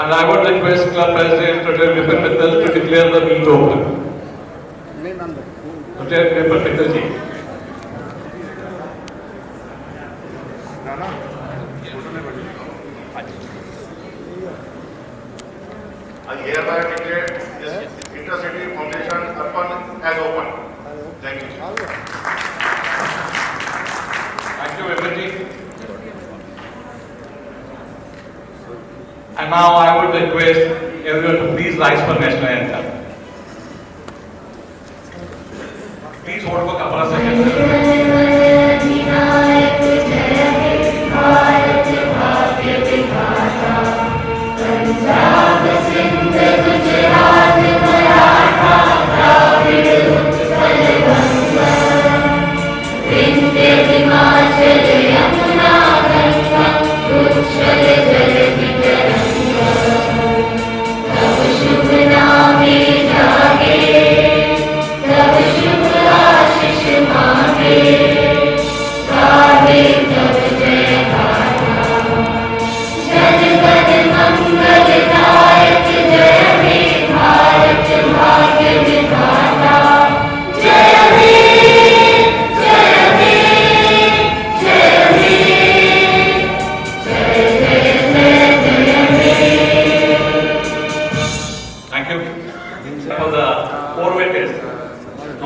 And I would request Club President Vipin Mittal to declare the meet open. Vipin Mittal ji. I hereby declare this Intercity Foundation Arpan as open. Thank you. Thank you, Vipin ji. And now I would request everyone to please rise for national anthem. Please hold for a couple of seconds.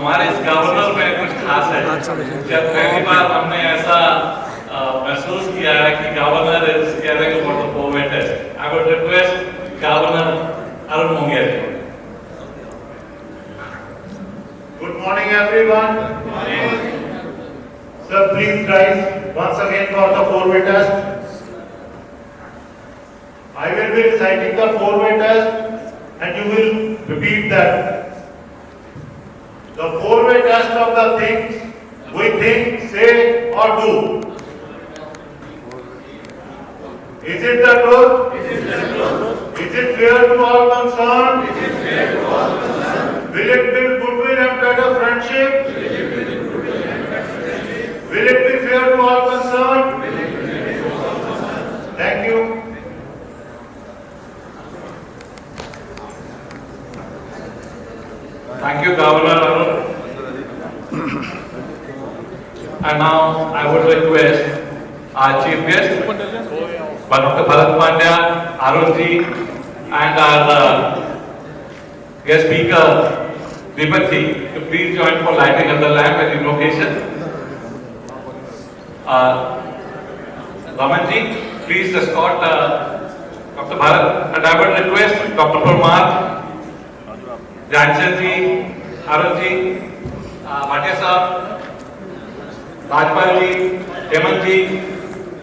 हमारे इस governor में कुछ खास है। जब पहली बार हमने ऐसा महसूस किया है कि governor is caring about the poets. I would request governor Arun Munger. Good morning, everyone. Good morning. Sir, please rise once again for the four-way test. I will be reciting the four-way test, and you will repeat that. The four-way test of the things we think, say, or do. Is it the truth? Is it fair to all concerned? Will it build goodwill and better friendship? Will it be fair to all concerned? Thank you. Thank you, Governor Arun. And now I would request our chief guest, Dr. Bharat Pandya, Arun ji, and our guest speaker, Deepak ji, to please join for lighting of the lamp and invocation. Raman ji, please escort Dr. Bharat, and I would request Dr. Parmar, Jansen ji, Arun ji, Bhatia sahab, Rajpal ji, Hemant ji,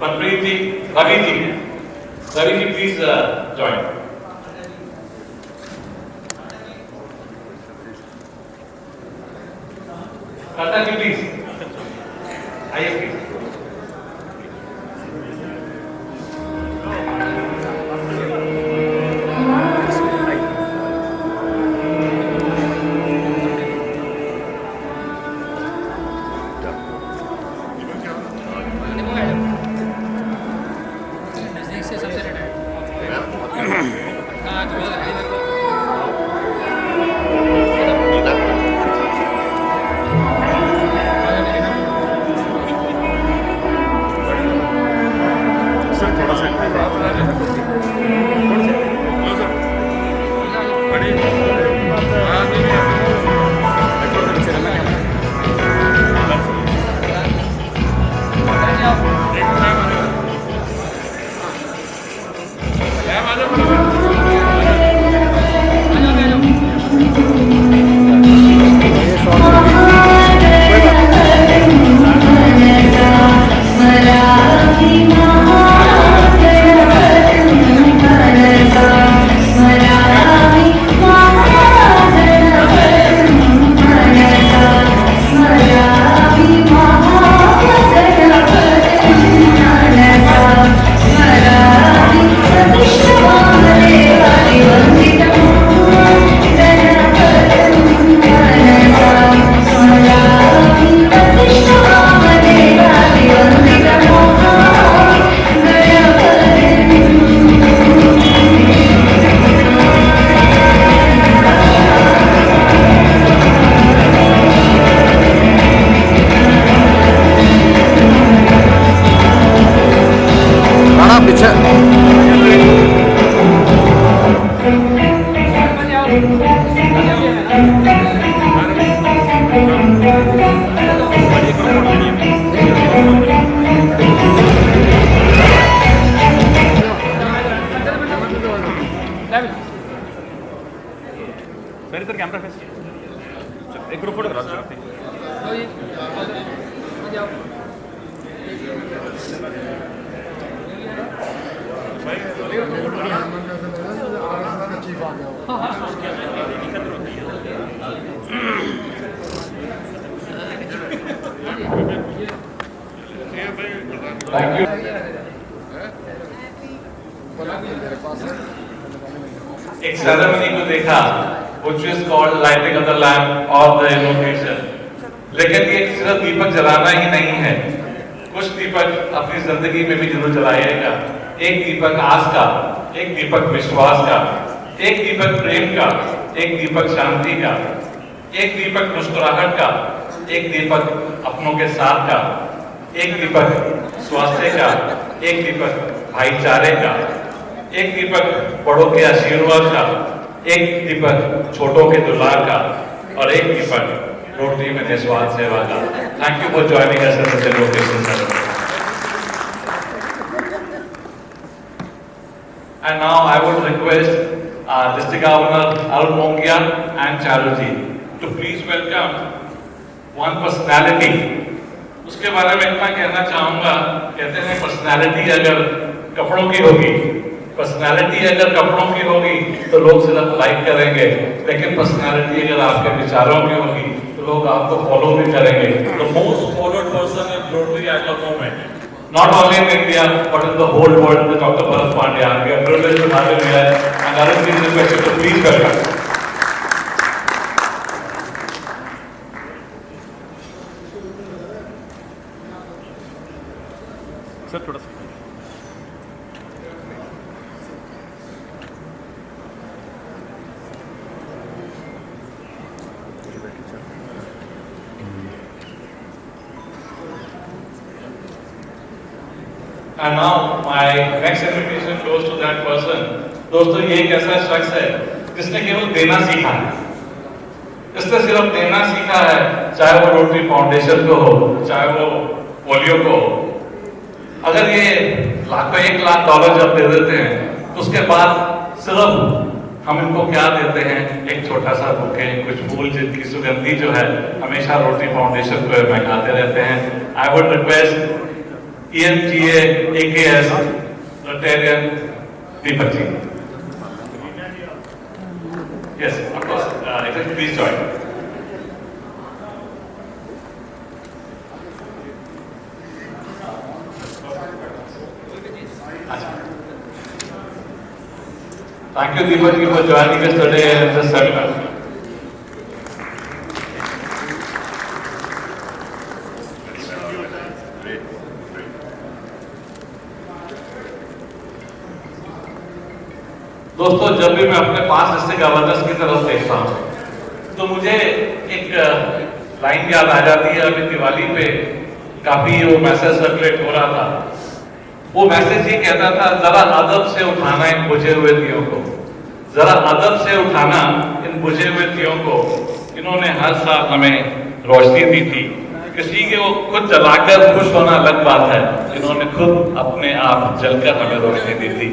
Manpreet ji, Ravi ji. Ravi ji, please join. Tata ji, please. Aye, please. Sir इधर camera face एक group photo करा दो thank you. एक ceremony को देखा which is called lighting of the lamp or the invocation, लेकिन ये सिर्फ दीपक जलाना ही नहीं है, कुछ दीपक अपनी जिंदगी में भी जरूर जलाइएगा। एक दीपक आस का, एक दीपक विश्वास का, एक दीपक प्रेम का, एक दीपक शांति का, एक दीपक मुस्कुराहट का, एक दीपक अपनों के साथ का, एक दीपक स्वास्थ्य का, एक दीपक भाईचारे का, एक दीपक बड़ों के आशीर्वाद का, एक दीपक छोटों के दुलार का और एक दीपक रोटरी में निस्वार्थ सेवा का। Thank you for joining us at the location ceremony. And now I would request District Governor Arpan and Charuji to please welcome one personality. उसके बारे में इतना कहना चाहूंगा, कहते हैं पर्सनालिटी अगर कपड़ों की होगी, पर्सनालिटी अगर कपड़ों की होगी तो लोग सिर्फ लाइक करेंगे, लेकिन पर्सनालिटी अगर आपके विचारों की होगी तो लोग आपको फॉलो भी करेंगे। The most followed person in Rotary at the moment, not only in India but in the whole world, is Dr. Bharat Pandya. We are privileged to have him here, and Arpan is requested to please welcome. Sir थोड़ा सा And now my next invitation goes to that person. दोस्तों, ये एक ऐसा शख्स है जिसने केवल देना सीखा है, इसने सिर्फ देना सीखा है, चाहे वो रोटरी फाउंडेशन को हो, चाहे वो पोलियो को हो। अगर ये लाखों $1 लाख जब दे देते हैं तो उसके बाद सिर्फ हम इनको क्या देते हैं, एक छोटा सा बुके, कुछ फूल जिनकी सुगंधी जो है हमेशा रोटरी फाउंडेशन को महकाते रहते हैं। I would request EMGA AKS Rotarian Deepak ji. Yes, of course. Please join. Thank you, Deepak ji, for joining us today in this seminar. दोस्तों, जब भी मैं अपने 5 डिस्ट्रिक्ट गवर्नर्स की तरफ देखता हूँ तो मुझे एक लाइन याद आ जाती है। अभी दिवाली पे काफी वो मैसेज सर्कुलेट हो रहा था वो मैसेज ये कहता था, जरा अदब से उठाना इन बुझे हुए दियों को, जरा अदब से उठाना इन बुझे हुए दियों को। इन्होंने हर साल हमें रोशनी दी थी। किसी के वो खुद जलाकर खुश होना अलग बात है, इन्होंने खुद अपने आप जलकर हमें रोशनी दी थी।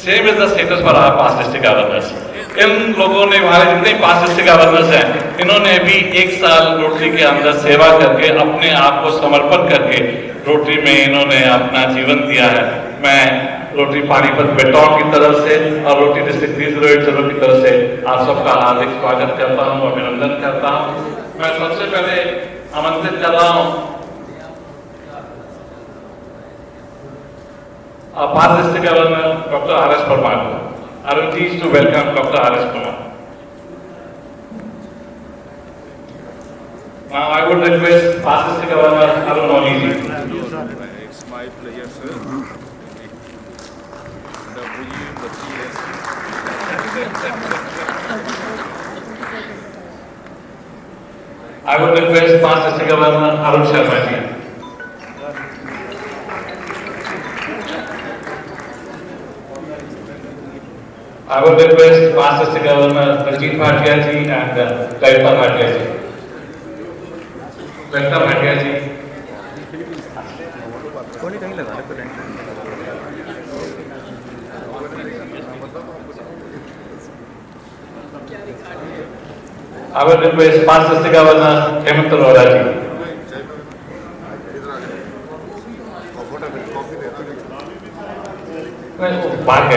Same is the status for our past district governors. इन लोगों ने, हमारे जितने पास्ट डिस्ट्रिक्ट गवर्नर्स हैं, इन्होंने भी 1 साल रोटरी के अंदर सेवा करके, अपने आप को समर्पण करके रोटरी में इन्होंने अपना जीवन दिया है। मैं रोटरी पानीपत बेटौन की तरफ से और रोटरी डिस्ट्रिक्ट 3080 की तरफ से आप सबका हार्दिक स्वागत करता हूँ, अभिनंदन करता हूँ। मैं सबसे पहले आमंत्रित कर रहा हूँ past district governor doctor RS Parmar को। I am pleased to welcome Dr. RS Parmar. Now I would request Past District Governor Arun Oli. It's my pleasure, sir. I would request Past District Governor Arun Sharma ji. I would request Past District Governor Ranjit Bhatia ji and Lalita Bhatia ji. Lalita Bhatia ji. I would request Past District Governor Hemant Arora ji. Bagh.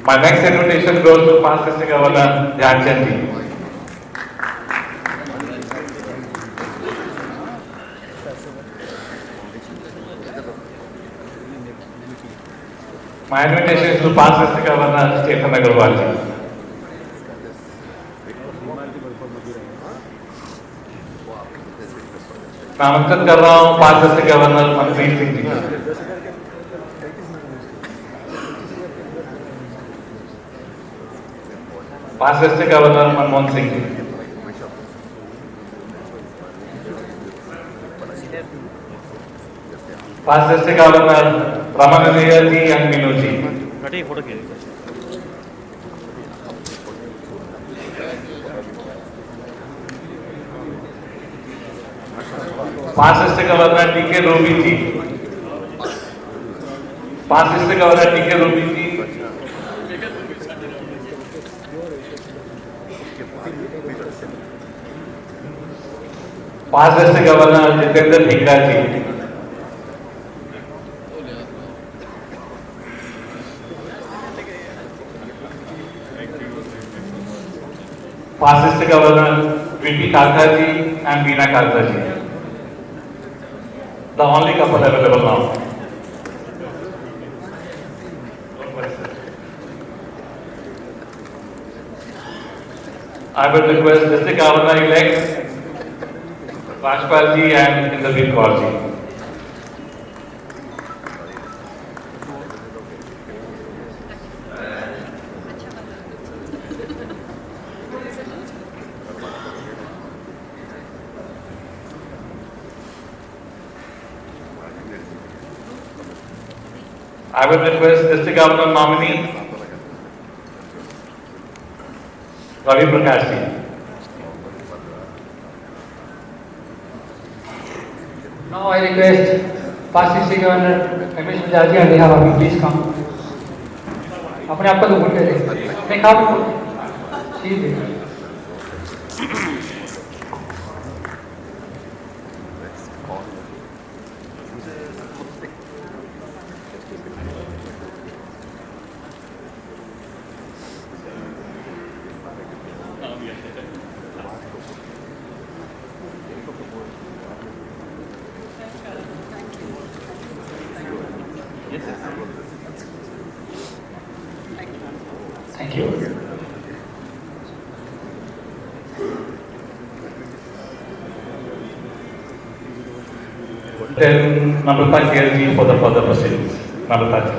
My next invitation goes to Past District Governor Dhyanchand ji. My invitation is to Past District Governor Chetan Agarwal ji. मैं आमंत्रित कर रहा हूँ past district governor Manpreet Singh ji. Past district governor Manmohan Singh ji. Past district governor Ramanand ji and Meenu ji. Past district governor TK Ruby ji. Past district governor TK Ruby ji. Past district governor Jitendra Dhingra ji. Past district governor VP कालका ji and बीना कालका जी। The only couple available now. I will request District Governor-elect Rajpal ji and Inderjeet Kaur ji. I will request District Governor nominee Ravi Prakash ji. Now I request Past District Governor Ramesh Bajaj on behalf of you, please come. अपने आप का तो बोल रहे थे, नहीं खाओ ठीक है। Thank you. Then Namrata KLG for the further proceedings. Namrata ji.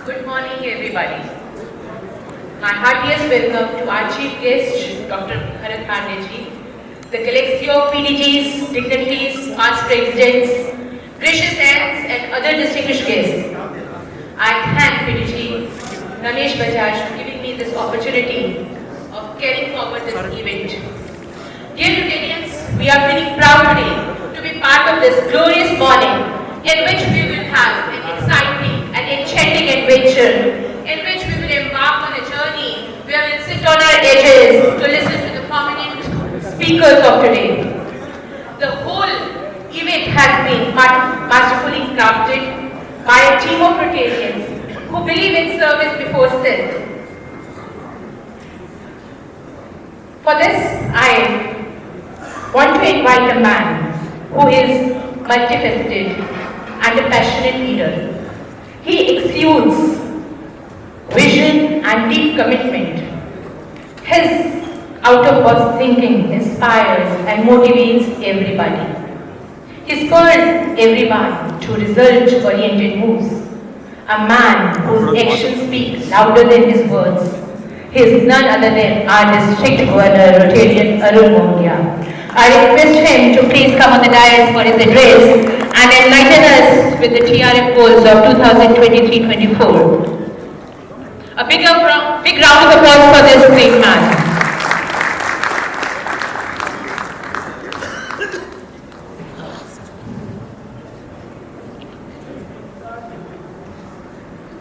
Good morning, everybody. My heartiest welcome to our chief guest, Dr. Arpan, the Collection PDGs, dignitaries, past presidents, gracious hands, and other distinguished guests. I thank PDG Ramesh Bajaj for giving me this opportunity of carrying forward this event. Dear Rotarians, we are feeling proud today to be part of this glorious morning in which we will have an exciting and enchanting adventure in which we will embark on a journey where we'll sit on our edges to listen to the prominent speakers of today. The whole event has been masterfully crafted by a team of Rotarians who believe in service before self. For this, I want to invite a man who is multifaceted and a passionate leader. He exudes vision and deep commitment. His out-of-box thinking inspires and motivates everybody. He spurs everyone to result-oriented moves. A man whose actions speak louder than his words. He is none other than our District Governor, Rotarian Arun Mongia. I request him to please come on the dais for his address and enlighten us with the TRF goals of 2023-24. A big round of applause for this great man.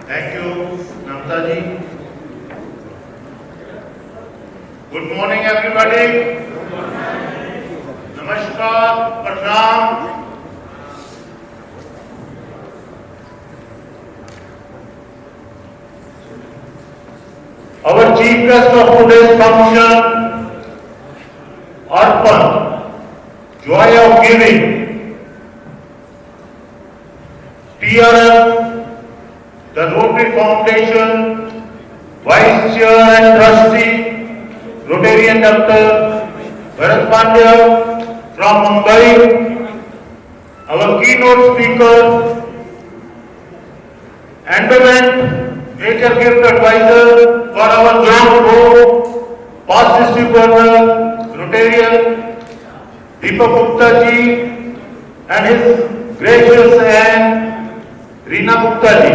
Thank you, Namta ji. Good morning, everybody. Namaskar, Pranam. Our chief guest of today's function, Arpan, joy of giving. TRF, the Rotary Foundation, Vice Chair and Trustee, Rotarian Dr. Bharat Pandya from Mumbai, our keynote speaker, Endowment Nature Gift Advisor for our Zone Pro, past District Governor, Rotarian, Deepak Gupta ji, and his gracious aunt, Reena Gupta ji.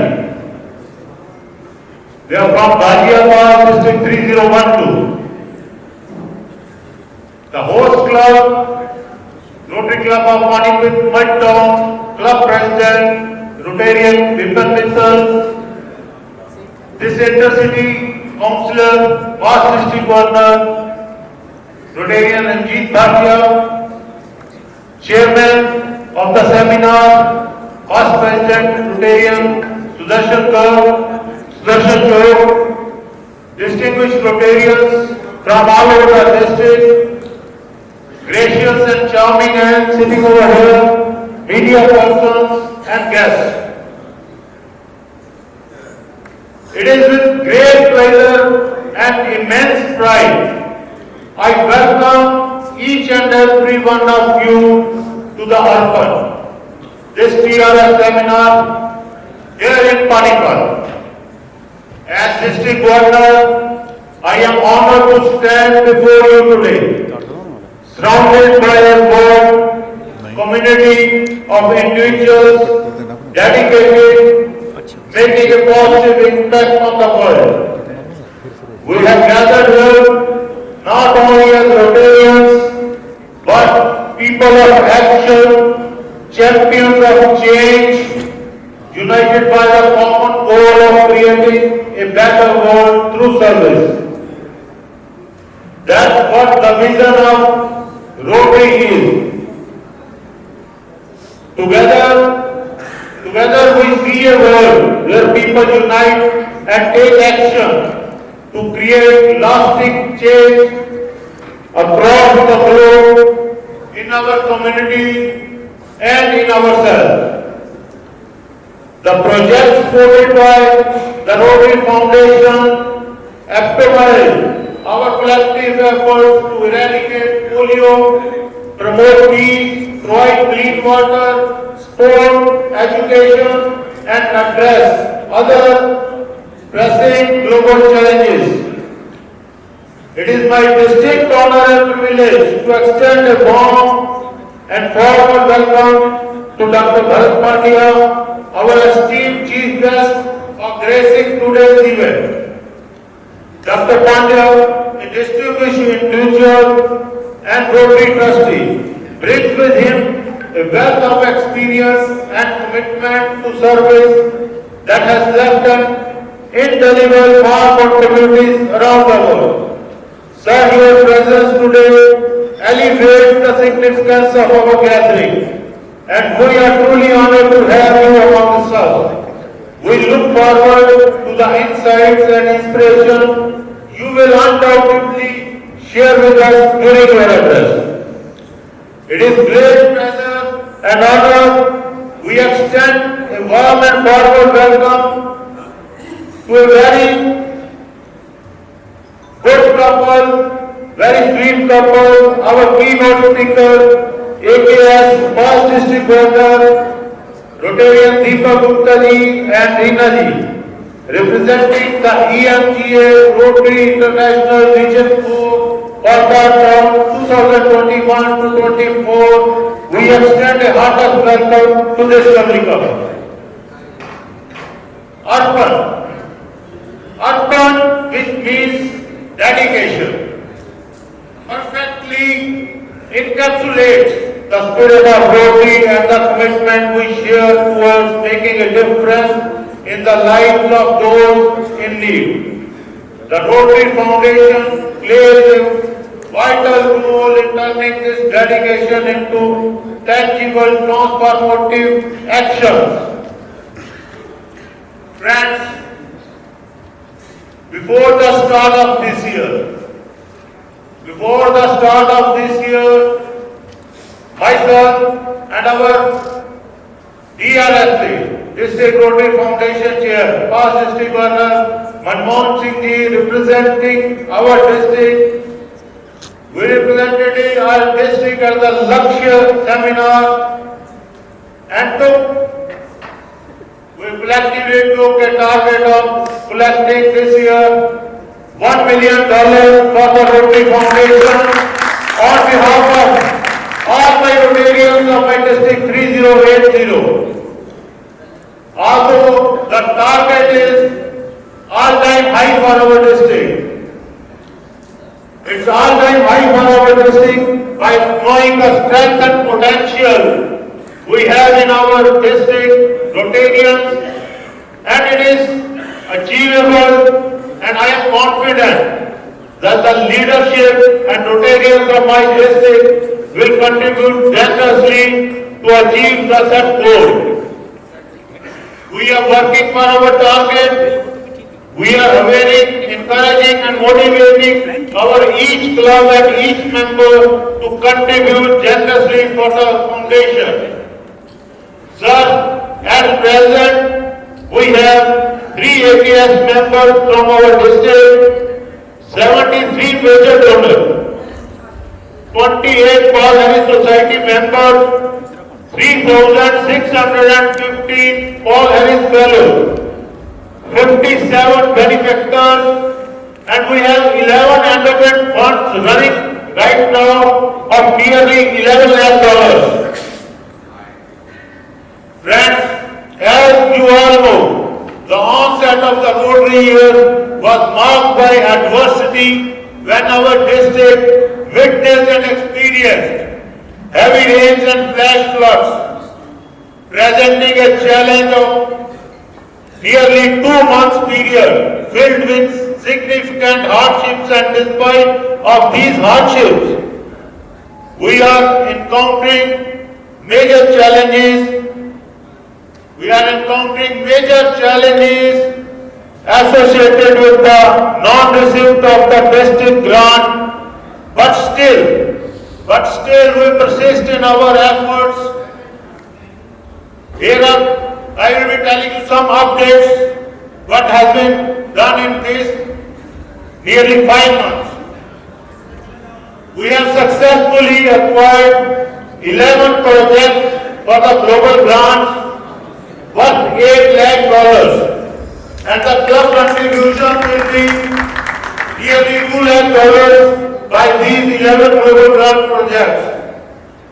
They are from Bagh, District 3012. The host club, Rotary Club of Panipat, Midtown, Club President, Rotarian Vipan Missal, this intercity councillor, past District Governor, Rotarian Ranjit Bhatia, Chairman of the seminar, past President, Rotarian Sudarshan Chor, distinguished Rotarians from all over the district, gracious and charming and sitting over here, media persons and guests. It is with great pleasure and immense pride I welcome each and every one of you to the Arpan, this TRF seminar here in Panipat. As District Governor, I am honored to stand before you today, surrounded by a broad community of individuals dedicated making a positive impact on the world. We have gathered here not only as Rotarians, but people of action, champions of change, united by the common goal of creating a better world through service. That's what the vision of Rotary is. Together we see a world where people unite and take action to create lasting change across the globe, in our community and in ourselves. The projects supported by the Rotary Foundation optimize our collective efforts to eradicate polio, promote peace, provide clean water, sport, education, and address other pressing global challenges. It is my distinct honor and privilege to extend a warm and formal welcome to Dr. Bharat Pandya, our esteemed chief guest of gracing today's event. Dr. Pandya, a distinguished individual and Rotary trustee, brings with him a wealth of experience and commitment to service that has left an indelible mark on communities around the world. Sir, your presence today elevates the significance of our gathering, and we are truly honored to have you among us. We look forward to the insights and inspiration you will undoubtedly share with us during your address. It is great pleasure and honor we extend a warm and formal welcome to a very good couple, very sweet couple, our keynote speaker, AKS Past District Governor, Rotarian Deepak Gupta ji and Reena ji, representing the EMGA Rotary International Region 4 from 2021 to 24. We extend a heartiest welcome to this lovely couple. Arpan. Arpan, which means dedication, perfectly encapsulates the spirit of Rotary and the commitment we share towards making a difference in the lives of those in need. The Rotary Foundation plays a vital role in turning this dedication into tangible, transformative actions. Friends, before the start of this year, myself and our TRF, District Rotary Foundation Chair, Past District Governor Manmohan Singh ji, representing our district, we represented our district at the Lakshya seminar and we collectively took a target of collecting this year $1 million for the Rotary Foundation on behalf of all my Rotarians of my district 3080. Although the target is all-time high for our district, it's all-time high for our district by knowing the strength and potential we have in our district, Rotarians, and it is achievable, and I am confident that the leadership and Rotarians of my district will contribute generously to achieve the set goal. We are working for our target. We are awaiting, encouraging and motivating our each club and each member to contribute generously for the foundation. Sir, at present, we have 3 AKS members from our district, 73 major donors, 28 Paul Harris Society members, 3,615 Paul Harris fellows, 57 benefactors, and we have 11 endowment funds running right now of nearly $11 lakh. Friends, as you all know, the onset of the Rotary year was marked by adversity when our district witnessed and experienced heavy rains and flash floods, presenting a challenge of nearly 2 months period filled with significant hardships, and despite of these hardships, we are encountering major challenges associated with the non-receipt of the district grant, but still we persist in our efforts. Here I will be telling you some updates what has been done in this nearly 5 months. We have successfully acquired 11 projects for the global grants worth $8 lakh. and the club contribution will be nearly $2 lakh by these 11 global grant projects.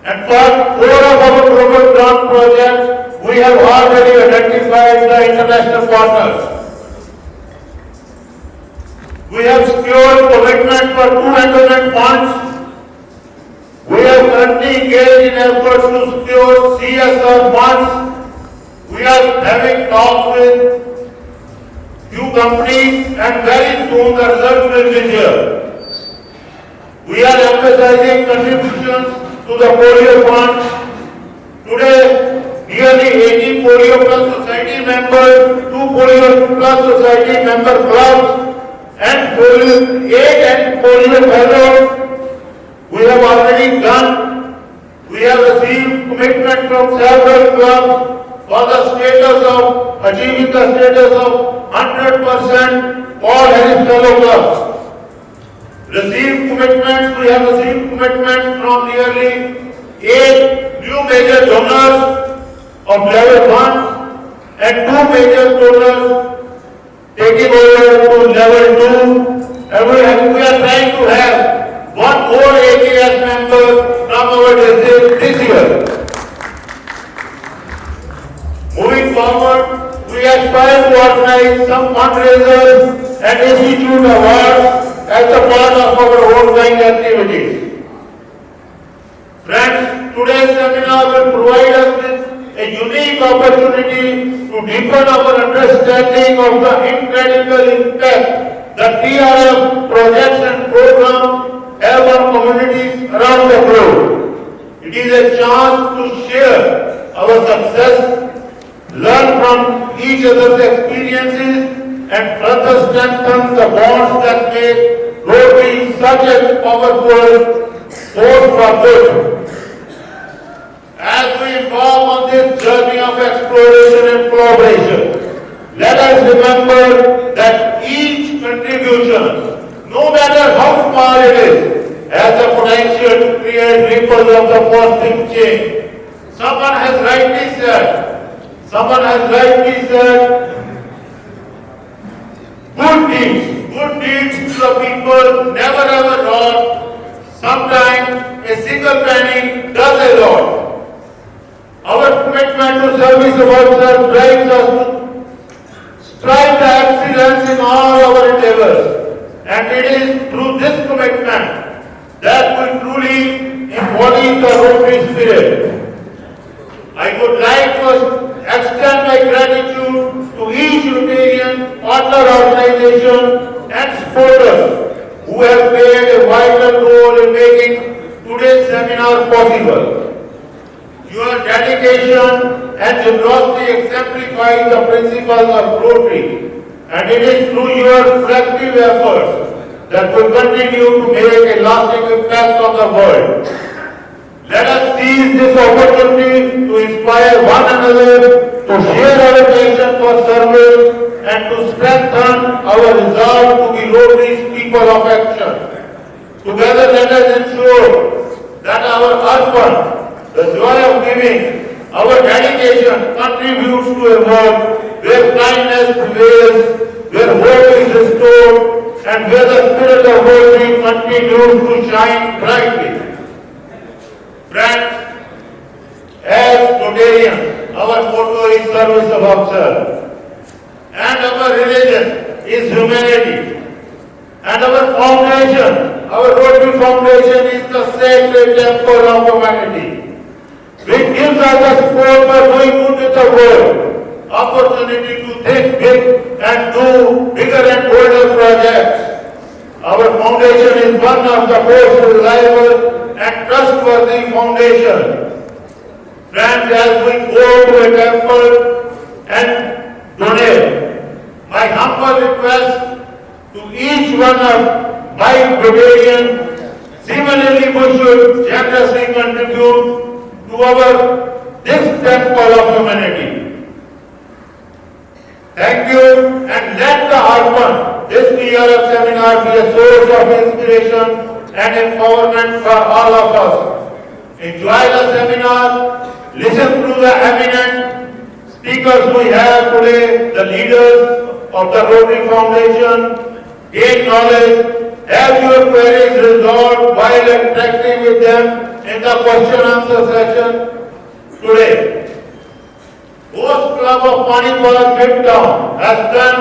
And for 4 of our global grant projects, we have already identified the international partners. We have secured commitment for 2 endowment funds. We have currently engaged in efforts to secure CSR funds. We are having talks with few companies and very soon the results will be here. We are emphasizing contributions to the polio fund. Today, nearly 80 polio plus society members, 2 polio plus society member clubs, and 8 polio fellows we have already done. We have received commitment from several clubs for the status of achieving the status of 100% all Harris fellow clubs. We have received commitments from nearly 8 new major donors of level 1 and 2 major donors taking over to level 2, and we are trying to have 1 more ATS member from our district this year. Moving forward, we aspire to organize some fundraisers and institute awards as a part of our ongoing activities. Friends, today's seminar will provide us with a unique opportunity to deepen our understanding of the incredible impact the TRF projects and programs have on communities around the globe. It is a chance to share our success, learn from each other's experiences, and further strengthen the bonds that make Rotary such a powerful force for good. As we embark on this journey of exploration and collaboration, let us remember that each contribution, no matter how small it is, has the potential to create ripples of the positive change. Someone has rightly said, good deeds to the people never ever wrong. Sometimes a single penny does a lot. Our commitment to service of ourselves drives us to strive the excellence in all our endeavors. And it is through this commitment that we truly embody the Rotary spirit. I would like to extend my gratitude to each Rotarian, partner organization and supporters who have played a vital role in making today's seminar possible. Your dedication and generosity exemplify the principles of Rotary, and it is through your collective efforts that will continue to make a lasting impact on the world. Let us seize this opportunity to inspire one another, to share our passion for service, and to strengthen our resolve to be Rotary's people of action. Together let us ensure that our Arpan, the joy of giving, our dedication contributes to a world where kindness prevails, where hope is restored, and where the spirit of Rotary continues to shine brightly. Friends, as Rotarians, our motto is service of ourselves, and our religion is humanity, and our foundation, our Rotary Foundation is the sacred temple of humanity, which gives us the support for doing good with the world, opportunity to think big and do bigger and bolder projects. Our foundation is one of the most reliable and trustworthy foundation. Friends, as we go to a temple and donate, my humble request to each one of my Rotarians, similarly we should generously contribute to this temple of humanity. Thank you, and let the Arpan, this TRF seminar, be a source of inspiration and empowerment for all of us. Enjoy the seminar, listen to the eminent speakers we have today, the leaders of the Rotary Foundation, gain knowledge, have your queries resolved while interacting with them in the question answer session today. Host Club of Panipat Midtown has done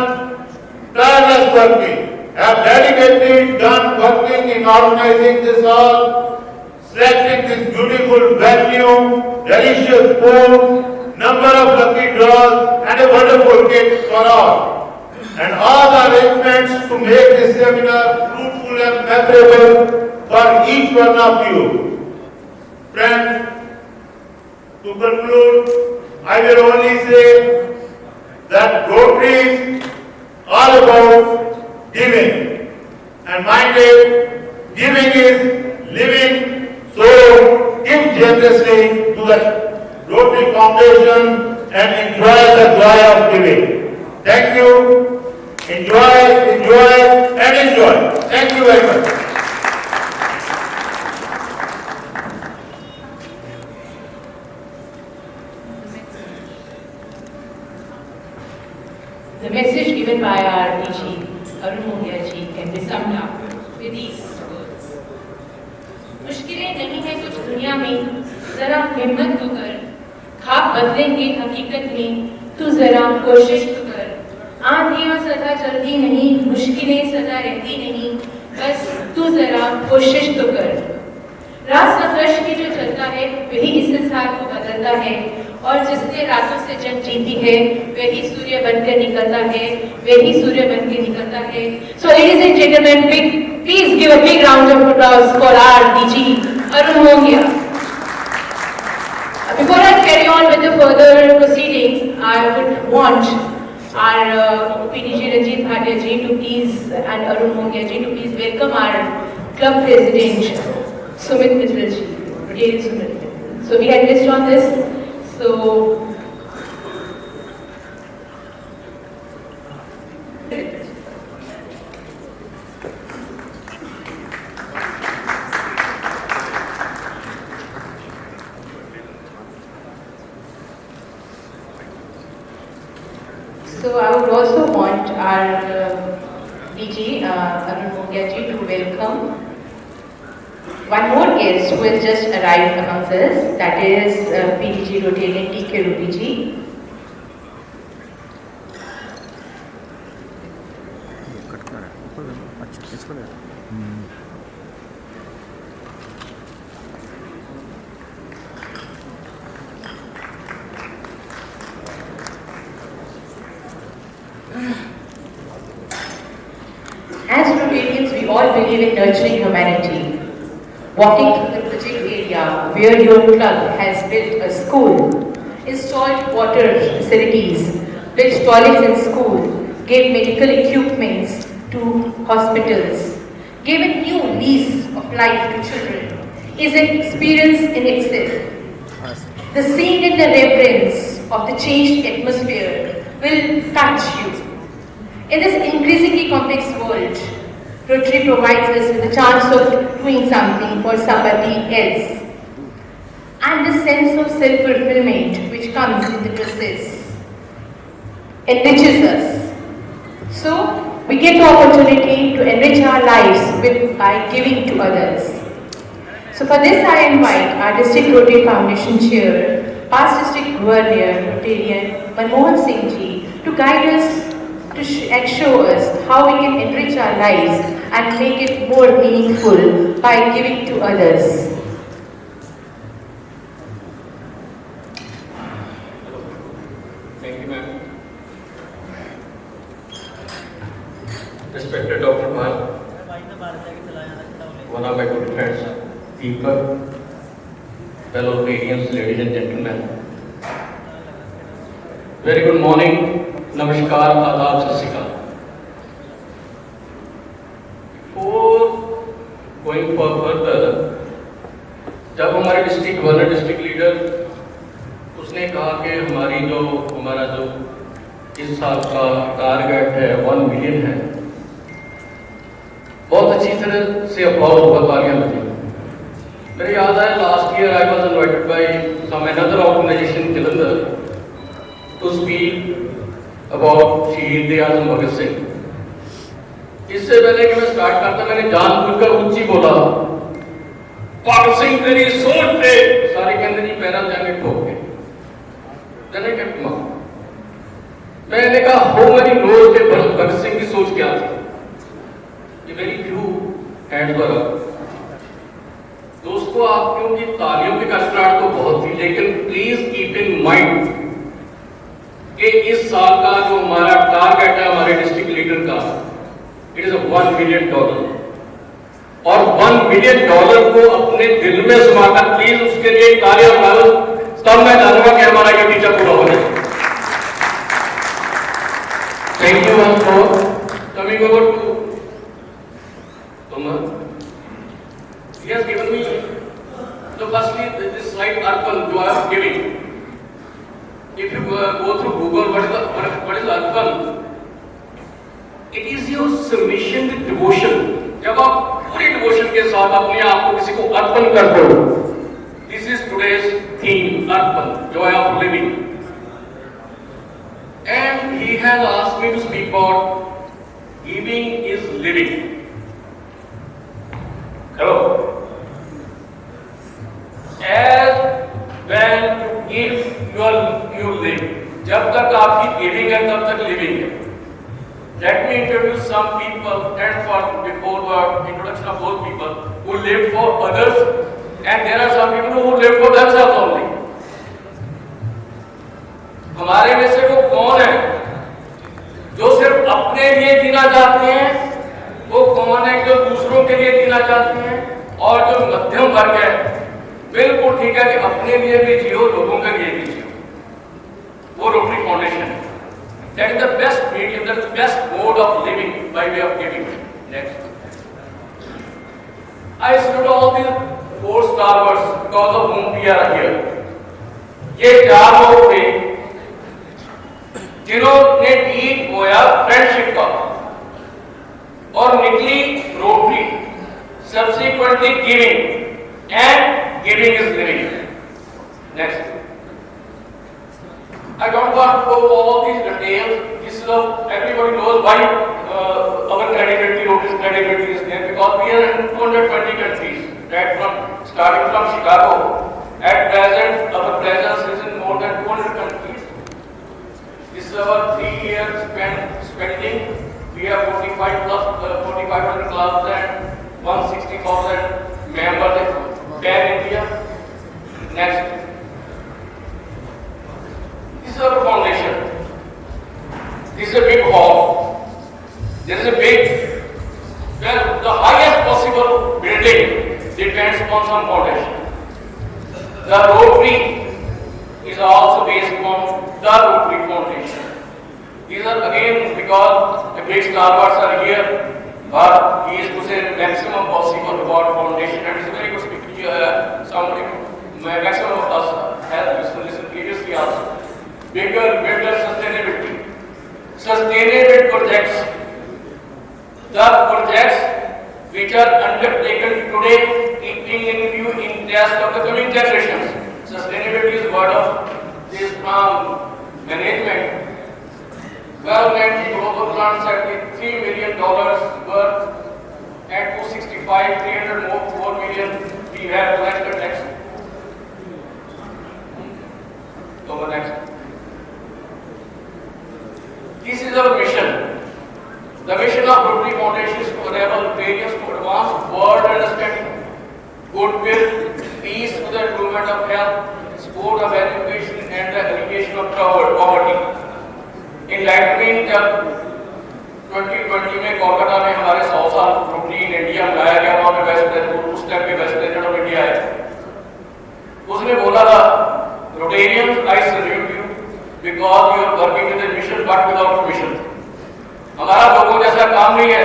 tireless working, have dedicatedly done working in organizing this hall, selecting this beautiful venue, delicious food, number of lucky draws and a wonderful gift for all. And all the arrangements to make this seminar fruitful and memorable for each one of you. Friends, to conclude, I will only say that Rotary is all about giving. And minded, giving is living. So give generously to the Rotary Foundation and enjoy the joy of giving. Thank you. Enjoy and enjoy. Thank you very much. The message given by our DG, Arpan ji, can be summed up with these words. मुश्किलें नहीं है कुछ दुनिया में, जरा हिम्मत तो कर, ख्वाब बदलेंगे हकीकत में, तू जरा कोशिश तो कर. आंधियां सदा चलती नहीं, मुश्किलें सदा रहती नहीं, बस तू जरा कोशिश तो कर. रात संघर्ष की जो चलता है, वही इस संसार को बदलता है. और जिसने रातों से जंग जीती है, वही सूर्य बनकर निकलता है, वही सूर्य बनकर निकलता है. So ladies and gentlemen, please give a big round of applause for our DG, Arpan. Before I carry on with the further proceedings, I would want our PDG Ranjit Bhatia ji to please and Arpan ji to please welcome our club president, Sumit Mittal ji, Rotarian Sumit. So we had missed on this. So, I would also want our DG, Arpan ji, to welcome one more guest who has just arrived amongst us, that is PDG Rotarian TK Ruby ji. As Rotarians, we all believe in nurturing humanity. Walking through the project area where your club has built a school, installed water facilities, built toilets in school, gave medical equipments to hospitals, gave a new lease of life to children, is an experience in itself. The seeing and the reverence of the changed atmosphere will touch you. In this increasingly complex world, Rotary provides us with the chance of doing something for somebody else. And the sense of self-fulfillment which comes in the process enriches us. So, we get the opportunity to enrich our lives by giving to others. So for this I invite our District Rotary Foundation Chair, past District Governor, Rotarian Manmohan Singh ji, to guide us and show us how we can enrich our lives and make it more meaningful by giving to others. Thank you, ma'am. Respected Dr. Bhatt, one of my good friends, Deepak, fellow Rotarians, ladies and gentlemen. Very good morning. Namaskar, Adab, Sat Sri Akal. Before going further, जब हमारे district governor district leader उसने कहा कि हमारा जो इस साल का टारगेट है 1 मिलियन है, बहुत अच्छी तरह से अप्लॉज हुआ, तालियां बजी. मेरे याद है last year I was invited by some another organization Jalandhar to speak about Shaheed Azam Bhagat Singh. इससे पहले कि मैं स्टार्ट करता, मैंने जानबूझकर ऊंची बोला, भगत सिंह तेरी सोच पे सारे कहते जी पैरा जाके ठोक के जने के मां। मैंने कहा हो मेरी रोज के भगत सिंह की सोच क्या थी? ये very few hands were up. दोस्तों, आपकी उनकी तालियों की कसरत तो बहुत थी, लेकिन प्लीज कीप इन माइंड कि इस साल का जो हमारा टारगेट है हमारे डिस्ट्रिक्ट लीडर का, इट इज $1 मिलियन, और $1 मिलियन को अपने दिल में समाकर प्लीज उसके लिए कार्य करो, तब मैं जानूंगा कि हमारा ये टीचर पूरा हो जाए। Thank you once more. Coming over to Umar. He has given me the firstly this slide Arpan जो I am giving. If you go through Google, what is Arpan? It is your submission with devotion. जब आप पूरी devotion के साथ अपने आप को किसी को अर्पण करते हो, this is today's theme, Arpan, joy of living. And he has asked me to speak about giving is living. Hello, as when you give you live. जब तक आपकी गिविंग है तब तक लिविंग है। Let me introduce some people, and for before the introduction of those people who live for others, and there are some people who live for themselves only. हमारे में से वो कौन है जो सिर्फ अपने लिए जीना चाहते हैं? वो कौन है जो दूसरों के लिए जीना चाहते हैं? और जो मध्यम वर्ग है, बिल्कुल ठीक है कि अपने लिए भी जियो, लोगों के लिए भी जियो। वो रोटरी फाउंडेशन है। That is the best medium, that is the best mode of living by way of giving. Next. I salute all these 4 stalwarts because of whom we are here. ये 4 लोग थे जिन्होंने बीज बोया फ्रेंडशिप का और निकली rotary, subsequently giving, and giving is living. Next. I don't want to go all these details. This is everybody knows why our credibility, Rotary's credibility is there, because we are in 220 countries, right from starting from Chicago. At present, our presence is in more than 200 countries. This is our 3 years spending. We have 4,500 clubs and 160,000 members pan India. Next. This is our foundation. This is a big hall. There is a big, well, the highest possible building depends on some foundation. The Rotary is also based on the Rotary Foundation. These are again because the big stalwarts are here, but he is to say maximum possible about foundation, and it's a very good speaking. Somebody, maximum of us has listened previously also. Bigger, better sustainability. Sustainable projects. The projects which are undertaken today, keeping in view interest of the coming generations. Sustainability is word of this from management. Government global plan $73 million worth, and 265, 304 million we have collected next. Over next. This is our mission. The mission of Rotary Foundation is to enable various to advance world understanding, goodwill, peace to the improvement of health, support of education, and the alleviation of poverty. Enlightenment जब 2020 में कोलकाता में हमारे 100 साल rotary in India मनाया गया, वहाँ पे उस टाइम पे वेस्ट प्रेसिडेंट ऑफ इंडिया है, उसने बोला था, Rotarians, I salute you because you are working with a mission but without mission. हमारा लोगों जैसा काम नहीं है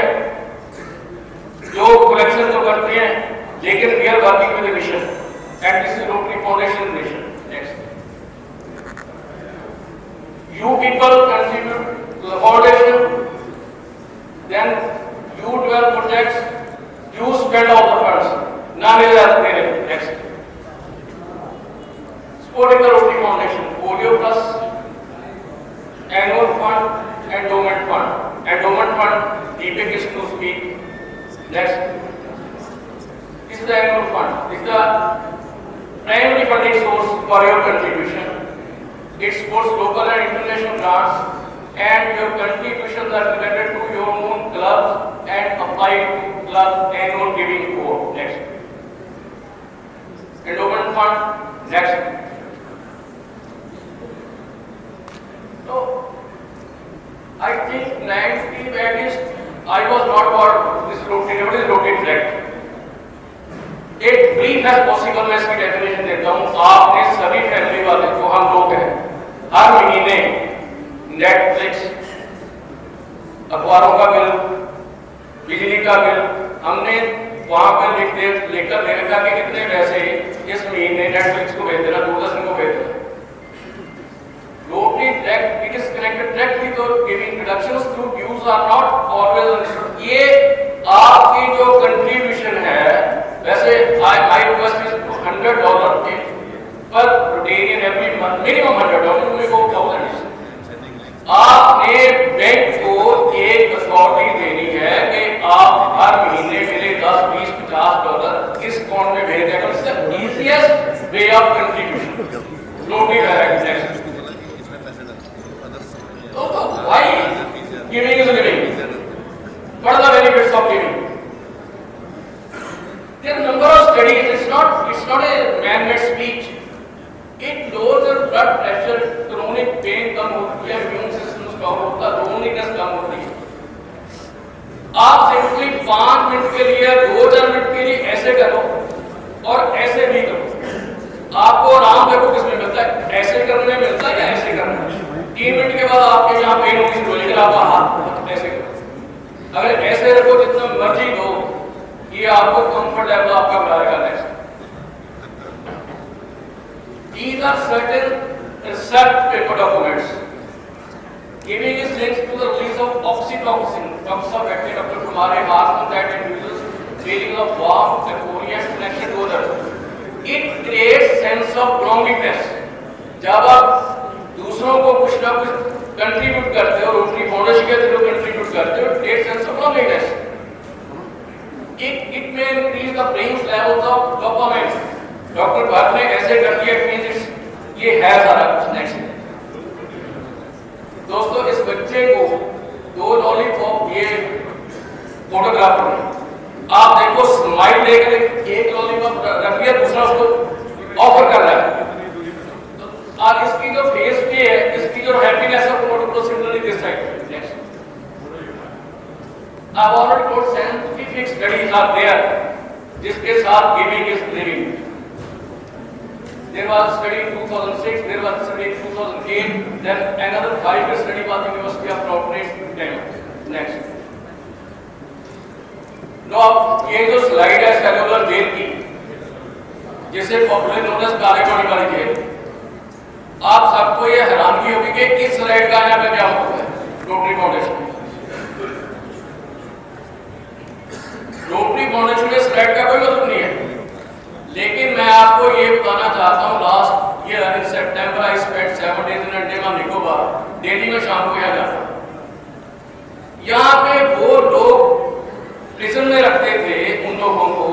जो कलेक्शन तो करते हैं, लेकिन we are working with a mission, and this is Rotary Foundation mission. Next. You people contribute to the foundation, then you develop projects, you spend all the funds. None is as needed. Next. Supporting the Rotary Foundation, Polio Plus, annual fund, DP gives to speak. Next. This is the annual fund. This is the primary funding source for your contribution. It supports local and international grants, and your contributions are related to your own clubs and apply to club annual giving code. Next. Endowment fund. Next. So, I think 90 at least I was not for this rotating track. एक brief है possible मैं इसकी definition देता हूँ। आपने सभी family वाले जो हम लोग हैं हर महीने नेटफ्लिक्स, अखबारों का बिल, बिजली का बिल, हमने वहां पर लेकर ले रखा कि कितने पैसे इस महीने नेटफ्लिक्स को भेज देना, दूरदर्शन को भेज देना। Rotary track, it is connected directly to giving deductions through dues are not always understood. ये आपकी जो contribution है, वैसे I request is $100 के पर Rotarian every month, minimum $100, मेरे को 1000। आपने बैंक को एक अथॉरिटी देनी है कि आप हर महीने मेरे 10, 20, $50 इस अकाउंट में भेज देगा। It's the easiest way of contribution. Rotary direct. So why giving is giving? What are the benefits of giving? There are number of studies. It's not a man-made speech. It lowers your blood pressure, chronic pain कम होती है, immune system strong होता है, loneliness कम होती है। आप simply 5 minute के लिए, 2-4 minute के लिए ऐसे करो और ऐसे भी करो। आपको आराम देखो किसमें मिलता है, ऐसे करने में मिलता है या ऐसे करने में। 3 मिनट के बाद आपके यहाँ पेन होगी, गोली का आपका हाथ ऐसे करो। अगर ऐसे रखो जितना मर्जी दो, ये आपको कंफर्ट लेवल आपका बढ़ाएगा। Next, these are certain research paper documents. Giving is linked to the release of oxytocin, comes up at Dr. Kumar hormone that induces feeling of warmth, euphoria, connection to others. It creates sense of belongingness. जब आप दूसरों को कुछ ना कुछ contribute करते हो, rotary foundation के थ्रू कंट्रीब्यूट करते हो, create sense of belongingness. It may increase the brain levels of dopamine. Doctor Bhatt ने ऐसे कर दिया कि ये है सारा कुछ। नेक्स्ट दोस्तों, इस बच्चे को 2 लॉलीपॉप, ये फोटोग्राफर ने, आप देखो स्माइल देख रहे, एक लॉलीपॉप रख लिया, दूसरा उसको ऑफर कर रहा है। और इसकी जो फेस पे है, इसकी जो हैप्पीनेस है, वो similarly this side. Next, I've already told scientific studies are there जिसके साथ giving is living. There was a study in 2006, there was a study in 2008, then another 5-year study was in University of Rotterdam. Next, लो अब ये जो slide है cellular jail की, जिसे popular known as काले पानी वाली जेल, आप सबको ये हैरानगी होगी कि इस स्लाइड का यहाँ पे क्या मतलब है। रोटरी फाउंडेशन में स्लाइड का कोई मतलब नहीं है, लेकिन मैं आपको ये बताना चाहता हूँ, last year in September I spent 7 days इन अंडमान निकोबार, दिल्ली में शाम को यहाँ जाता। यहाँ पे वो लोग प्रिजन में रखते थे उन लोगों को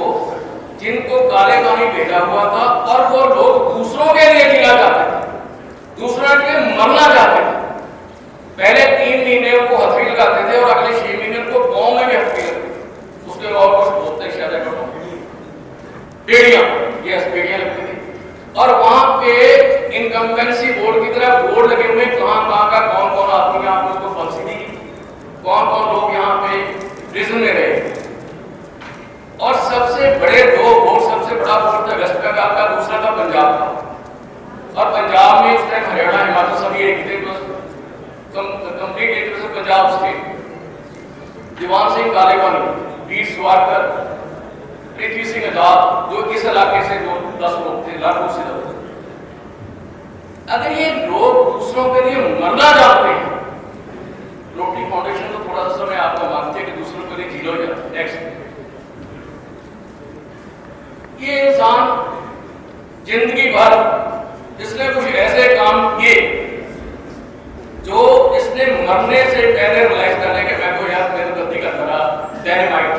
जिनको काले पानी भेजा हुआ था, और वो लोग दूसरों के लिए जीना चाहते थे, दूसरों के लिए मरना चाहते थे। पहले 3 महीने उनको हथेली लगाते थे और अगले 6 महीने उनको गाँव में भी हथेली लगती, उसके बाद कुछ बोलते शायद बेड़ियां, यस बेड़ियां लगती थी। और वहां पे इनकम्बेंसी बोर्ड की तरह बोर्ड लगे हुए, कहां का कौन कौन आदमी आपको उसको फांसी दी, कौन कौन लोग यहाँ पे प्रिजन में रहे। और सबसे बड़े 2 बोर्ड, सबसे बड़ा बोर्ड था वेस्ट बंगाल का, दूसरा था पंजाब का। और पंजाब में उस टाइम हरियाणा, हिमाचल सभी एक थे, कंप्लीट एक तरह से पंजाब स्टेट। दीवान सिंह कालेपानी, वीर सावरकर, पृथ्वी सिंह आजाद, जो इस इलाके से जो 10 लोग थे, लाखों से लोग। अगर ये लोग दूसरों के लिए मरना चाहते हैं, रोटरी फाउंडेशन तो थोड़ा सा समय आपको मांगते हैं कि दूसरों के लिए जीरो जाए। नेक्स्ट, ये इंसान जिंदगी भर इसने कुछ ऐसे काम किए जो इसने मरने से पहले रियलाइज करने के मैं तो यार मेरी गलती करता रहा, डायनामाइट।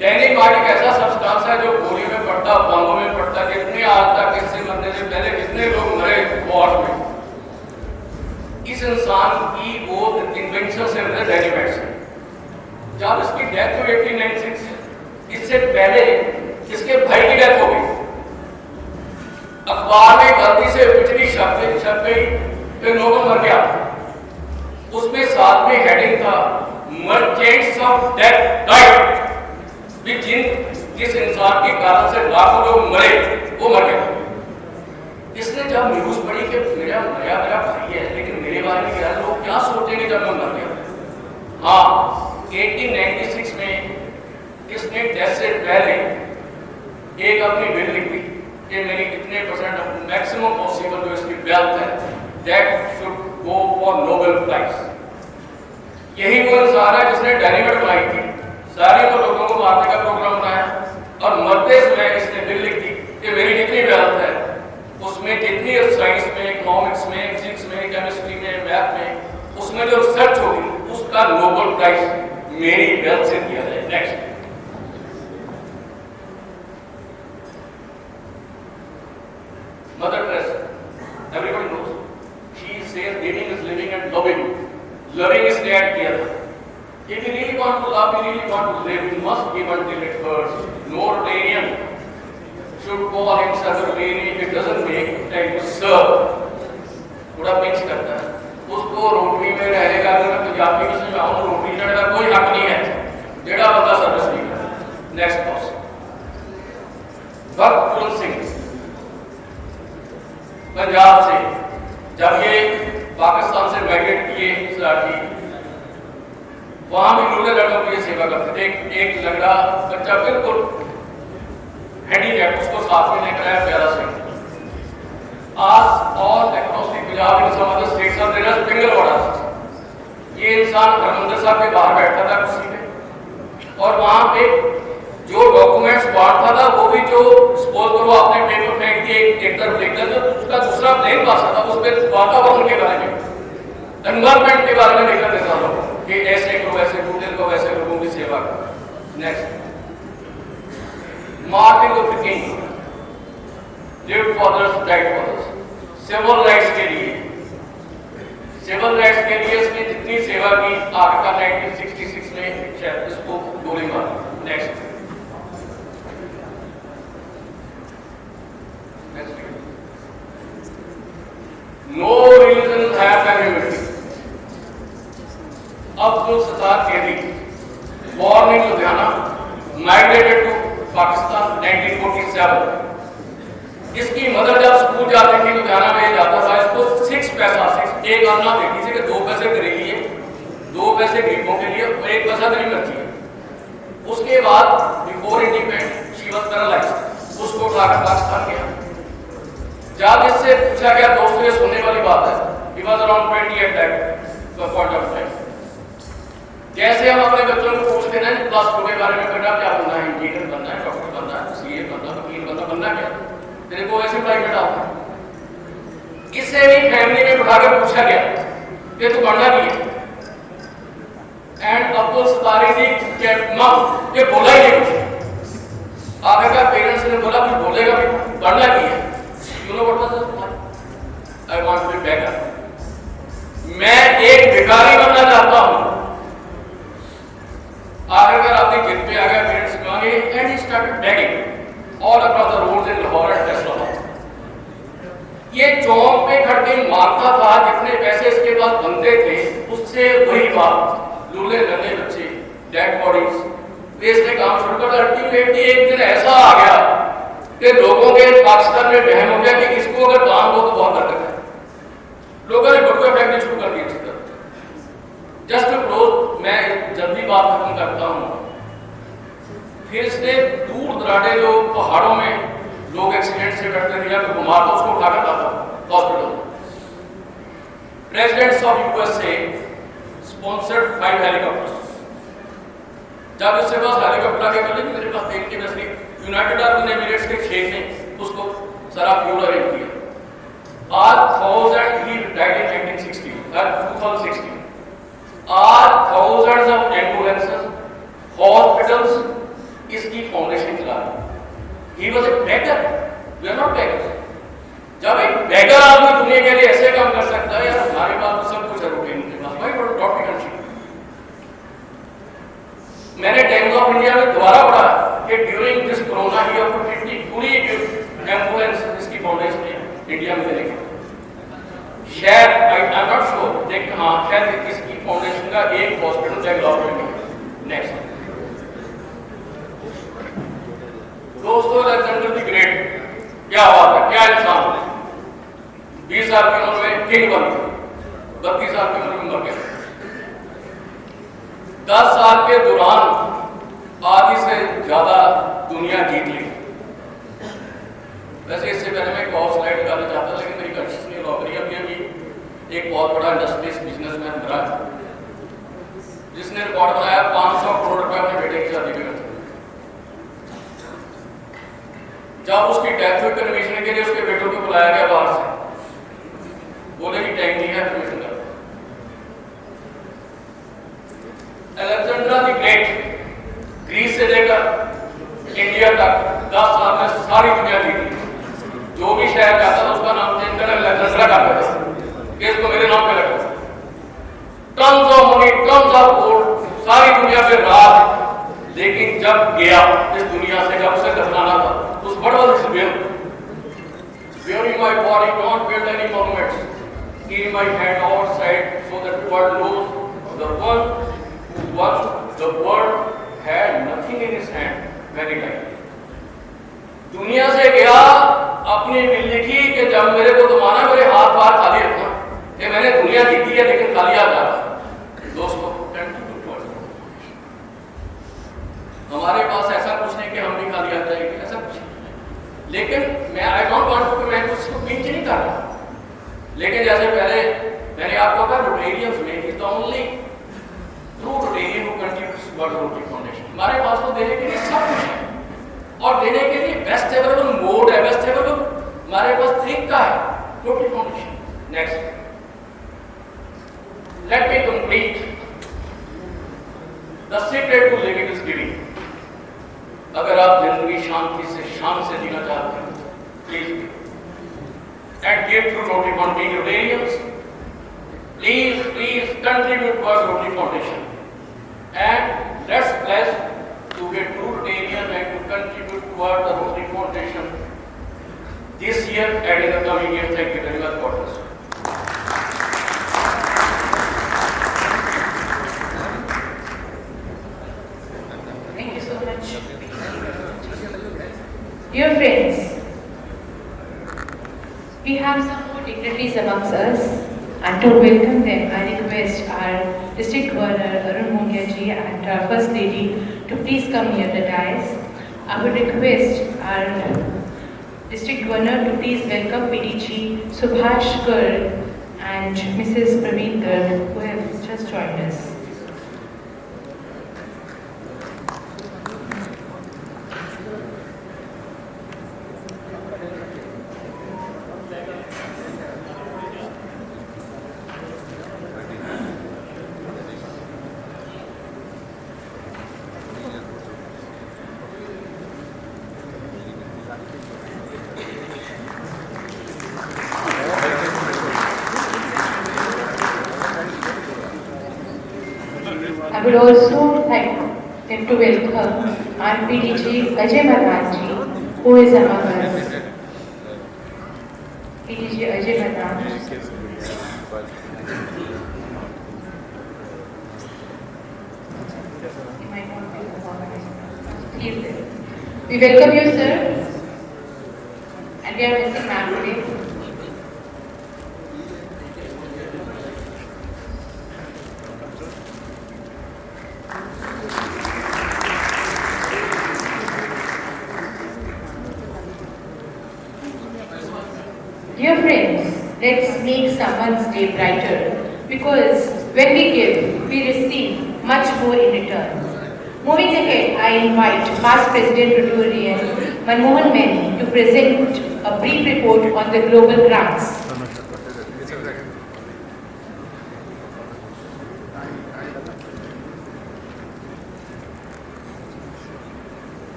डायनामाइट एक ऐसा सब्सटेंस है जो गोली में पड़ता, बॉम्बों में पड़ता, कितने आज तक इससे मरने से पहले कितने लोग मरे वॉर में। इस इंसान की वो इन्वेंशन से मतलब डायनामाइट से। जब इसकी डेथ हुई 1896, इससे पहले इसके भाई की डेथ हो गई। अखबार में गलती से पिछली छप गई, फिर लोगों मर गया। उसमें साथ में हेडिंग था मर्चेंट्स ऑफ डेथ डाइड, जिस इंसान के कारण से लाखों लोग मरे वो मर गया। इसने जब न्यूज पढ़ी कि मेरा भाई है, लेकिन मेरे बारे में क्या लोग क्या सोचेंगे जब मैं मर गया। हाँ, 1896 में इसने डेथ से पहले एक अपनी बिल लिख दी कि मेरी कितने % मैक्सिमम पॉसिबल जो इसकी वेल्थ है that should go for Nobel prize. यही वो इंसान है जिसने डायनामाइट बनाई थी, सारे को लोगों को मारने का प्रोग्राम बनाया, और मरते समय इसने बिल लिख दी कि मेरी जितनी वेल्थ है उसमें जितनी साइंस में, इकोनॉमिक्स में, फिजिक्स में, केमिस्ट्री में, मैथ में, उसमें जो रिसर्च होगी उसका नोबेल प्राइज मेरी वेल्थ से दिया जाए। Next, mother Teresa, everybody knows. She says living is living and loving. Loving is that किया था। If you really want to love, you really want to live, you must give until it hurts. No Rotarian should call himself a Rotarian if it doesn't make time to serve. थोड़ा pinch करता है। उसको rotary में रहने का, अगर मैं पंजाबी में समझाऊं, रोटरी चढ़ने का कोई हक नहीं है, जेड़ा बंदा सर्विस नहीं करता। नेक्स्ट बॉस, भगत सिंह पंजाब से जब ये पाकिस्तान से माइग्रेट किए सराठी, वहां भी रूरल लड़कों की सेवा करते थे। एक लंगड़ा बच्चा बिल्कुल हैंडीकैप, उसको साथ में लेकर आया प्यारा सिंह। आज और across the Punjab in some other states of their single order. ये इंसान हरमंदिर साहब के बाहर बैठता था कुर्सी पे, और वहां पे जो डॉक्यूमेंट्स बांटता था वो भी, जो सपोज करो आपने पेपर फेंक दिए एक तरफ देखकर, तो उसका दूसरा प्लेन पास था, उस पर वातावरण के बारे में, एनवायरमेंट के बारे में लेकर देता था कि ऐसे करो, ऐसे टूटे को, ऐसे लोगों की सेवा करो। Next, Martin Luther King, lived for others, died for others. Civil rights के लिए, इसने जितनी सेवा की, आखिरकार 1966 में शायद इसको गोली मारी। Next, no religion has an unity. Abdul Sattar Kedi, born in Ludhiana, migrated to Pakistan 1947. इसकी मदर जब स्कूल जाती थी लुधियाना में जाता था, इसको 6 पैसा, एक आना देती थी कि 2 पैसे तेरे लिए, 2 पैसे गरीबों के लिए और 1 पैसा तेरी मर्जी है। उसके बाद before independent she was paralysed, उसको उठाकर पाकिस्तान गया। जब इससे पूछा गया, दोस्तों ये सुनने वाली बात है, he was around 20 at that point of time। जैसे हम अपने बच्चों को पूछते हैं प्लस 2 के बारे में, बेटा क्या बनना है, इंजीनियर बनना है, डॉक्टर बनना है, सीए बनना, वकील बनना क्या, तेरे को ऐसे पढ़ाई में डालना। किसी भी फैमिली में उठाकर पूछा गया कि तू बनना नहीं है, एंड अब्दुल सत्तार जी मम ये बोला ही नहीं कुछ। आखिरकार पेरेंट्स ने बोला कि बोलेगा भी, बनना नहीं है। You know what was the point? I want to be beggar. मैं एक भिखारी बनना चाहता हूं। आखिरकार अपनी जिद पे आ गया, पेरेंट्स मांगे, and he started begging all across the roads in Lahore and Islamabad. ये चौक पे खड़ के मारता था, जितने पैसे इसके पास बनते थे उससे वही बात, लूले लंगड़े बच्चे, डेड बॉडीज, बेचने काम शुरू कर। अल्टीमेटली एक दिन ऐसा आ गया कि लोगों के पाकिस्तान में बहम हो गया कि इसको अगर दान दो तो बहुत हरकत है। लोगों ने बटुआ फेंकने शुरू कर दिए इसकी तरफ। जस्ट टू क्लोज, मैं जल्दी बात खत्म करता हूँ। फिर इसने दूर दराडे जो पहाड़ों में लोग एक्सीडेंट से करते थे या तो बीमार था, उसको उठाकर लाता hospital. Presidents of USA sponsored 5 helicopters. जब इससे पास हेलीकॉप्टर आके बोले कि मेरे पास 3 की बस यूनाइटेड अरब एमिरेट्स के 6 ने उसको सारा फ्यूल अरेंज किया। आज 1000 ही डाइड इन 2016। आज thousands of ambulances, ऑर्गन्स इसकी फाउंडेशन चला रहे। He was a beggar, we are not beggars. जब एक बेगर आदमी दुनिया के लिए ऐसे काम कर सकता है, यार हमारे पास तो सब कुछ है रुके उनके पास, भाई बड़ा टॉप कंट्री। मैंने टाइम्स ऑफ इंडिया में दोबारा पढ़ा कि during this corona he of 50 पूरी एम्बुलेंस इसकी फाउंडेशन है इंडिया में देने की। शायद आई एम नॉट श्योर, लेकिन हाँ शायद इसकी फाउंडेशन का एक हॉस्पिटल डेवलप में। नेक्स्ट दोस्तों, अलेक्जेंडर द ग्रेट क्या बात है, क्या इंसान। 20 साल की उम्र में किंग बन गए, 32 साल की उम्र में मर गए। 10 साल के दौरान आधी से ज्यादा दुनिया जीत ली। वैसे इससे पहले मैं एक और स्लाइड निकालना चाहता, लेकिन मेरी कोशिश नहीं हो रही। अभी एक बहुत बड़ा इंडस्ट्रीज बिजनेसमैन बना जिसने रिकॉर्ड बनाया 500 करोड़ रुपए अपने बेटे की शादी में। जब उसकी डेथ हुई कन्वेंशन के लिए उसके बेटों को बुलाया गया बाहर से, बोले कि टाइम नहीं है कन्वेंशन का। अलेक्जेंडर द ग्रेट ग्रीस से लेकर इंडिया तक 10 साल में सारी दुनिया जीती। जो भी शहर जाता था उसका नाम चेंज कर अलेक्जेंडर करता था, इसको मेरे नाम पे रखा। Tons of money, tons of gold, सारी दुनिया पे राज। लेकिन जब गया इस दुनिया से, जब उसे दफनाना था, उस बड़ा bury my body, don't build any monuments. Keep my hand outside so that the world knows the one who once the world had nothing in his hand when he died. दुनिया से गया, अपनी बिल लिखी कि जब मेरे को दबाना मेरे हाथ बाहर खाली रखना, कि मैंने दुनिया जीती है लेकिन खाली हाथ जा। दोस्तों, हमारे पास ऐसा कुछ नहीं कि हम भी खाली हाथ जाएंगे, ऐसा कुछ नहीं। लेकिन मैं आई डोंट वांट टू, मैं कुछ को पिंच नहीं कर रहा, लेकिन जैसे पहले मैंने आपको कहा रोटेरियंस में is the only true Rotarian who contributes towards Rotary foundation. हमारे पास तो देने के लिए सब कुछ है, और देने के लिए बेस्ट अवेलेबल मोड है, बेस्ट अवेलेबल हमारे पास तरीका है, Rotary Foundation. Next, let me complete the secret to living is giving. अगर आप जिंदगी शांति से, शान से जीना चाहते हैं, please and give to Rotary Foundation Rotarians. Please contribute towards Rotary Foundation and let's place to be a true Rotarian and to contribute toward the Rotary Foundation this year and in the coming years. Thank you very much. God bless you. Thank you so much. Dear friends, we have some more dignitaries amongst us, and to welcome them, I request our District Governor Arun Mongia ji and our First Lady to please come near the dais. I would request our District Governor to please welcome PDG Subhash Garg and Mrs. Praveen Garg, who have just joined us. I would also like them to welcome our PDG Ajay Maharaj ji, who is among us. PDG Ajay Maharaj. We welcome you, sir, and we are missing ma'am today. Dear friends, let's make someone's day brighter, because when we give, we receive much more in return. Moving ahead, I invite past President Rotarian Manmohan Maini to present a brief report on the global grants.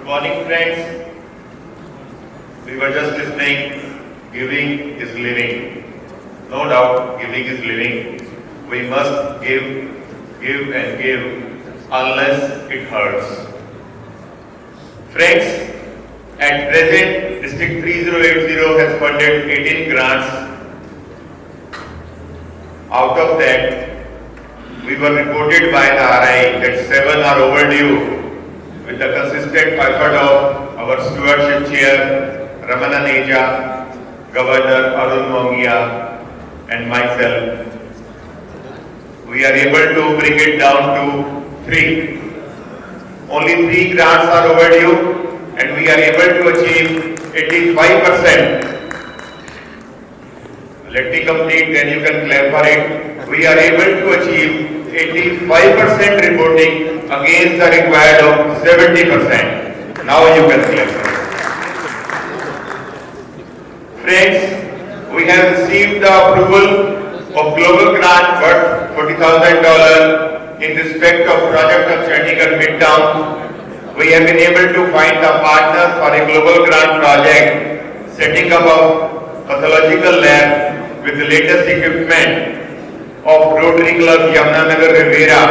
morning, friends. We were just listening, giving is living. No doubt, giving is living. We must give and give, unless it hurts. Friends, at present, District 3080 has funded 18 grants. Out of that, we were reported by the RI that 7 are overdue. With the consistent effort of our stewardship chair, Ramana Neja, Governor Arun Mongia, and myself, we are able to bring it down to 3. Only 3 grants are overdue, and we are able to achieve 85%. Let me complete, then you can clap for it. We are able to achieve 85% reporting against the required of 70%. Now you can clap for it. Friends, we have received the approval of global grant worth $40,000 in respect of project of Chandigarh Midtown. We have been able to find a partner for a global grant project, setting up a pathological lab with the latest equipment of Rotary Club Yamunanagar Rivera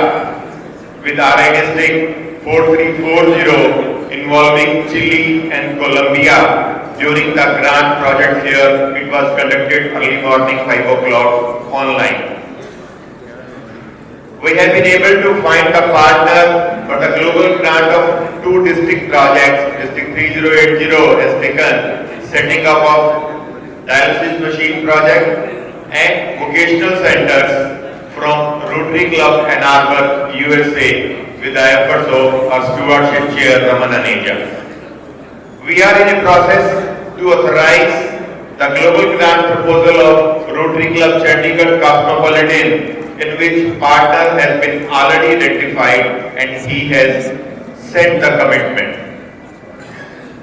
with RI District 4340 involving Chile and Colombia. During the grant project here, it was conducted early morning 5 o'clock online. We have been able to find a partner for the global grant of 2 district projects. District 3080 has taken setting up of dialysis machine project and vocational centers from Rotary Club Ann Arbor, USA with the efforts of our stewardship chair Ramana Neja. We are in a process to authorize the global grant proposal of Rotary Club Chandigarh Cosmopolitan, in which partner has been already identified and he has sent the commitment.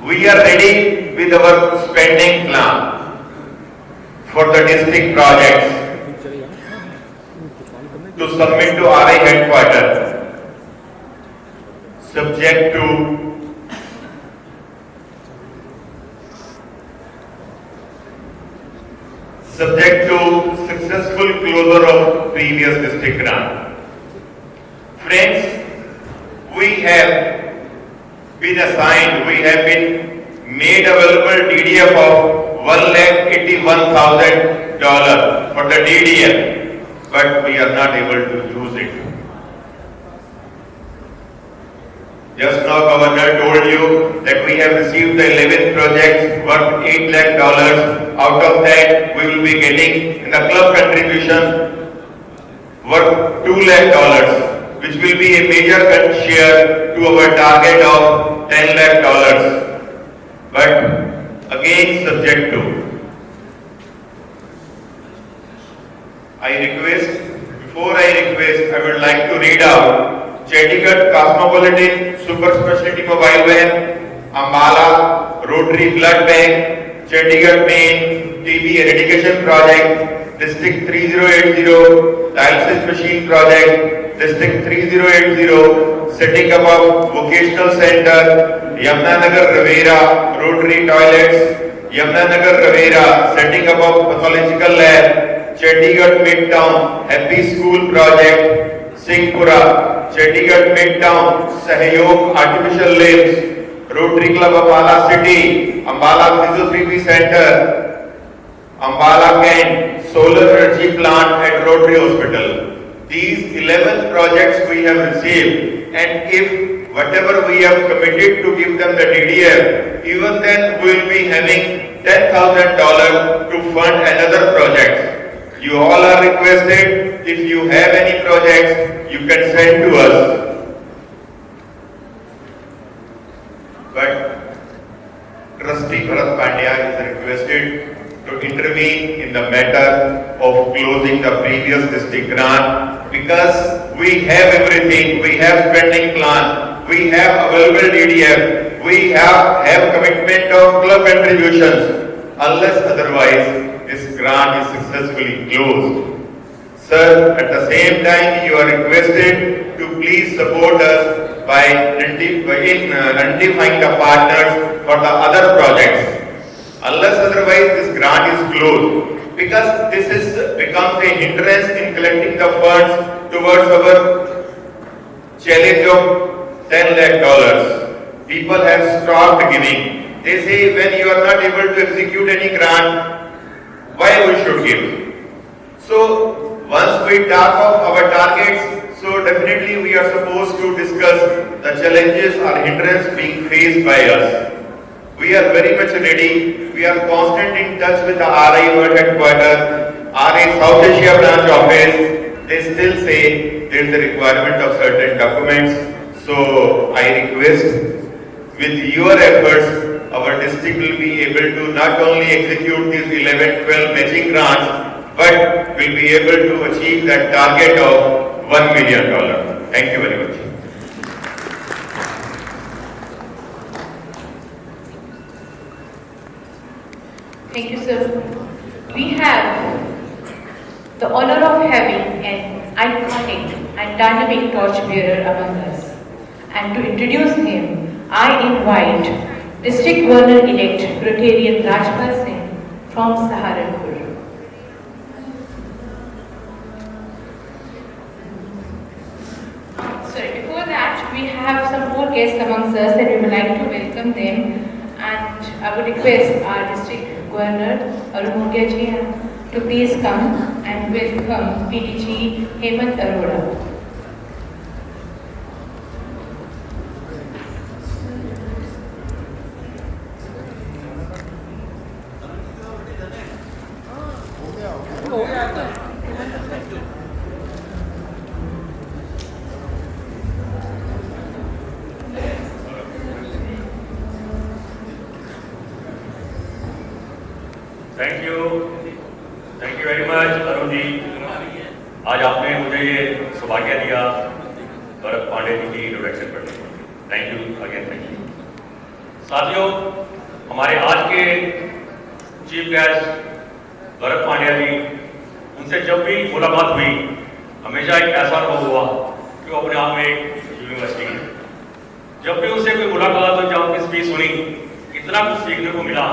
We are ready with our spending plan for the district projects to submit to RI headquarters, subject to successful closure of previous district grant. Friends, we have been assigned, we have been made available DDF of $1,81,000 for the DDF, but we are not able to use it. Just now Governor told you that we have received the 11 projects worth $8 lakh. Out of that, we will be getting in the club contribution worth $2 lakh, which will be a major share to our target of $10 lakh. But again, subject to. Before I request, I would like to read out Chandigarh Cosmopolitan Super Specialty Mobile Van, Ambala Rotary Blood Bank, Chandigarh Main TB Eradication Project, District 3080 Dialysis Machine Project, District 3080 setting up of Vocational Center, Yamunanagar Rivera Rotary Toilets, Yamunanagar Rivera setting up of Pathological Lab, Chandigarh Midtown Happy School Project, Singhpura, Chandigarh Midtown Sahyog Artificial Limbs, Rotary Club Ambala City, Ambala Physiotherapy Center, Ambala Kent Solar Energy Plant at Rotary Hospital. These 11 projects we have received, and if whatever we have committed to give them the DDF, even then we will be having $10,000 to fund another project. You all are requested, if you have any projects, you can send to us. But Trustee Bharat Pandya is requested to intervene in the matter of closing the previous district grant, because we have everything, we have spending plan, we have available DDF, we have commitment of club contributions. Unless otherwise, this grant is successfully closed. Sir, at the same time, you are requested to please support us by identifying the partners for the other projects. Unless otherwise, this grant is closed, because this becomes a hindrance in collecting the funds towards our challenge of $10 lakh. People have stopped giving. They say, when you are not able to execute any grant, why we should give? So once we talk of our targets, so definitely we are supposed to discuss the challenges or hindrance being faced by us. We are very much ready. We are constant in touch with the RI World Headquarters, RI South Asia branch office. They still say there is a requirement of certain documents. So I request, with your efforts, our district will be able to not only execute these 11-12 matching grants, but will be able to achieve that target of $1 million. Thank you very much. Thank you, sir. We have the honor of having an iconic and dynamic torchbearer among us. And to introduce him, I invite District Governor-elect Rotarian Rajpal Singh from Saharanpur. Sorry, before that, we have some more guests amongst us and we would like to welcome them. And I would request our District Governor Arpan ji to please come and welcome PDG Hemant Arora. Thank you very much Arun ji. आज आपने मुझे ये सौभाग्य दिया भरत पांडे जी की introduction करने को। Thank you again, thank you. साथियों, हमारे आज के चीफ गेस्ट भरत पांड्या जी, उनसे जब भी मुलाकात हुई हमेशा एक ऐसा अनुभव हुआ कि वो अपने आप में एक यूनिवर्सिटी है। जब भी उनसे कोई मुलाकात हुई, जब उनकी स्पीच सुनी, इतना कुछ सीखने को मिला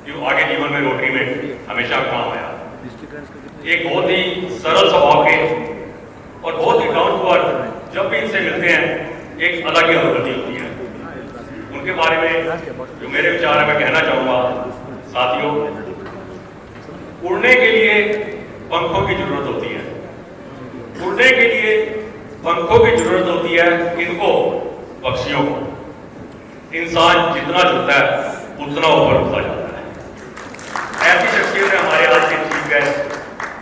जो आगे जीवन में रोटरी में हमेशा काम आया। एक बहुत ही सरल स्वभाव के और बहुत ही डाउन टू अर्थ, जब भी इनसे मिलते हैं एक अलग ही अनुभूति होती है। उनके बारे में जो मेरे विचार है मैं कहना चाहूँगा, साथियों, उड़ने के लिए पंखों की जरूरत होती है। उड़ने के लिए पंखों की जरूरत होती है इनको, पक्षियों को। इंसान जितना जुड़ता है उतना ऊपर उठता जाता है। ऐसी शख्सियत है हमारे आज के चीफ गेस्ट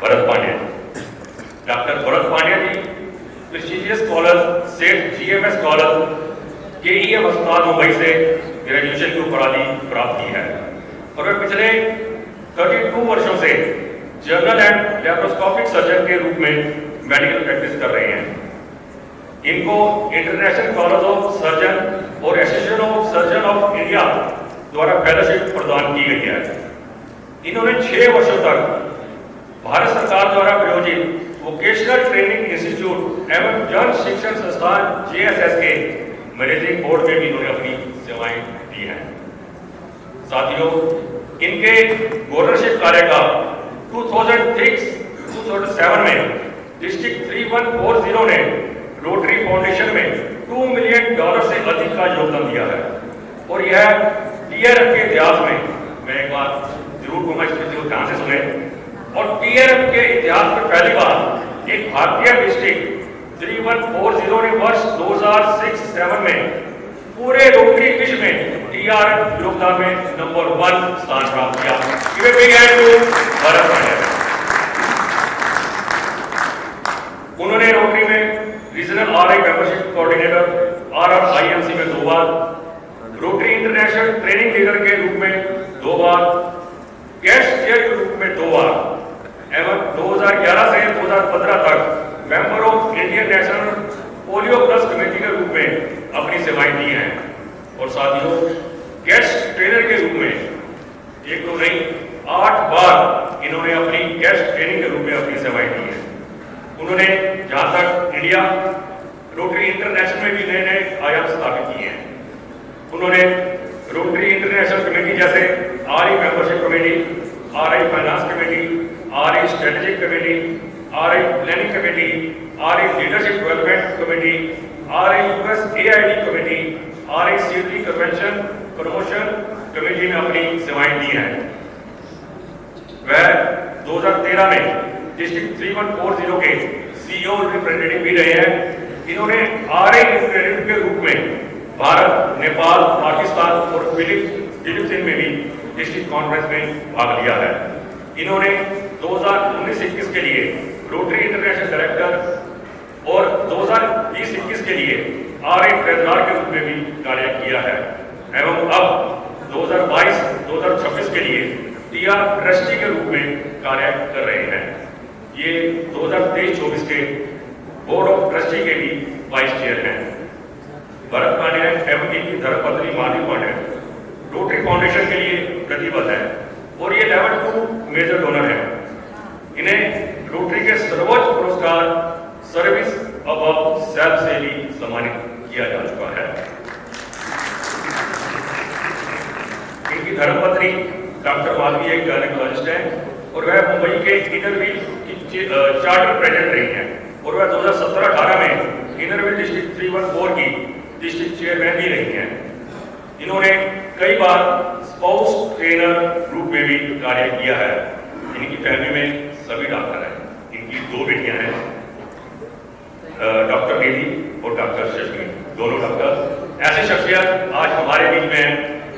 भरत पांड्या जी। डॉक्टर भरत पांड्या जी प्रेस्टिजियस स्कॉलर, सेठ GMS स्कॉलर, KEM अस्पताल मुंबई से ग्रेजुएशन की उपाधि प्राप्त की है और वे पिछले 32 वर्षों से जनरल एंड लैप्रोस्कोपिक सर्जन के रूप में मेडिकल प्रैक्टिस कर रहे हैं। इनको इंटरनेशनल कॉलेज ऑफ सर्जन और association of surgeon of India द्वारा फेलोशिप प्रदान की गई है। इन्होंने 6 वर्षों तक भारत सरकार द्वारा प्रायोजित वोकेशनल ट्रेनिंग इंस्टीट्यूट एवं जन शिक्षण संस्थान JSS के मैनेजिंग बोर्ड में भी इन्होंने अपनी सेवाएं दी हैं। साथियों, इनके गवर्नरशिप कार्यकाल 2006-2007 में डिस्ट्रिक्ट 3140 ने रोटरी फाउंडेशन में $2 मिलियन से अधिक का योगदान दिया है और यह TRF के इतिहास में, मैं एक बार जरूर कहूँगा इस को ध्यान से सुने, और TRF के इतिहास में पहली बार एक भारतीय डिस्ट्रिक्ट 3140 ने वर्ष 2006-07 में पूरे रोटरी विश्व में TRF योगदान में नंबर 1 स्थान प्राप्त किया। Give a big hand to Bharat Pandya. उन्होंने रोटरी में regional RI membership coordinator RRIMC में 2 बार, रोटरी इंटरनेशनल ट्रेनिंग लीडर के रूप में 2 बार, गेस्ट चेयर के रूप में 2 बार एवं 2011 से 2015 तक member of Indian national polio plus committee के रूप में अपनी सेवाएं दी हैं। और साथियों, गेस्ट ट्रेनर के रूप में एक तो नहीं 8 बार इन्होंने अपनी गेस्ट ट्रेनिंग के रूप में अपनी सेवाएं दी हैं। उन्होंने जहां तक इंडिया रोटरी इंटरनेशनल में भी नए नए आयाम स्थापित किए हैं। उन्होंने रोटरी इंटरनेशनल कमेटी जैसे RI membership committee, RI finance committee, RI strategic committee, RI planning committee, RI leadership development committee, RI USAID committee, RI CLT convention promotion committee में अपनी सेवाएं दी हैं। वह 2013 में डिस्ट्रिक्ट 3140 के CEO रिप्रेजेंटेटिव भी रहे हैं। इन्होंने RI रिप्रेजेंटेटिव के रूप में भारत, नेपाल, पाकिस्तान और फिलीपींस में भी डिस्ट्रिक्ट कॉन्फ्रेंस में भाग लिया है। इन्होंने 2019-21 के लिए रोटरी इंटरनेशनल डायरेक्टर और 2020-21 के लिए RI ट्रेजरर के रूप में भी कार्य किया है एवं अब 2022-2026 के लिए TRF ट्रस्टी के रूप में कार्य कर रहे हैं। ये 2023-24 के बोर्ड ऑफ ट्रस्टी के भी वाइस चेयर हैं। भरत पांड्या एवं इनकी धर्मपत्नी माधवी पांड्या रोटरी फाउंडेशन के लिए प्रतिबद्ध है और ये लेवल 2 मेजर डोनर है। इन्हें रोटरी के सर्वोच्च पुरस्कार सर्विस अबव सेल्फ से भी सम्मानित किया जा चुका है। इनकी धर्मपत्नी डॉक्टर माधवी एक गायनेकोलॉजिस्ट है और वह मुंबई के इनरव्हील की चार्टर प्रेसिडेंट रही हैं और वह 2017-18 में इनरव्हील डिस्ट्रिक्ट 314 की डिस्ट्रिक्ट चेयरमैन भी रही हैं। इन्होंने कई बार स्पाउस ट्रेनर रूप में भी कार्य किया है। इनकी फैमिली में सभी डॉक्टर हैं। इनकी 2 बेटियां हैं, डॉक्टर निधि और डॉक्टर शशि, दोनों डॉक्टर। ऐसी शख्सियत आज हमारे बीच में है।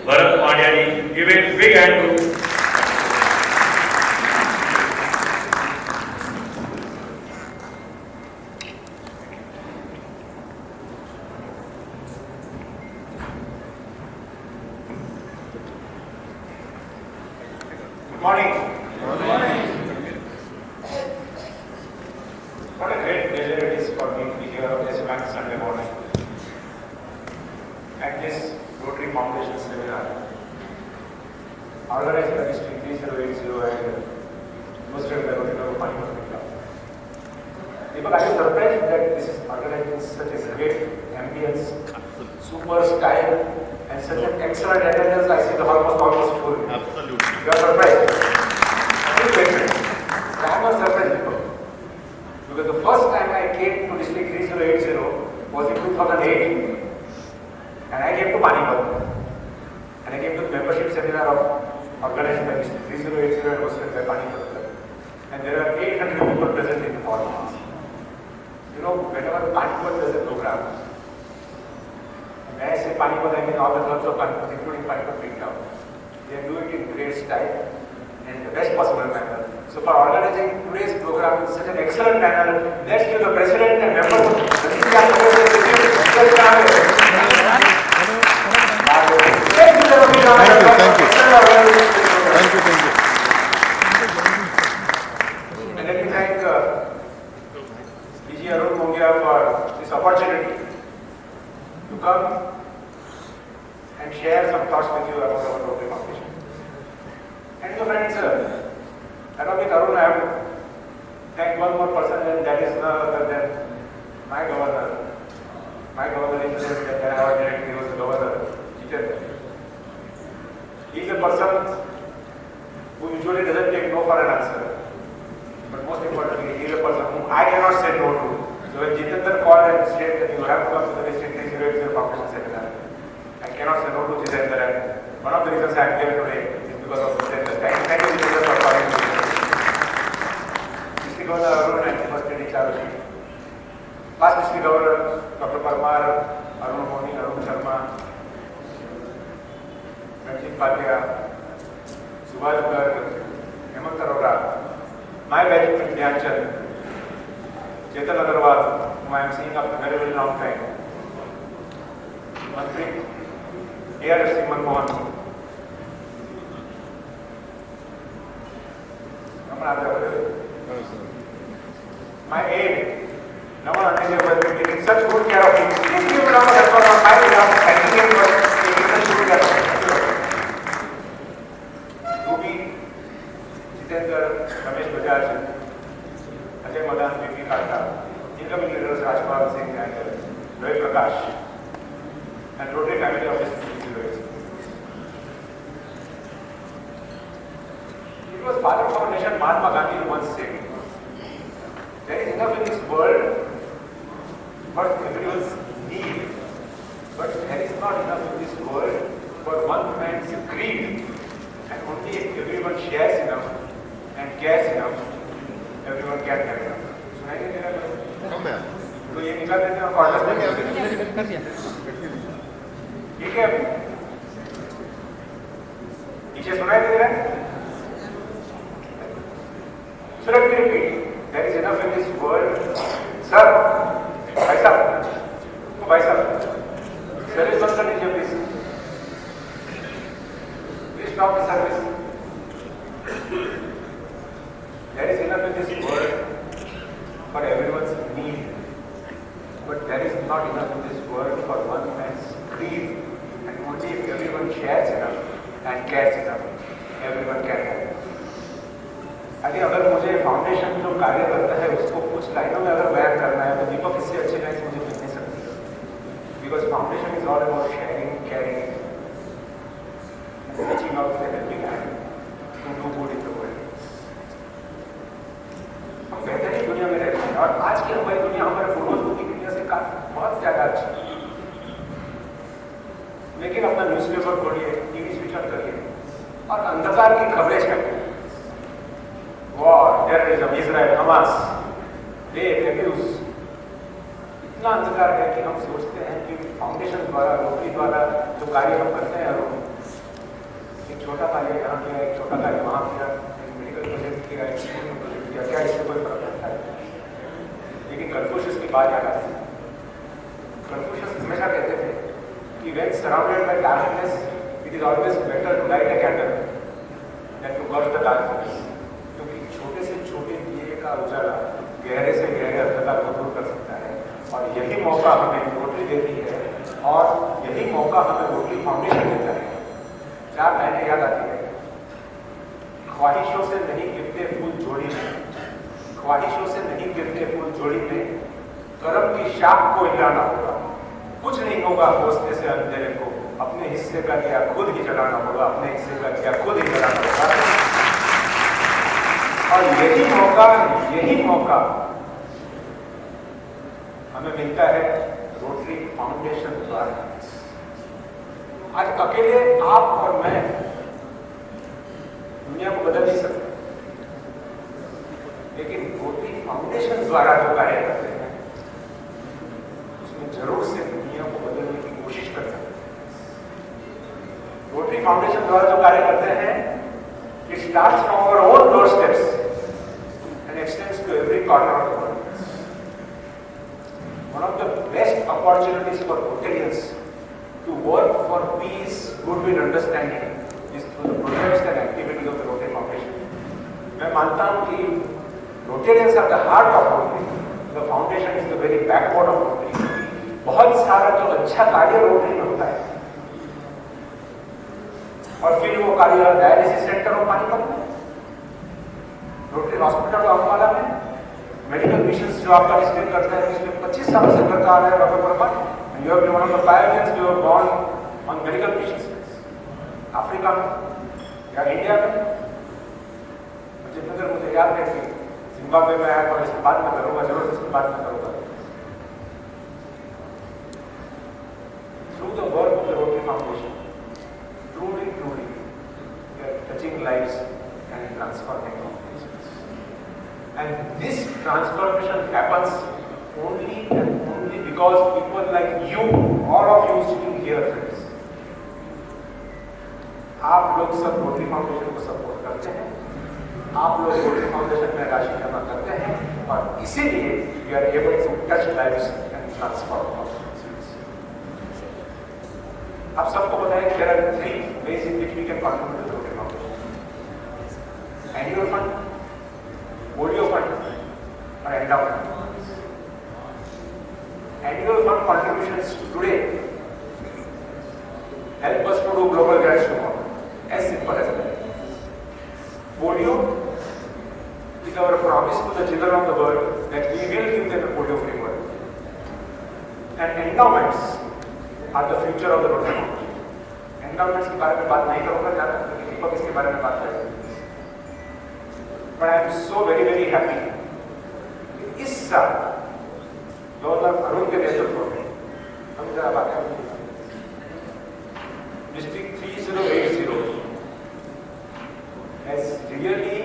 Bharat Pandya ji, give a big hand to. Good morning. Good morning. What a great pleasure it is for me to be here on this fine Sunday morning at this Rotary Foundation seminar organized by District 3080 and hosted by Rotary Club of Panipat. Deepak, I am surprised that this is organized in such a great ambience, super style, and such an excellent attendance. I see the hall was almost full. Absolutely. You are surprised? I am surprised because the first time I came to District 3080 was in 2008, and I came to Panipat, and I came to the membership seminar of organized by District 3080 and hosted by Panipat, and there were 800 people present in the hall. You know, whenever Panipat does a program, when I say Panipat, I mean all the clubs of Panipat, including Panipat Midtown. They do it in great style and in the best possible manner. So for organizing today's program in such an excellent manner, let's give the president and members of the Thank you. And let me thank DG Arun Mongia for this opportunity to come and share some thoughts with you about our Rotary Foundation. And your friends, along with Arun, I have to thank one more person, and that is none other than my governor. My governor in the sense that I have directly was the governor. He is a person who usually doesn't take no for an answer. But most importantly, he is a person whom I cannot say no to. So when Jitendra called and said that you have to come to the District 3080 Foundation seminar, I cannot say no to Jitendra, and one of the reasons I am here today is because of Jitendra. Thank you Jitendra for calling me. District Governor Arun and First Lady Charles, Past District Governor Dr. Parmar, Arun Moni, Arun Sharma, Ranjit Patia, Subhash Garg, Hemant Arora, my batchmate Dhyanchan, Chetan Agarwal, whom I am seeing after a very, very long time, Mantri TRF Simon Mohan, my aide, Naman Anil, who has been taking such good care of me. Please give a round of applause on my behalf, thanking him for taking such good care of me. Ruby, Jitendra, Ramesh Bajaj, Ajay Madan, Vicky Khata, incoming leaders Rajpal Singh and Roy Prakash, and Rotary Family Office. It was Father of our nation, Mahatma Gandhi, who once said, "There is enough in this world for everyone's need, but there is not enough in this world for one man's greed, and only if everyone shares enough and cares enough, everyone can have enough." सुनाई नहीं दे रहा? तो ये निकाल देते हैं और कर दिया। ठीक है अभी नीचे सुनाई दे रहा है? So let me repeat, there is enough in this world. Sir, भाई साहब, सर्विस बंद कर दीजिए please. Please stop the service. There is enough in this world for everyone's need, but there is not enough in this world for one man's greed, and only if everyone shares enough and cares enough, everyone can have. अभी अगर मुझे foundation जो कार्य करता है उसको कुछ लाइनों में अगर बयान करना है तो दीपक इससे अच्छे लाइन मुझे मिल नहीं सकती, because foundation is all about sharing, caring, reaching out the helping hand to do good in the world. हम बेहतरीन दुनिया में रहते हैं और आज की हमारी दुनिया हमारे पूर्वजों की दुनिया से बहुत ज्यादा अच्छी है, लेकिन अपना न्यूज़पेपर खोलिए, टीवी स्विच ऑन करिए और अंधकार की खबरें छापिए. War, terrorism, Israel, Hamas, rape, abuse. इतना अंधकार है कि हम सोचते हैं कि फाउंडेशन द्वारा, रोटरी द्वारा जो कार्य हम करते हैं, एक छोटा कार्य यहाँ किया, एक छोटा कार्य वहाँ किया, एक मेडिकल प्रोजेक्ट किया, एक स्कूल में प्रोजेक्ट किया, क्या इससे कोई फर्क पड़ता है? लेकिन कन्फ्यूशियस की बात याद आती है. कन्फ्यूशियस हमेशा कहते थे कि when surrounded by darkness, it is always better to light a candle than to burn the darkness. छोटे से छोटे दिए का उजाला गहरे से गहरे अंधकार को दूर कर सकता है, और यही मौका हमें रोटरी देती है और यही मौका हमें रोटरी फाउंडेशन देता है. 4 महीने याद आती है. ख्वाहिशों से नहीं गिरते फूल जोड़ी में, ख्वाहिशों से नहीं गिरते फूल जोड़ी में, कर्म की शाख को हिलाना होगा. कुछ नहीं होगा हौसले से अंधेरे को, अपने हिस्से का दिया खुद ही जलाना होगा, अपने हिस्से का दिया खुद ही जलाना होगा. और यही मौका हमें मिलता है रोटरी फाउंडेशन द्वारा. आज अकेले आप और मैं दुनिया को बदल नहीं सकते, लेकिन रोटरी फाउंडेशन द्वारा जो कार्य करते हैं उसमें जरूर से दुनिया को बदलने की कोशिश कर सकते हैं. रोटरी फाउंडेशन द्वारा जो कार्य करते हैं, it starts from our own doorsteps and extends to every corner of the world. One of the best opportunities for Rotarians to work for peace, goodwill, understanding is through the projects and activities of the Rotary Foundation. मैं मानता हूँ कि Rotarians are the heart of Rotary. The foundation is the very backbone of Rotary. बहुत सारा जो अच्छा कार्य Rotary में होता है, और फिर वो कार्य डायलिसिस सेंटर ऑफ पानीपत में, रोटरी हॉस्पिटल ऑफ अम्बाला में, मेडिकल मिशंस जो आपका डिस्ट्रिक्ट करता है, इसमें 25 साल से करता आ रहा है doctor Parmar. You have been one of the pioneers who have gone on medical missions Africa में या इंडिया में. जितने मुझे याद है कि जिम्बाब्वे में आया, और इसके बाद में करूँगा, जरूर इसके बाद में करूँगा. Through the work of the rotary foundation, truly, we are touching lives and transforming organizations. And this transformation happens only and only because people like you, all of you sitting here, friends, आप लोग सब rotary foundation को support करते हैं, आप लोग rotary foundation में राशि जमा करते हैं, और इसीलिए we are able to touch lives and transform organizations. आप सबको पता है कि there are 3 ways in which we can contribute to the Rotary Foundation: annual fund, polio fund, or endowment. Annual fund contributions today help us to do global grants tomorrow. As simple as that. Polio is our promise promise to the children of the world that we will give them a polio-free world. And endowments are the future of the Rotary Foundation. Endowments के बारे में बात नहीं करूँगा ज़्यादा, क्योंकि दीपक इसके बारे में बात करेंगे. But I am so very happy कि इस साल गवर्नर अरुण के नेतृत्व में हम जरा बात करेंगे. District 3080 has really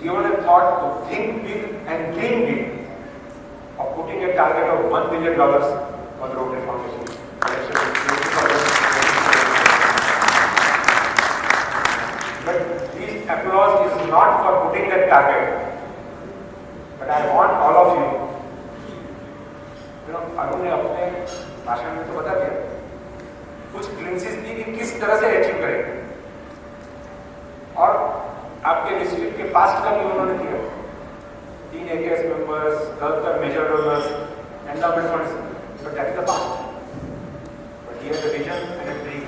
given a thought to think big and dream big of putting a target of $1 billion on the Rotary Foundation. But this applause is not for putting that target. But I want all of you, Arun ने अपने भाषण में तो बता दिया, कुछ glimpses दी कि किस तरह से अचीव करेंगे. और आपके डिस्ट्रिक्ट के पास्ट का भी उन्होंने किया. 3 AKS members, 12 major donors, endowment funds, but that is the past. But he has a vision and a dream.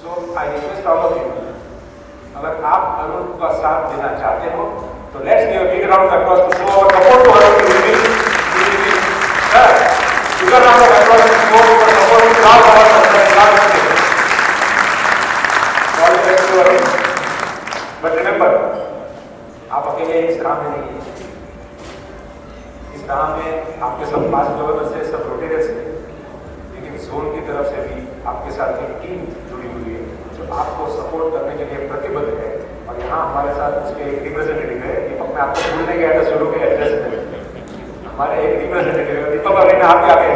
So I request all of you, अगर आप अरुण का साथ देना चाहते हो, तो let's give a big round of applause to show our support to Arun. Sir, bigger round of applause to show our support to all our all the best to Arun. But remember, आप अकेले इस राह में नहीं हैं. इस राह में आपके सब पास्ट गवर्नर से, सब रोटेरियंस से, लेकिन जोन की तरफ से भी आपके साथ एक टीम जुड़ी हुई है जो आपको सपोर्ट करने के लिए प्रतिबद्ध है. और यहाँ हमारे साथ उसके एक रिप्रेजेंटेटिव है. दीपक, मैं आपको भूलने गया था शुरू के एड्रेस में. हमारे एक रिप्रेजेंटेटिव है दीपक, अभी आप आगे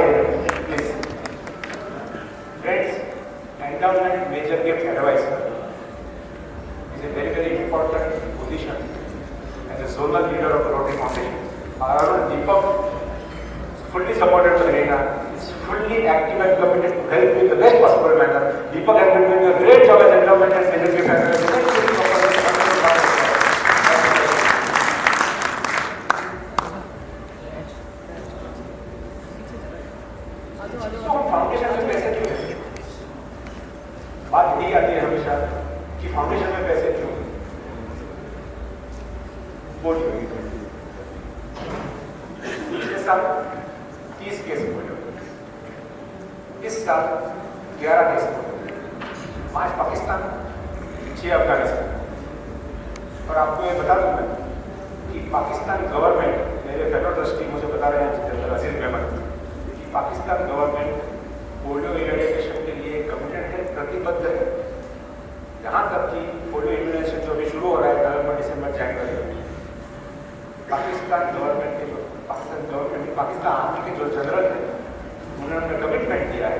please. Friends, endowment major gift advisor is a very important position as a zonal leader of the Rotary Foundation. Arun Deepak is fully supported by Reena, is fully active and committed to help in the best possible manner. Deepak has been doing a great job as endowment and major gift advisor. तो foundation में पैसे क्यों है? बात यही आती है हमेशा कि फाउंडेशन में पैसे क्यों? बोलिए. पिछले साल 30 केस बोले, इस साल 11 केस बोले. 5 पाकिस्तान, 6 अफगानिस्तान. और आपको ये बता दूं मैं कि पाकिस्तान गवर्नमेंट, मेरे फेलो ट्रस्टी मुझे बता रहे हैं जनरल अजीज मेमन, कि पाकिस्तान गवर्नमेंट पोलियो इरेडिकेशन के लिए कमिटेड है, प्रतिबद्ध है. यहाँ तक कि पोलियो इम्यूनाइजेशन जो भी शुरू हो रहा है नवंबर, दिसंबर, जनवरी, पाकिस्तान गवर्नमेंट के जो पाकिस्तान आर्मी के जो जनरल है उन्होंने कमिटमेंट दिया है.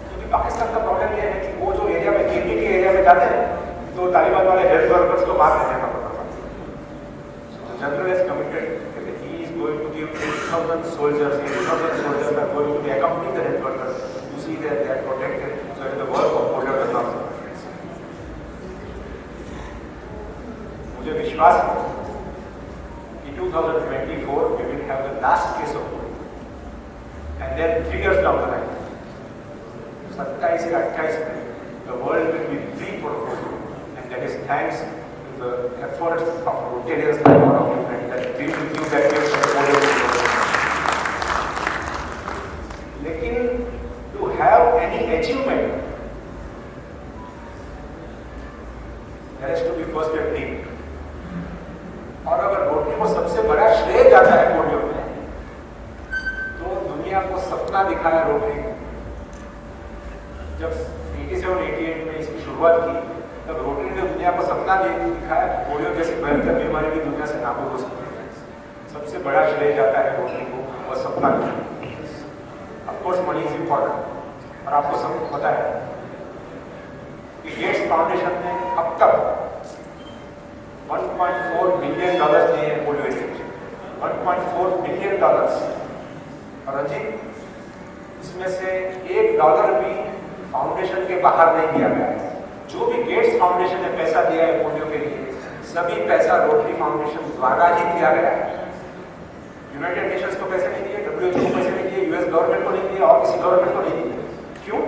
क्योंकि पाकिस्तान का प्रॉब्लम ये है कि वो जो एरिया में केपी के एरिया में जाते हैं तो तालिबान वाले हेल्थ वर्कर्स को मार देने का पता पड़ता है. General is committed that he is going to give 8,000 soldiers are going to be accompanying the health workers to see that they are protected so that the work of polio does not suffer. मुझे विश्वास है कि 2024 we will have the last case of polio, and then 3 years down the line, 27 या 28 में the world will be free for polio, and that is thanks to the efforts of Rotarians like all of you, and that we will give that gift of polio. लेकिन to have any achievement, there has to be first a team. और अगर rotary को सबसे बड़ा श्रेय जाता है polio में, तो दुनिया को सपना दिखाया रोटरी. जब 87-88 में इसकी शुरुआत की, तब रोटरी ने दुनिया को सपना दिखाया पोलियो जैसी भयंकर बीमारी भी दुनिया से नाबूद हो सकती है. सबसे बड़ा श्रेय जाता है रोटरी को, वह सपना दिखाया. Of course money is important. और आपको सब पता है कि गेट्स फाउंडेशन ने अब तक $1.4 बिलियन दिए हैं पोलियो एजुकेशन. $1.4 बिलियन. और अजीत, इसमें से $1 भी फाउंडेशन के बाहर नहीं दिया गया है. जो भी गेट्स फाउंडेशन ने पैसा दिया है पोलियो के लिए, सभी पैसा रोटरी फाउंडेशन द्वारा ही दिया गया है. यूनाइटेड नेशंस को पैसे नहीं दिए, WHO को पैसे नहीं दिए, US गवर्नमेंट को नहीं दिए, और किसी गवर्नमेंट को नहीं दिए. क्यों?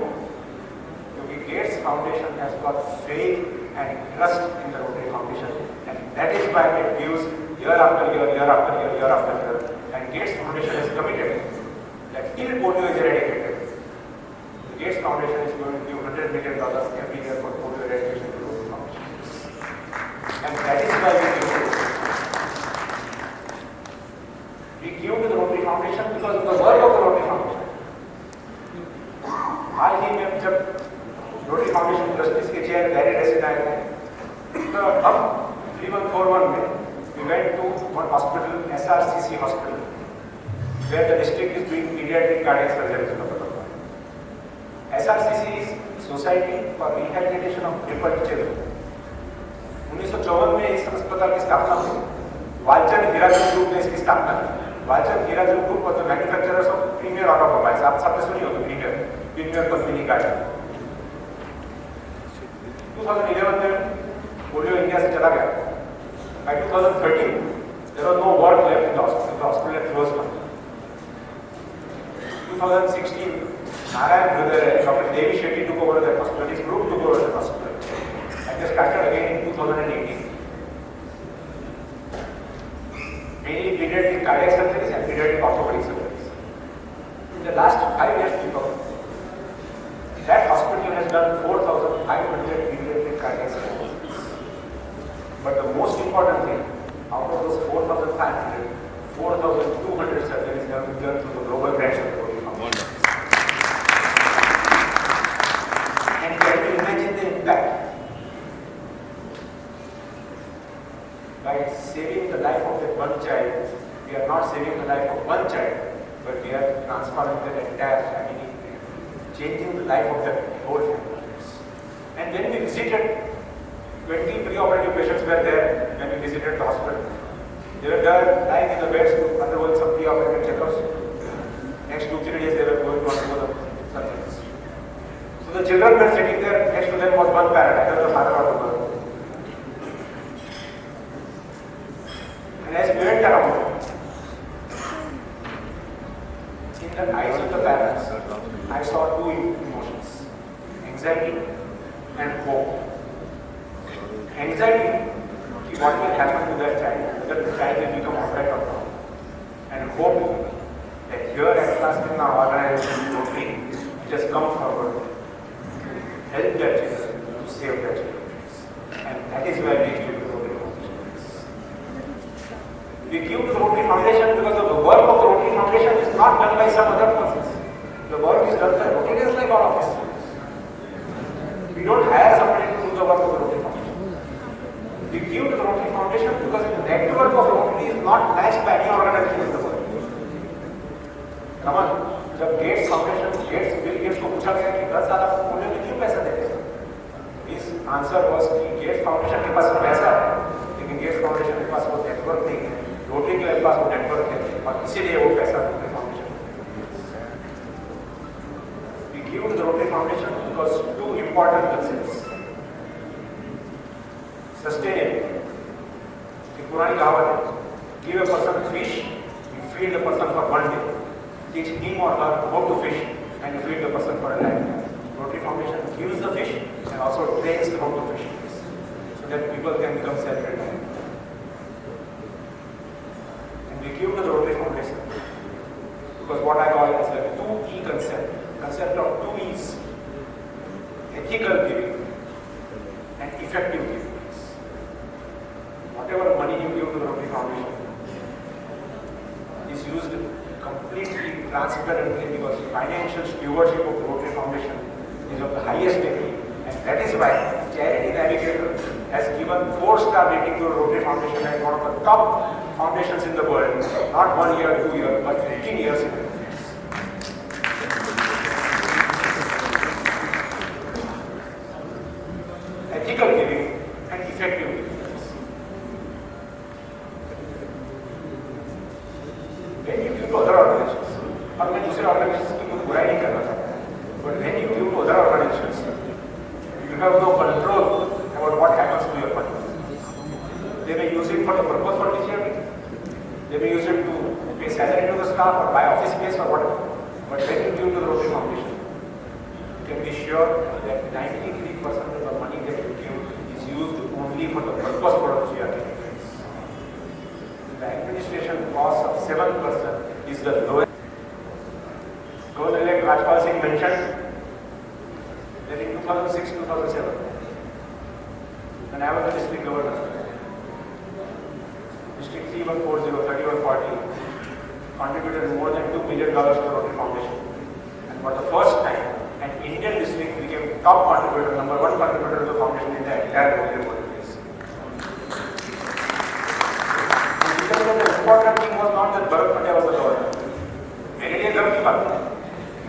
क्योंकि Gates Foundation has got faith and trust in the Rotary Foundation, and that is why it gives year after year, year after year, year after year, and Gates Foundation is committed that till polio is eradicated, the Gates Foundation is going to give $100 million every year for polio eradication to Rotary Foundation. And that is why we give to the Rotary Foundation because of the work of the Rotary Foundation. हाल ही में जब rotary foundation trustees के chair Gary resin आए थे, तो हम 3141 में we went to one hospital, SRCC hospital, where the district is doing pediatric cardiac surgery. SRCC is Society for Rehabilitation of Crippled Children. 1954 में इस अस्पताल की स्थापना हुई। वालचंद हीराजन ग्रुप ने इसकी स्थापना की। Walchand Hirajan group was the manufacturers of Premier automobiles. आप सबने सुनी होगी Premier कंपनी का है। 2011 में पोलियो इंडिया से चला गया। By 2013, there was no work left in the hospital. The hospital had closed down. 2016, Narayan brother, Dr. Devi Shetty took over the hospital. His group took over the hospital. And they started again in 2018. Mainly pediatric cardiac surgeries and pediatric orthopedic surgeries. In the last 5 years, that hospital has done 4,500 pediatric cardiac surgeries. But the most important thing, out of those 4,500, 4,200 surgeries have been done through the global grants of the Rotary Foundation. And can you imagine the impact? By saving the life of that one child, we are not saving the life of one child, but we are transforming the entire family, changing the life of the whole family. And when we visited, 20 pre-operative patients were there when we visited the hospital. They were there lying in the beds undergoing some pre-operative checkups. Next 2-3 days they were going to undergo the surgeries. So the children were sitting there, next to them was one parent, either the father or the mother. And as we went around, in the eyes of the parents, I saw two emotions, anxiety and hope. Anxiety, what will happen to that child, whether the child will become alright or not. And hope that here at last in our organization, Rotary, it has come forward to help their children, to save their children. And that is where we give to the Rotary Foundation. We give to the Rotary Foundation because of the work of the Rotary Foundation is not done by some other persons. The work is done by Rotarians like all of us. We don't hire somebody to do the work of the Rotary Foundation. We give to the Rotary Foundation because the network of Rotary is not matched by any organization in the world. Come on, जब Gates Foundation, Bill Gates को पूछा गया कि 10 साल आप polio में क्यों पैसा देते हैं? His answer was कि Gates Foundation के पास पैसा है, लेकिन Gates Foundation के पास वो नेटवर्क नहीं है, Rotary के पास वो नेटवर्क है, और इसीलिए वो पैसा Rotary Foundation. We give to the Rotary Foundation because two important concepts. Sustainability. एक पुरानी कहावत है, give a person fish, you feed the person for one day. Teach him or her how to fish and you feed the person for a lifetime. Rotary Foundation gives the fish and also trains how to fish so that people can become self-reliant. And we give to the Rotary Foundation because what I call as the 2E concept of 2 E's, ethical giving and effective giving. Whatever money you give to the Rotary Foundation is used completely transparently because financial stewardship of the Rotary Foundation is of the highest degree, and that is why Charity Navigator has given 4-star rating to the Rotary Foundation as one of the top foundations in the world, not 1 year, 2 years, but 15 years in advance. Ethical giving and effective giving. When you give to other organizations, और मैं दूसरे organizations की कोई बुराई नहीं करना चाहता, but when you give to other organizations, you have no control about what happens to your money. They may use it for the purpose for which you have it. They may use it to pay salary to the staff or buy office space or whatever. But when you give to the Rotary Foundation, you can be sure that 93% of the money that you give is used only for the purpose for which you are giving. the administration cost of 7% is the lowest. Governor-elect Rajpal Singh mentioned that in 2006-2007, when I was the district governor, District 3140, 3140 contributed more than $2 million to the Rotary Foundation. And for the first time, an Indian district became top contributor, number one contributor to the foundation in the entire Rotary workplace. The important thing was not that Bharat Pandya was the governor. The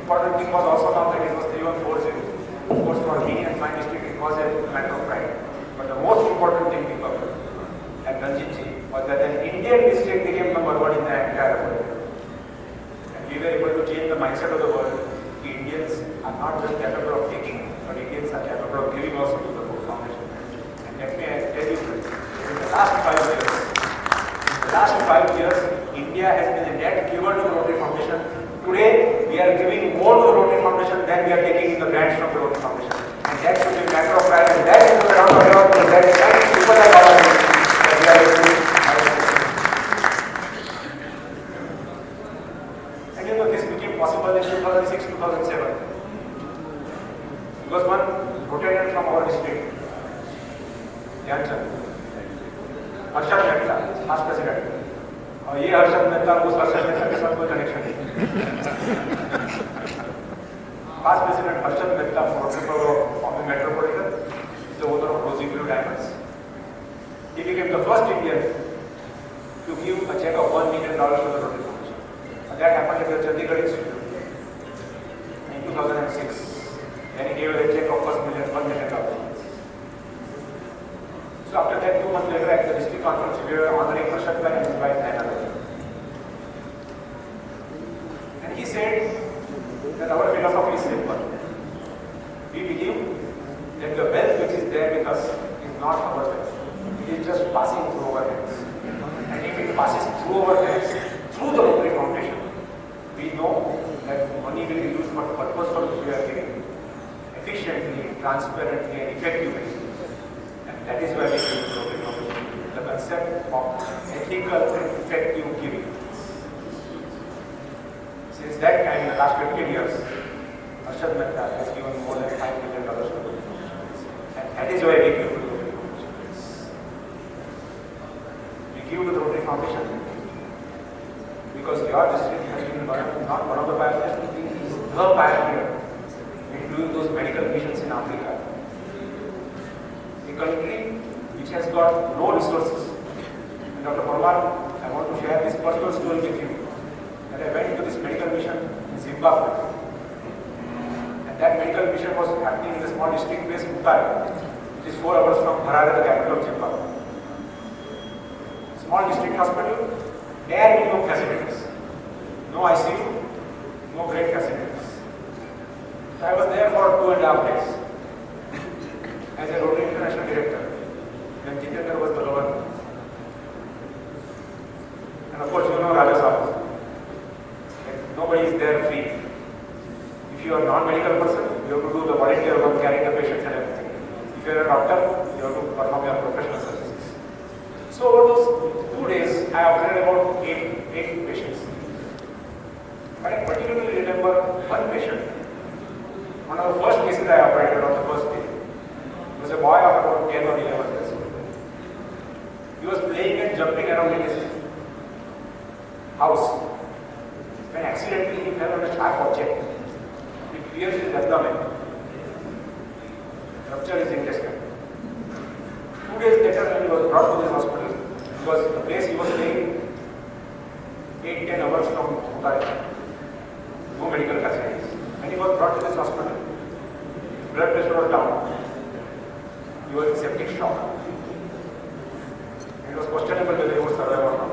important thing was also not that it was 3140. Of course, for me and my district, it was a matter of pride. But the most important thing, people, at Ranjitji, was that an Indian district became number one in the entire world. And we were able to change the mindset of the world. The Indians are not just capable of taking, but Indians are capable of giving also to the whole foundation. And let me tell you, in the last 5 years, India has been a net giver to the Rotary Foundation. Today, we are giving more to the Rotary Foundation than we are taking in the grants from the Rotary Foundation. And that should be a matter of pride. And that is the round of applause. That is people like all of you that we are able to. And you know, this became possible in 2006-2007. Because one Rotarian from our district, Harshad Mehta, past president. और ये हर्षद मेहता उस हर्षद मेहता के साथ कोई connection नहीं. Past president Harshad Mehta of the Metropolitan is the owner of Rosy Blue Diamonds. He became the first Indian to give a check of $1 million to the Rotary Foundation. And that happened at the Chandigarh Institute in 2006. Then he gave a check of $1 million. So after that, 2 months later at the district conference, we were honoring Arpan and his wife Naina. And he said that our philosophy is simple. We believe that the wealth which is there with us is not our wealth. It is just passing through our hands. And if it passes through our hands, through the Rotary Foundation, we know that money will be used for the purpose for which we are giving, efficiently, transparently, and effectively. That is why we give the concept of ethical and effective giving. Since that time, in the last 15 years, Arpan Mehta has given more than $5 million to the Rotary Foundation. And that is why we give to the Rotary Foundation. We give to the Rotary Foundation because your district has been not one of the pioneers, but the pioneer in doing those medical missions in Africa. A country which has got no resources. And Dr. Parmar, I want to share this personal story with you. That I went to this medical mission in Zimbabwe. And that medical mission was happening in a small district based Midtown, which is 4 hours from Harare, the capital of Zimbabwe. Small district hospital, bare minimum facilities. No ICU, no great facilities. So I was there for 2.5 days. As a Rotary International Director, when Jitendra was the governor. And of course, you know Raja Sahib. Nobody is there free. If you are a non-medical person, you have to do the volunteer work, carrying the patients and everything. If you are a doctor, you have to perform your professional services. So over those 2 days, I operated about 8 patients. But I particularly remember one patient. One of the first cases I operated on the first day. He was a boy of about 10 or 11 years old. He was playing and jumping around in his house. When accidentally he fell on a sharp object, it pierced his abdomen, ruptured his intestine. 2 days later, when he was brought to this hospital, because the place he was staying 8-10 hours from Bhutan, no medical facilities. When he was brought to this hospital, his blood pressure was down. He was in septic shock. It was questionable whether he would survive or not.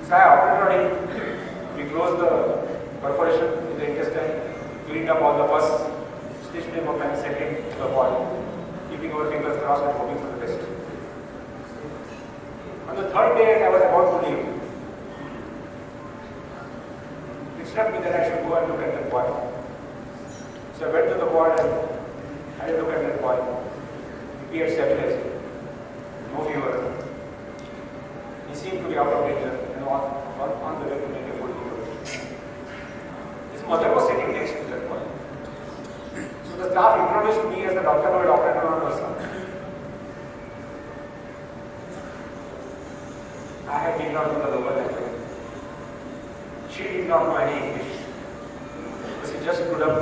So I operated on him. We closed the perforation in the intestine, cleaned up all the pus, stitched him up and sent him to the ward, keeping our fingers crossed and hoping for the best. On the 3rd day, as I was about to leave, it struck me that I should go and look at that boy. So I went to the ward and had a look at that boy. He had stabilized, no fever. seemed to be out of danger and on the way to make a full recovery. His mother was sitting next to that boy. So the staff introduced me as the doctor who had operated on her son. I did not know the local language. She did not know any English. So she just stood up,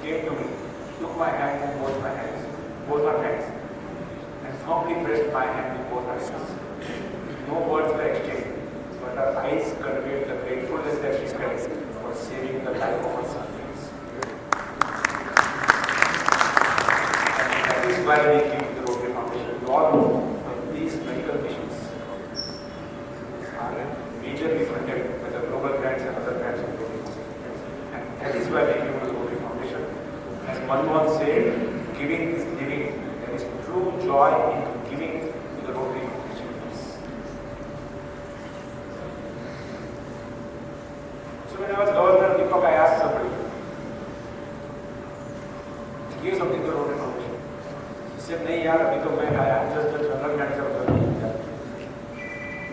came to me, took my hand in both her hands, and firmly pressed my hand with both her hands. No words were exchanged, but her eyes conveyed the gratefulness that she felt for saving the life of her son. And that is why we came to the Rotary Foundation. You all know that these medical missions are majorly funded by the global grants and other grants of the Rotary Foundation. And that is why we came to the Rotary Foundation. As Manmohan said, giving is living. There is true joy in giving to the Rotary Foundation. So when I was governor of Deepak, I asked somebody to give something to the Rotary Foundation. He said, "नहीं यार, अभी तो मैं आया, just general manager of the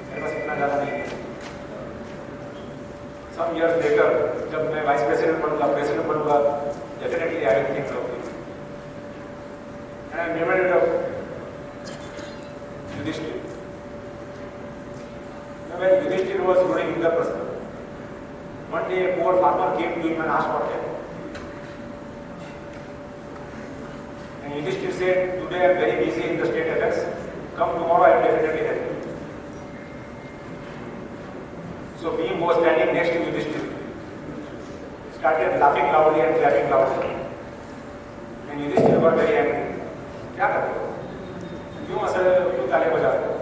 मेरे पास इतना ज़्यादा नहीं है." Some years later, जब मैं वाइस प्रेसिडेंट बनूंगा, definitely I will think something. And I remembered of Yudhishthir. When Yudhishthir was ruling Indraprastha, one day a poor farmer came to him and asked for help. And Yudhishthir said, "Today I am very busy in the state affairs. Come tomorrow, I will definitely help you." So Bhim was standing next to Yudhishthir, started laughing loudly and clapping loudly. And Yudhishthir got very angry. क्या कर रहे हो? क्यों ताले बजा रहे हो?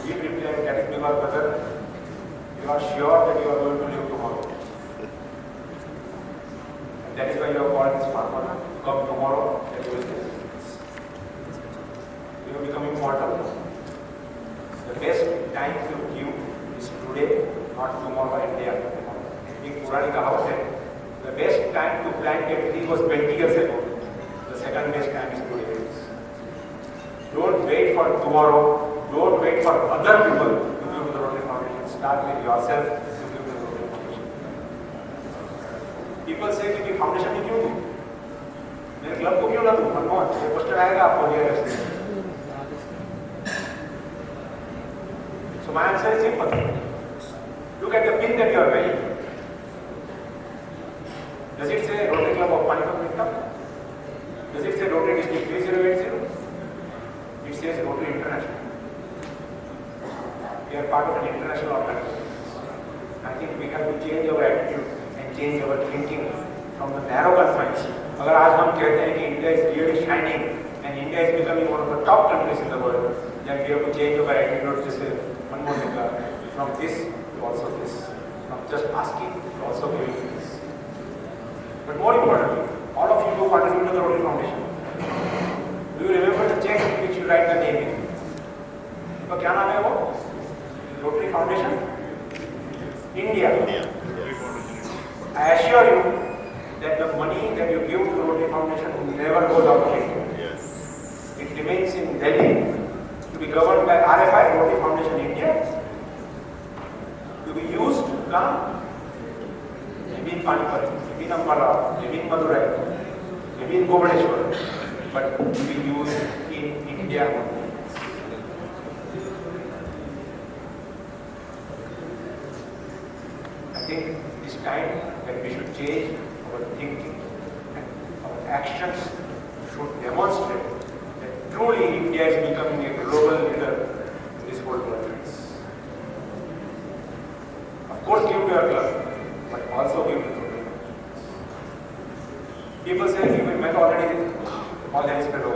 Bhim replied, "That is because, brother, you are sure that you are going to live tomorrow. And that is why you have called this farmer. Come tomorrow, that you will live. You will become immortal. The best time to give is today, not tomorrow and day after tomorrow." एक पुरानी कहावत है, the best time to plant a tree was 20 years ago. The second best time is today. Don't wait for tomorrow. Don't wait for other people to give to the Rotary Foundation. Start with yourself to give to the Rotary Foundation. People say कि foundation में क्यों नहीं? मेरे club को क्यों ना दूँ? मनमोहन, ये क्वेश्चन आएगा आपको DRF. So my answer is simple. Look at the pin that you are wearing. Does it say Rotary Club of Panipat, Midtown? Does it say Rotary District 3080? It says Rotary International. We are part of an international organization. I think we have to change our attitude and change our thinking from the narrow confines. अगर आज हम कहते हैं कि India is really shining and India is becoming one of the top countries in the world, then we have to change our attitude. जैसे मनमोहन ने कहा, from this to also this, from just asking to also giving this. But more importantly, all of you who contribute to the Rotary Foundation, do you remember the check which you write the name in? तो क्या नाम है वो? Rotary Foundation, India. I assure you that the money that you give to the Rotary Foundation never goes out of India. It remains in Delhi to be governed by RFI, Rotary Foundation India, to be used to come maybe in Panipat, maybe in Ambala, maybe in Madurai, maybe in Bhubaneswar, but to be used in India only. I think it is time that we should change our thinking and our actions should demonstrate that truly India is becoming a global leader in this whole world. Of course, give to your club, but also give to the world. People say कि मैं तो already all expert हो,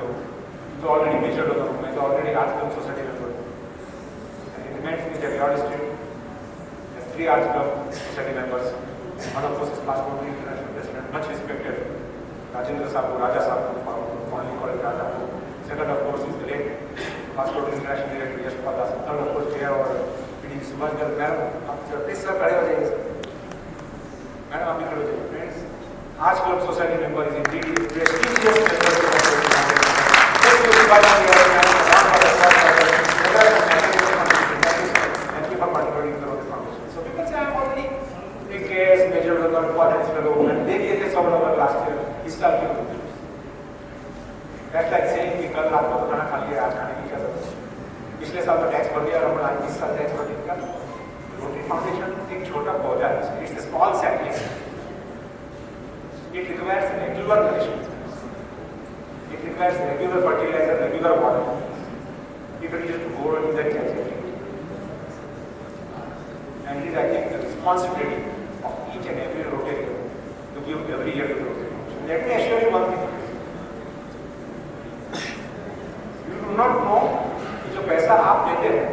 तो already measured हो, मैं तो already Arts Club Society member हूँ. And it reminds me that your district has 3 Arts Club Society members. One of those is Passport International President, much respected, Rajendra Sabu, Raja Sabu, fondly called Raja. Second, of course, is the late Passport International Director Yashpal Das. Third, of course, chair or PD Subhash Gar. Madam, please sir, खड़े हो जाइए. Madam, आप भी खड़े हो जाइए. Friends, Arts Club Society member is indeed a prestigious member of the Let me invite you, और आज 20 साल है प्रोजेक्ट का। रोटरी फाउंडेशन एक छोटा पौधा है, it's a small sapling. It requires regular nourishment. It requires regular fertilizer, regular water. If it is to go into that capacity. And it is, I think, the responsibility of each and every Rotarian to give every year to the Rotary Foundation. Let me assure you one thing. You do not know कि जो पैसा आप देते हैं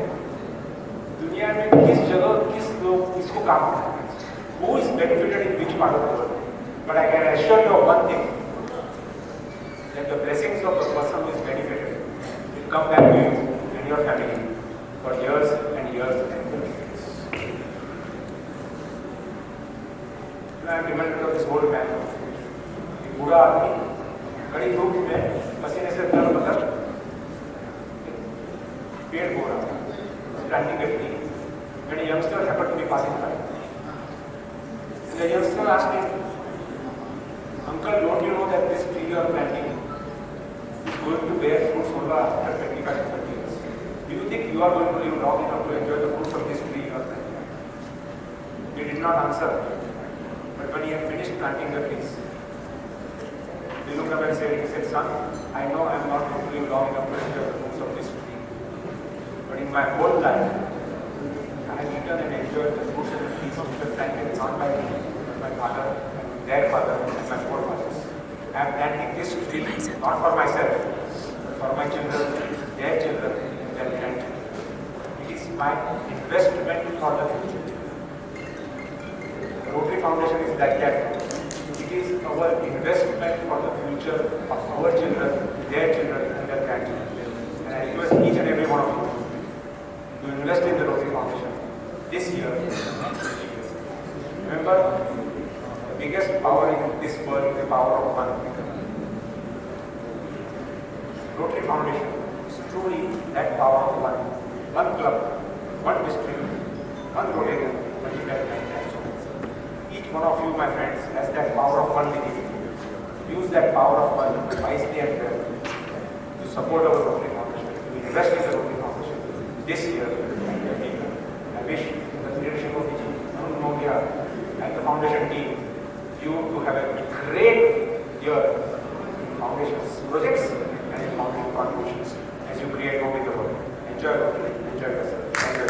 दुनिया में किस जगह किस लोग किसको काम करते हैं, who is benefited in which part of the world. But I can assure you of one thing, that the blessings of the person who is benefited will come back to you and your family for years and years and years. I am reminded of this old man. एक बूढ़ा आदमी कड़ी धूप में पसीने से तर-बतर पेड़ बो रहा था, planting a tree. When a youngster happened to be passing by, the youngster asked him, Uncle, don't you know that this tree you are planting is going to bear fruits only after 25 to 30 years? Do you think you are going to live long enough to enjoy the fruits of this tree you are planting? He did not answer. But when he had finished planting the trees, he looked up and said, son, I know I am not going to live long enough to enjoy the fruits of this tree. But in my whole life, I have eaten and enjoyed the fruits of the trees which were planted not by me, but my father, their father and my forefathers. I am planting this tree not for myself, but for my children, their children, and their grandchildren. It is my investment for the future. The Rotary Foundation is like that. It is our investment for the future of our children, their children, and their grandchildren. And I request each and every one of you to invest in the Rotary Foundation this year. Remember, the biggest power in this world is the power of one. Rotary Foundation is truly that power of one. One club, one district, one Rotarian, each one of you, my friends, has that power of one within you. Use that power of one wisely and well to support our Rotary Foundation, to invest in the Rotary Foundation this year and every year. I wish the leadership of the and the foundation team you to have a great year in foundation's projects and in foundation contributions as you create hope in the world. Enjoy Rotary. Enjoy yourself. Thank you.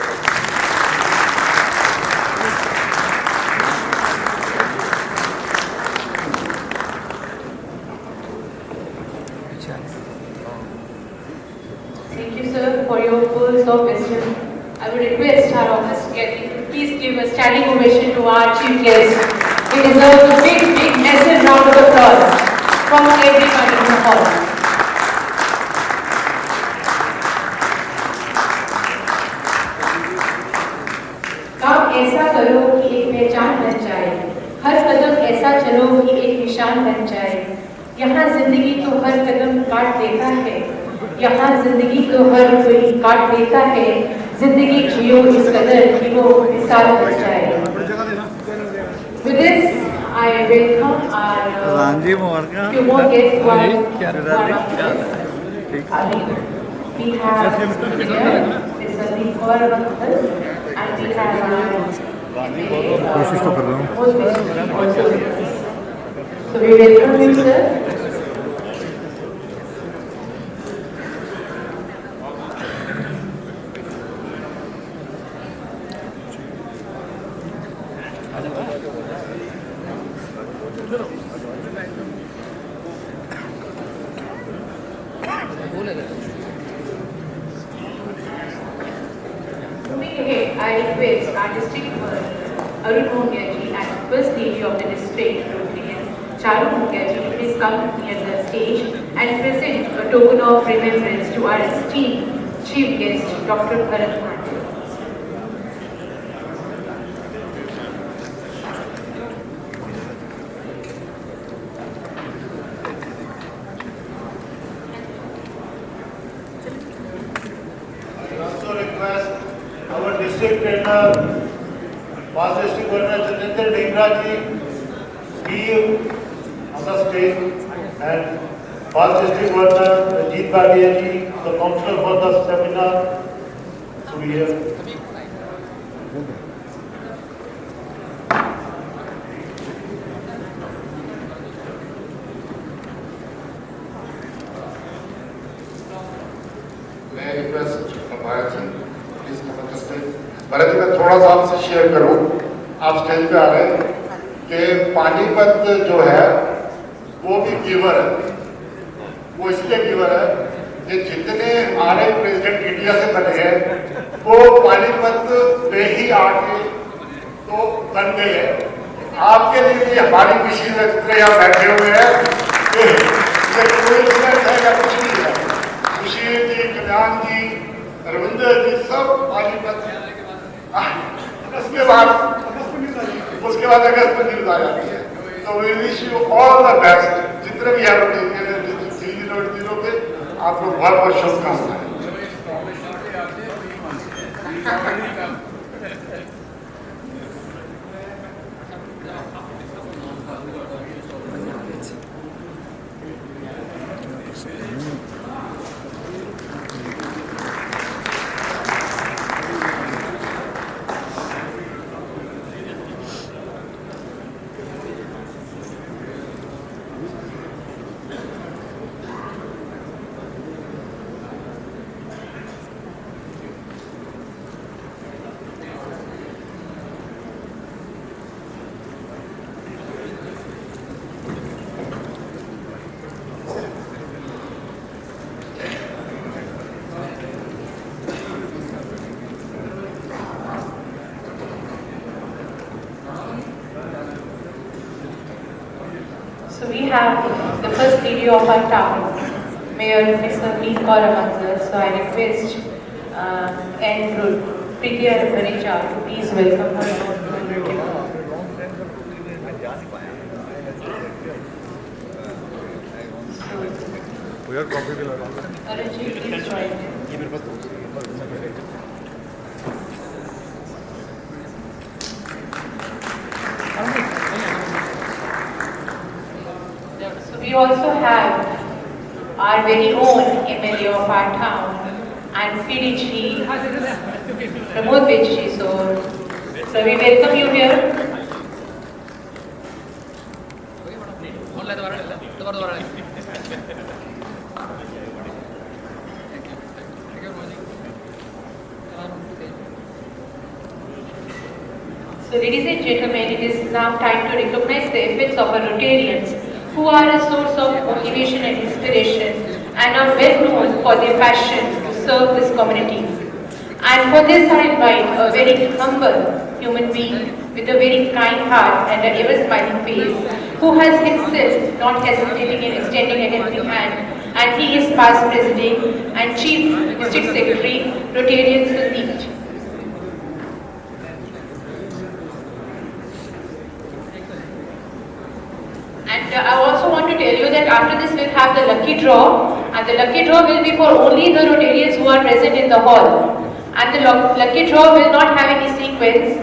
Thank you, sir, for your pearls of wisdom. I would request our August Getty to please give a standing ovation to our chief guest. He deserves a big, massive round of applause from everybody in the hall. काम ऐसा करो कि एक पहचान बन जाए, हर कदम ऐसा चलो कि एक निशान बन जाए। यहाँ जिंदगी तो हर कदम काट देता है, यहाँ जिंदगी तो हर कोई काट देता है। जिंदगी जियो इस कदर कि वो मिसाल बन जाए। With this, I welcome our few more guests who are we have here Mr. Deepar and we have also. So we welcome you, sir. I request our district Arun Mongiaji and first lady of the district, Rotarian Charu Mongiaji, to please come near the stage and present a token of remembrance to our esteemed chief guest, Dr. Arpan. District Trainer, Past District Governor be on the stage, and Past District Governor Bagh, the Councillor for the seminar, to be be here. मैं request Bharat ji please come on the stage. Bharat ji मैं थोड़ा सा आपसे share करूं, आप stage पे आ रहे हैं कि पानीपत जो है वो भी गिवर है। वो इसलिए गिवर है कि जितने हमारे प्रेसिडेंट इंडिया से बने हैं वो पानीपत में ही आके तो बन गए हैं। आपके लिए भी हमारी खुशी है जितने यहाँ बैठे हुए हैं, कोई है या कुछ नहीं है। सुशील जी, कल्याण जी, रविंदर जी सब पानीपत। उसके बाद अगस्त में न्यूज आ जाती है। तो we wish you all the best. जितने भी यहाँ पे आप लोग बहुत बहुत शुभकामनाएं। So we have the first video of our town, Mayor Mr. Meet Kaur Amanzar. So I request and Priya Raja to please welcome her. Arunji, please join. So we also have our very own MLA of our town and PDG, Pramod Vijji. So we welcome you here. So ladies and gentlemen, it is now time to recognize the efforts of our Rotarians who are a source of motivation and inspiration and are well known for their passion to serve this community. And for this I invite a very humble human being with a very kind heart and an ever-smiling face who has himself not hesitating in extending a helping hand, and he is past President and Chief District Secretary, Rotarians will meet. And I also want to tell you that after this we'll have the lucky draw, and the lucky draw will be for only the Rotarians who are present in the hall. And the lucky draw will not have any sequence.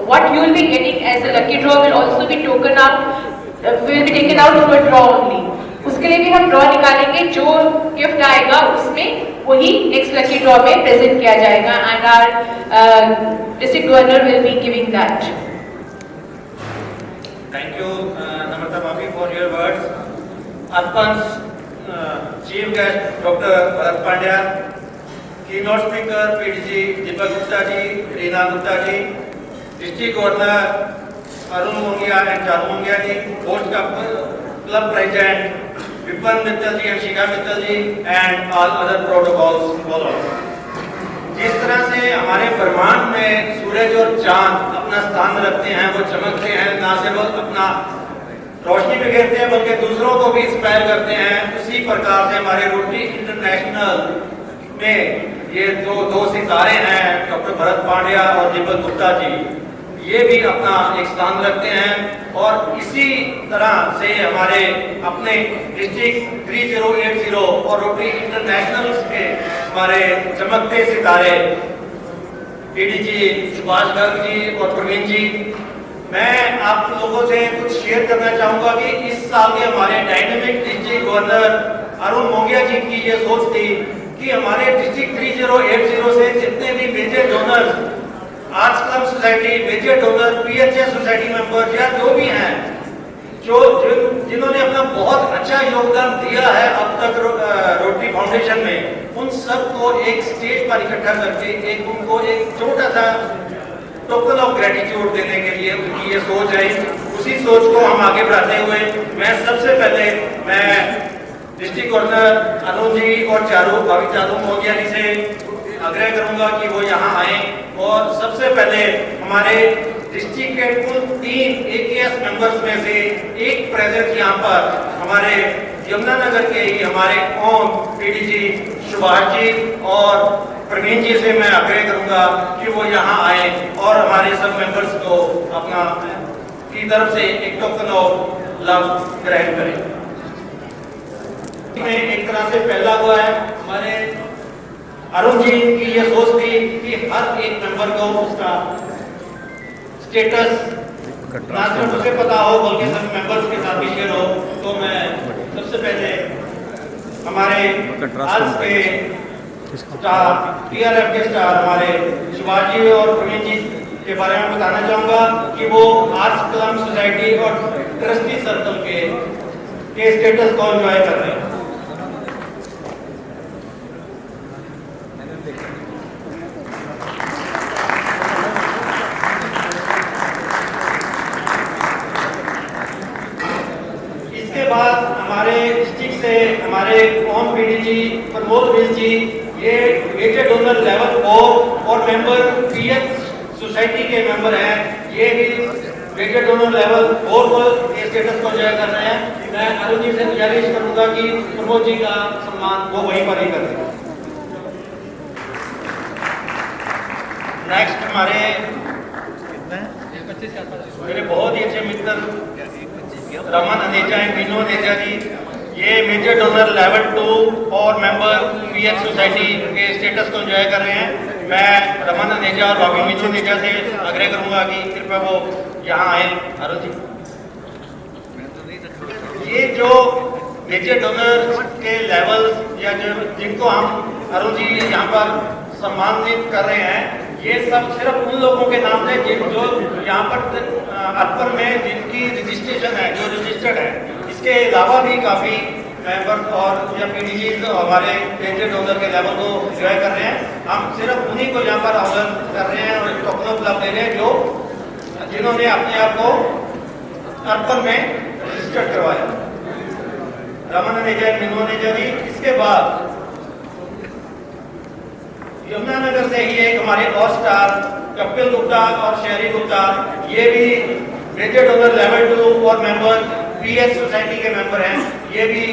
What you will be getting as a lucky draw will also be taken out through a draw only. उसके लिए भी हम draw निकालेंगे, जो gift आएगा उसमें वही next lucky draw में प्रेजेंट किया जाएगा, and our district governor will be giving that. Thank you, Namrata Mami, for your words. Arpan's chief guest, Dr. Bharat Pandya, keynote speaker, PDG Deepak Gupta ji, Reena Gupta ji, district governor Arun Mongia and Charu Mongia ji, host club president Vipan Mittal ji and Shikha Mittal ji, and all other protocols follow. जिस तरह से हमारे ब्रह्मांड में सूरज और चांद अपना स्थान रखते हैं, वो चमकते हैं, ना सिर्फ अपना रोशनी बिखेरते हैं बल्कि दूसरों को भी इंस्पायर करते हैं, उसी प्रकार से हमारे रोटरी इंटरनेशनल में ये दो सितारे हैं, डॉक्टर भरत पांड्या और दीपक गुप्ता जी, ये भी अपना एक स्थान रखते हैं. और इसी तरह से हमारे अपने डिस्ट्रिक्ट 3080 और रोटरी इंटरनेशनल के हमारे चमकते सितारे पीडीजी सुभाष गर्ग जी और प्रवीण जी, मैं आप लोगों से कुछ शेयर करना चाहूंगा कि इस साल के हमारे dynamic district governor Arun Mongia ji की ये सोच थी कि हमारे डिस्ट्रिक्ट 3080 से जितने भी major donors, arts club society, major donor, PHS society member या जो भी हैं, जिन्होंने अपना बहुत अच्छा योगदान दिया है अब तक रोटरी फाउंडेशन में, उन सबको एक स्टेज पर इकट्ठा करके उनको एक छोटा सा टोकन ऑफ ग्रेटिट्यूड देने के लिए उनकी ये सोच है। उसी सोच को हम आगे बढ़ाते हुए मैं सबसे पहले डिस्ट्रिक्ट गवर्नर अरुण जी और भाभी चारू मोगिया जी से आग्रह करूंगा कि वो यहाँ आए और सबसे पहले हमारे डिस्ट्रिक्ट के कुल 3 AKS मेंबर्स में से एक प्रेजेंट यहाँ पर हमारे यमुनानगर के ही हमारे ओम पीडीजी सुभाष जी और प्रवीण जी से मैं आग्रह करूंगा कि वो यहाँ आए और हमारे सब मेंबर्स को अपना की तरफ से एक टोकन ऑफ लव ग्रहण करें। में एक तरह से पहला हुआ है हमारे अरुण जी की ये सोच थी कि हर एक मेंबर को उसका स्टेटस ना सिर्फ उसे पता हो बल्कि सब मेंबर्स के साथ भी शेयर हो। तो मैं सबसे पहले हमारे आज के स्टार TRF के स्टार हमारे सुभाष जी और प्रवीण जी के बारे में बताना चाहूंगा कि वो आर्ट्स क्लब सोसाइटी और ट्रस्टी सर्कल के स्टेटस को एंजॉय कर रहे हैं। इसके बाद हमारे डिस्ट्रिक्ट से हमारे ओम पीडीजी प्रमोद विज जी ये मेजर डोनर लेवल 4 और मेंबर पीएच सोसाइटी के मेंबर हैं। ये भी मेजर डोनर लेवल 4 को ये स्टेटस को एंजॉय कर रहे हैं। मैं अरुण जी से गुजारिश करूंगा कि प्रमोद जी का सम्मान वो वहीं पर ही करें। नेक्स्ट हमारे मेरे बहुत ही अच्छे मित्र रमन अनेजा एंड मीनू अनेजा जी, ये मेजर डोनर लेवल 2 और मेंबर पीएच सोसाइटी के स्टेटस को एंजॉय कर रहे हैं। मैं रमन अनेजा और भाभी मीनू अनेजा से आग्रह करूंगा कि कृपया वो यहाँ आए। अरुण जी, ये जो मेजर डोनर के लेवल या जो जिनको हम अरुण जी यहाँ पर सम्मानित कर रहे हैं, ये सब सिर्फ उन लोगों के नाम है जो यहाँ पर अर्पण में जिनकी रजिस्ट्रेशन है, जो रजिस्टर्ड है। इसके अलावा भी काफी मेंबर और या पीडीजी हमारे मेजर डोनर के लेवल को एंजॉय कर रहे हैं। हम सिर्फ उन्हीं को यहाँ पर आह्वान कर रहे हैं और टोकन ऑफ लव दे रहे हैं जो जिन्होंने अपने आप को अर्पण में रजिस्टर्ड करवाया। रमन नेजा, मीनू नेजा जी। इसके बाद यमुनानगर से ही एक हमारे और स्टार कपिल गुप्ता और शहरी गुप्ता, ये भी मेजर डोनर लेवल 2 और मेंबर पीएच सोसाइटी के मेंबर हैं। ये भी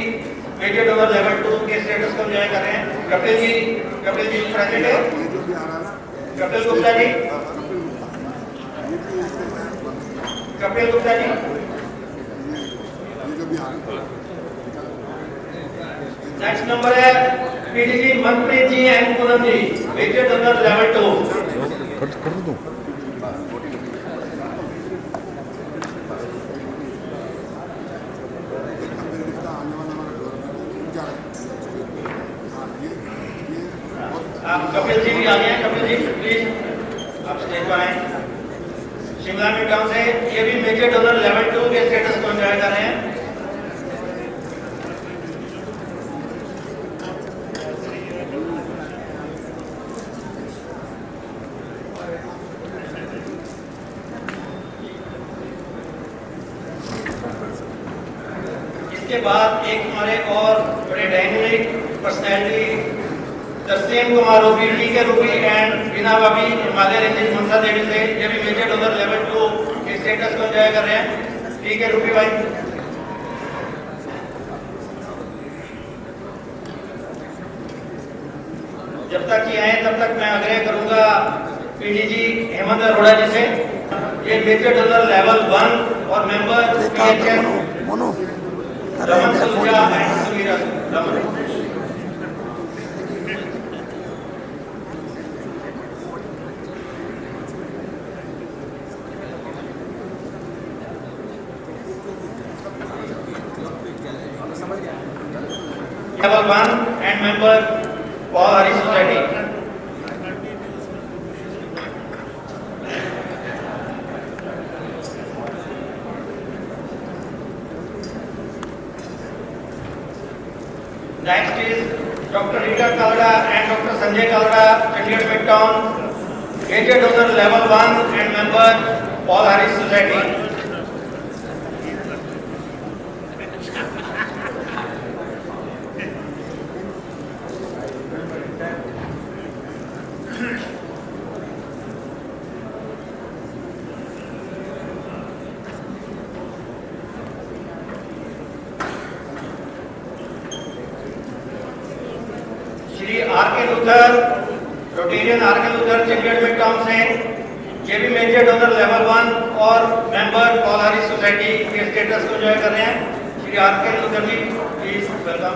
मेजर डोनर लेवल 2 के स्टेटस को एंजॉय कर रहे हैं। कपिल जी प्रेजेंट है। कपिल गुप्ता जी, कपिल गुप्ता जी। नेक्स्ट नंबर है PDG Manpreet ji and Poonam ji, major donor level 2। आप कपिल जी भी आ गए हैं। कपिल जी प्लीज आप स्टेज पर आए। शिमला मिडटाउन से ये भी मेजर डोनर लेवल 2 के स्टेटस को एंजॉय कर रहे हैं। इसके बाद एक हमारे और बड़े डायनेमिक पर्सनैलिटी तस्लीम कुमार ओबीडी के रूपी एंड बिना बाबी हिमालय रेंजेस मनसा देवी से, ये भी मेजर डोनर लेवल 2 के स्टेटस को एंजॉय कर रहे हैं। ठीक है रूपी भाई। जब तक ये आए तब तक मैं आग्रह करूंगा पीडीजी हेमंत अरोड़ा जी से, ये मेजर डोनर लेवल 1 और member PHS Raman Saluja and Sumira Raman. level 1 and member Paul Harris Society. Next is Dr. Rita Kalra and Dr. Sanjay Kalra, Chandigarh Midtown, Major Donor Level 1 and member Paul Harris Society. Shri R K Luther, Rotarian R K Luther Chandigarh Midtown से, ये भी major donor level 1 और member Paul Harris Society के status को enjoy कर रहे हैं। Shri R K Luther ji please welcome.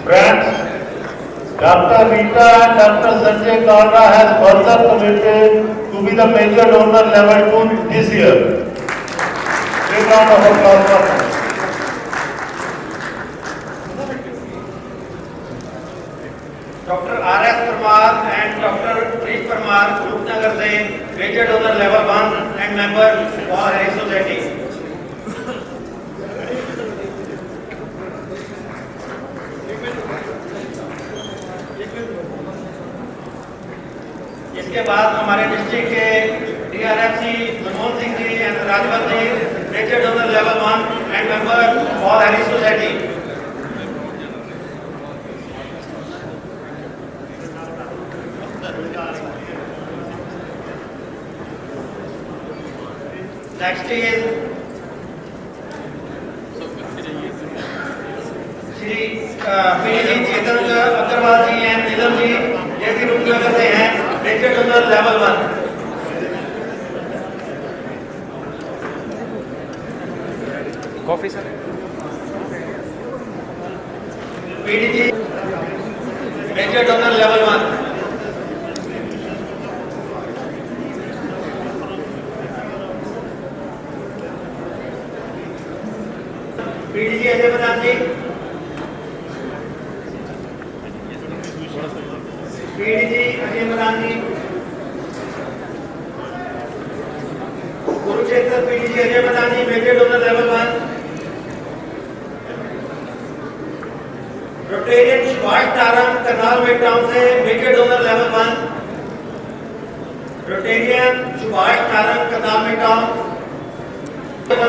Friends, Dr. Rita and Dr. Sanjay Kalra has further committed to be the major donor level 2 this year. Big round of applause for them. Dr. R.S. Parmar and Dr. Preet Parmar, Rupnagar से major donor level 1 and member Paul Harris Society. इसके बाद हमारे district के TRF Manmohan Singh ji and Rajwat ji, major donor level 1 and member Paul Harris society. Next is Shri PD Chetan Agarwal ji and Neelam ji, ये भी रूपनगर से हैं, major donor level 1। Coffee sir. PDG major donor level 1। PDG Ajay Pradhan ji, PDG Ajay Pradhan ji, Kurukshetra PDG Ajay Pradhan ji, major donor level 1। Rotarian Subhash Taram Karnal midtown से major donor level 1। Rotarian Subhash Taram Karnal midtown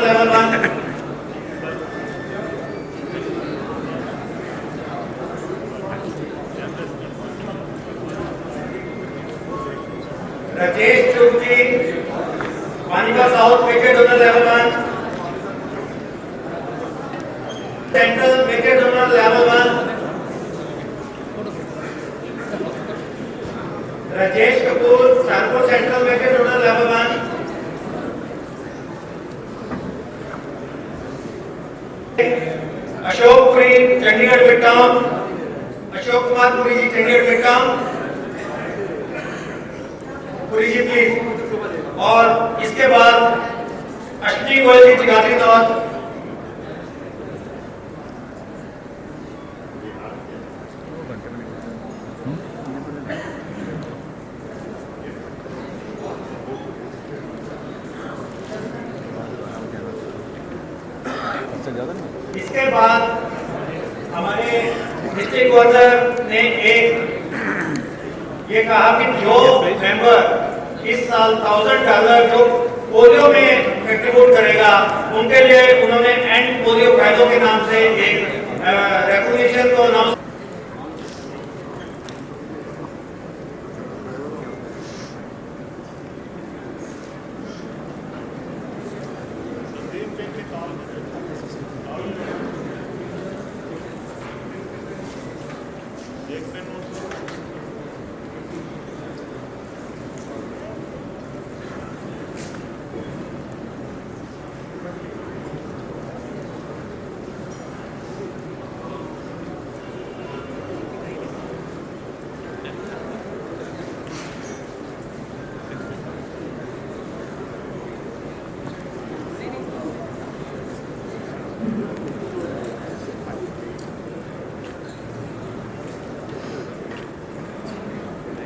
level 1। Rajesh Chaudhary Panipat south major donor level 1। Central major donor level 1। Rajesh Kapoor Sarpur central major donor level 1। Ashok Puri Chandigarh midtown, Ashok Kumar Puri ji Chandigarh midtown, Puri ji please. और इसके बाद Ashwini Goyal ji Jagadhri north. इसके बाद हमारे district governor ने ये कहा कि जो मेंबर इस साल $1000 जो पोलियो में कंट्रीब्यूट करेगा, उनके लिए उन्होंने एंड पोलियो फायदों के नाम से एक रेकग्निशन को अनाउंस।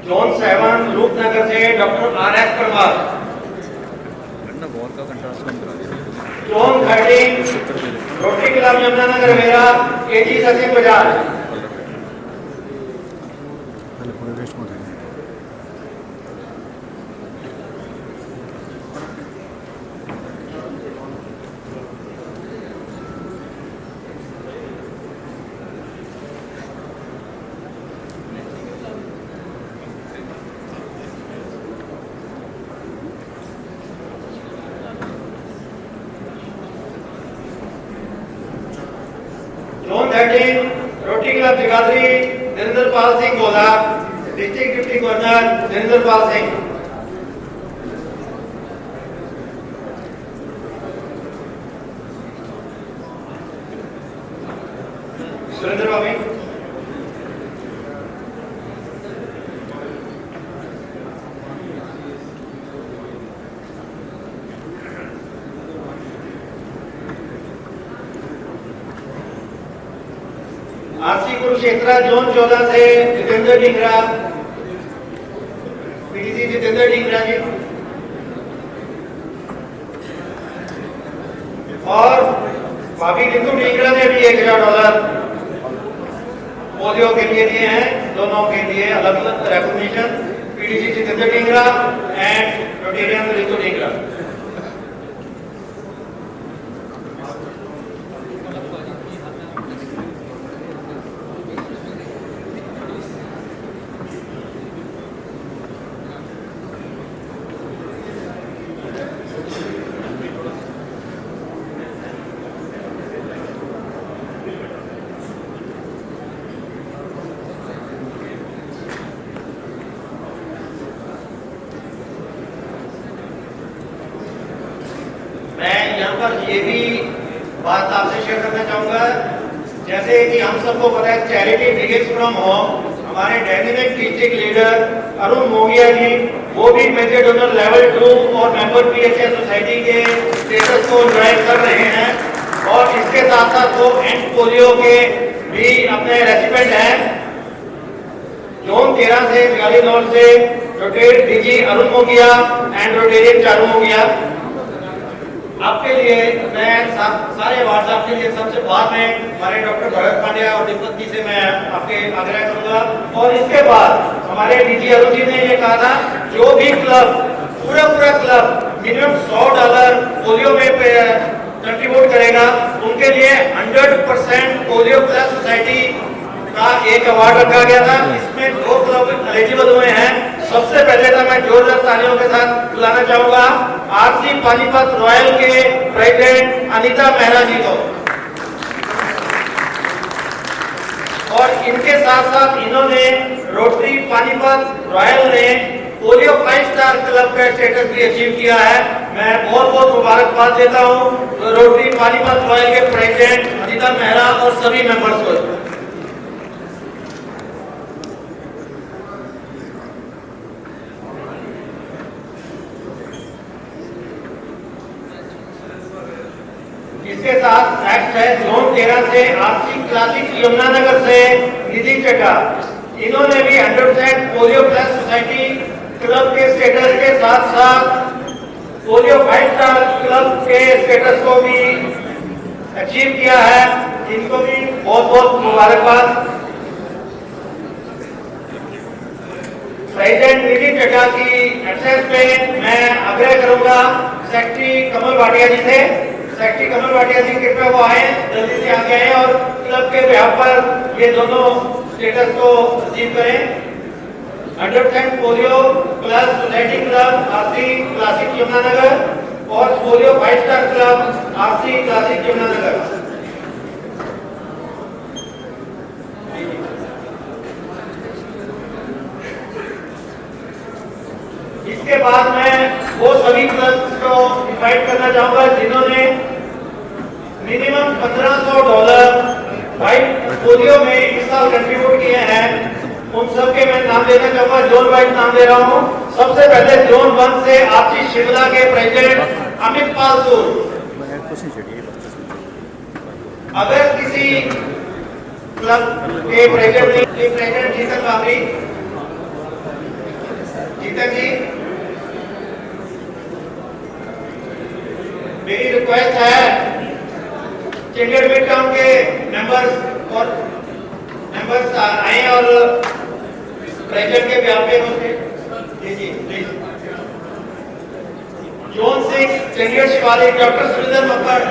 जोन 7 रूपनगर से doctor RS Parmar, zone 13 Rotary club Yamunanagar मेरा KG Sachin Bajaj, zone 13 Rotary club Jagadhri Narendra Pal Singh Gola, district deputy governor Narendra Pal Singh, Surendra Babbi, RC Kurukshetra zone 14 से जितेंद्र डिंगरा, पीडीसी जितेंद्र डिंगरा जी, और भाभी रितु डिंगरा ने भी $1000 पोलियो के लिए दिए हैं, दोनों के लिए अलग अलग recognition, PDC Jitendra Dhingra and Rotarian Ritu Dhingra. मैं यहाँ पर ये भी बात आपसे शेयर करना चाहूंगा, जैसे कि हम सबको पता है चैरिटी बिगिंस फ्रॉम होम, हमारे dynamic district leader Arun Mogia ji, वो भी मेजर डोनर लेवल 2 और मेंबर PHA सोसाइटी के स्टेटस को ड्राइव कर रहे हैं, और इसके साथ साथ वो एंड पोलियो के भी अपने रेसिपेंट हैं। जोन 13 से गालीनौर से rotate DG Arun Mongia and Rotarian Charu Mongia. आपके लिए मैं सारे वार्ड आपके लिए सबसे बाद में हमारे डॉक्टर भरत पांड्या और दीपक जी से मैं आपके आग्रह करूंगा, और इसके बाद हमारे डीजी अरुण जी ने ये कहा था जो भी क्लब पूरा क्लब मिनिमम $100 पोलियो में कंट्रीब्यूट करेगा, उनके लिए 100% पोलियो प्लस सोसाइटी का एक अवार्ड रखा गया था। इसमें 2 क्लब एलिजिबल हुए हैं। सबसे पहले तो मैं जोरदार तालियों के साथ बुलाना चाहूंगा आरसी पानीपत रॉयल के प्रेसिडेंट अनीता मेहरा जी को, और इनके साथ साथ इन्होंने रोटरी पानीपत रॉयल ने पोलियो 5 स्टार क्लब का स्टेटस भी अचीव किया है। मैं बहुत मुबारकबाद देता हूं रोटरी पानीपत रॉयल के प्रेसिडेंट अनीता मेहरा और सभी मेंबर्स को। इसके साथ नेक्स्ट है जोन 13 से आरसी क्लासिक यमुनानगर से निधि चड्डा, इन्होंने भी 100% पोलियो प्लस सोसाइटी क्लब के स्टेटस के साथ साथ पोलियो 5 स्टार क्लब के स्टेटस को भी अचीव किया है। इनको भी बहुत मुबारकबाद। प्रेसिडेंट निधि चड्डा की एब्सेंस में मैं आग्रह करूंगा सेक्रेटरी कमल भाटिया जी से, सेक्रेटरी कमल भाटिया जी कृपया वो आए, जल्दी से आगे आए और क्लब के बिहाफ पर ये दोनों स्टेटस को अचीव करें। 100% polio plus society club RC classic Yamunanagar और polio 5 star club RC classic Yamunanagar. इसके बाद मैं वो सभी क्लब्स को इनवाइट करना चाहूंगा जिन्होंने मिनिमम $1500 पोलियो में इस साल कंट्रीब्यूट किए हैं। उन सबके मैं नाम लेना चाहूंगा, जोन वाइज नाम दे रहा हूं। सबसे पहले जोन 1 से आपसी शिमला के प्रेसिडेंट अमित पाल सूर। अगर किसी क्लब के प्रेसिडेंट जीतन बाबरी, शीतल जी, मेरी रिक्वेस्ट है चंडीगढ़ मिड टाउन के मेंबर्स आए और प्रेजेंट के व्यापक होते। Ji ji please. Zone 6 Chandigarh Shivalik doctor Surender Makkar.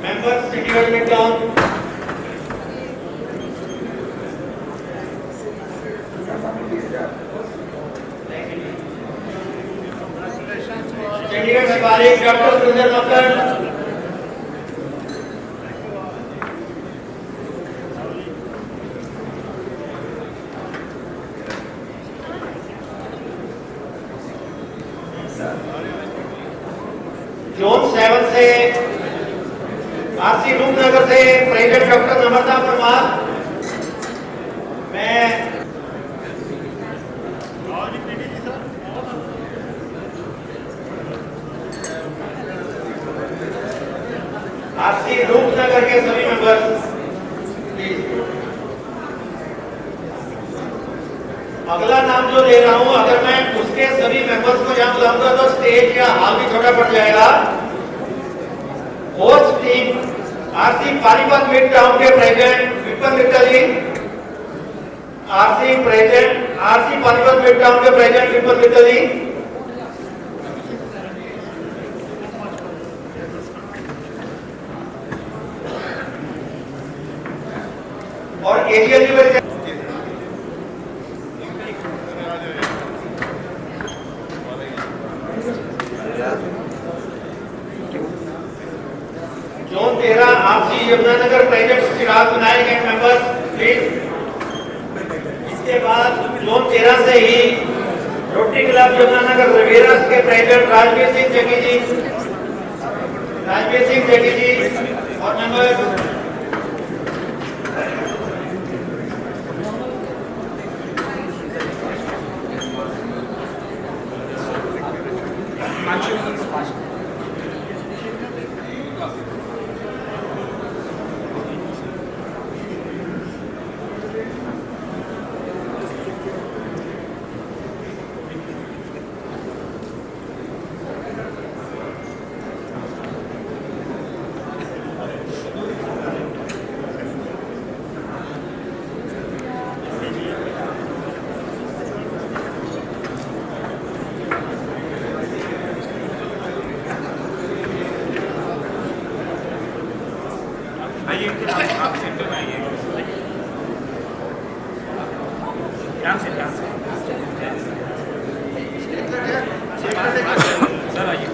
Members, City Midtown. Chandigarh Shivalik doctor Surender Makkar. Zone 7 से आरसी रूपनगर से प्रेसिडेंट डॉक्टर नम्रता परमार। मैं आरसी रूपनगर के सभी मेंबर प्लीज। अगला नाम जो ले रहा हूं, अगर मैं उसके सभी मेंबर्स को यहाँ बुलाऊंगा तो स्टेज या हॉल भी छोटा पड़ जाएगा। Host team RC Panipat mid town के प्रेसिडेंट विपिन मित्तल जी। आरसी पानीपत मिड टाउन के प्रेसिडेंट विपिन मित्तल जी। और एरिया लेवल जोन 13 आपसी Yamunanagar president Chirag Vinayak and members please. इसके बाद जोन 13 से ही रोटरी क्लब यमुनानगर रिवेरा के प्रेसिडेंट राजवीर सिंह जगी जी और मेंबर आप सेंटर में आइए। यहाँ से सर आइए।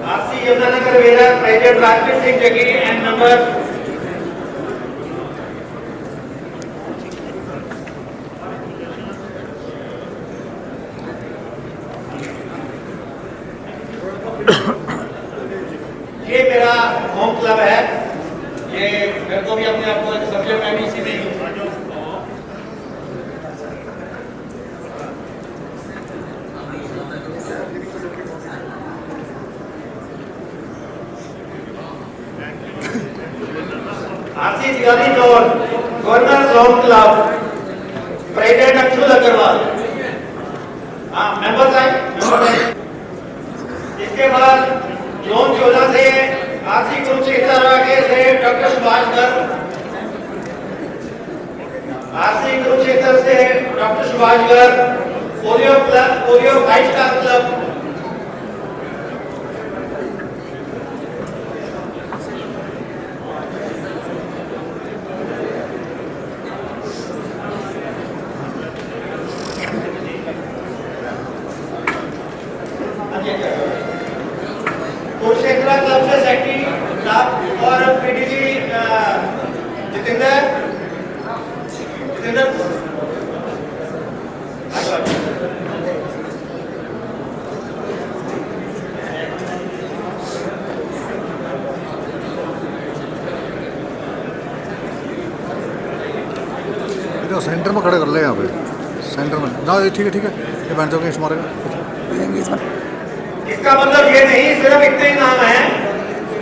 RC Yamunanagar vera president Rajveer Singh जगी एंड मेंबर ये मेरा होम क्लब है। ये मेरे को भी अपने आप को एक सब्जेक्ट में भी इसी में RC Diwali north governor home club president Akshul Agarwal. हाँ मेंबर्स आए। इसके बाद जोन 14 से आरसी कुरुक्षेत्र के से डॉक्टर सुभाष गर्ग। आरसी कुरुक्षेत्र से doctor Subhash Garg. Polio 5 star club. Kurukshetra club से सेक्रेटरी साहब और पीडीजी जितेंद्र सेंटर में खड़े कर ले यहाँ पे सेंटर में ना ठीक है ये बैठ जाओगे इस मारेगा इसका मतलब ये नहीं सिर्फ इतने ही नाम है,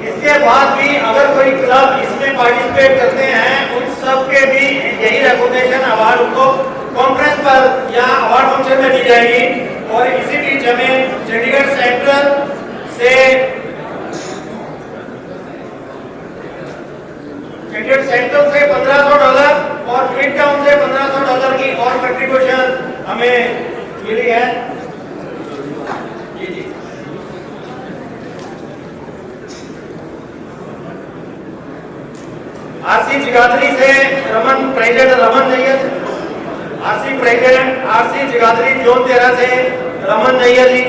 इसके बाद भी अगर कोई क्लब इसमें पार्टिसिपेट करते हैं उन सब के भी यही रिकॉग्निशन अवार्ड उनको कॉन्फ्रेंस पर या अवार्ड फंक्शन में दी जाएगी। और इसी बीच हमें चंडीगढ़ सेंट्रल से $1500 और मिडटाउन से $1500 की और कंट्रीब्यूशन हमें मिली है। जी आरसी जगाधरी से president Raman Nayyar, RC Jagadhri zone 13 से रमन नैयर जी।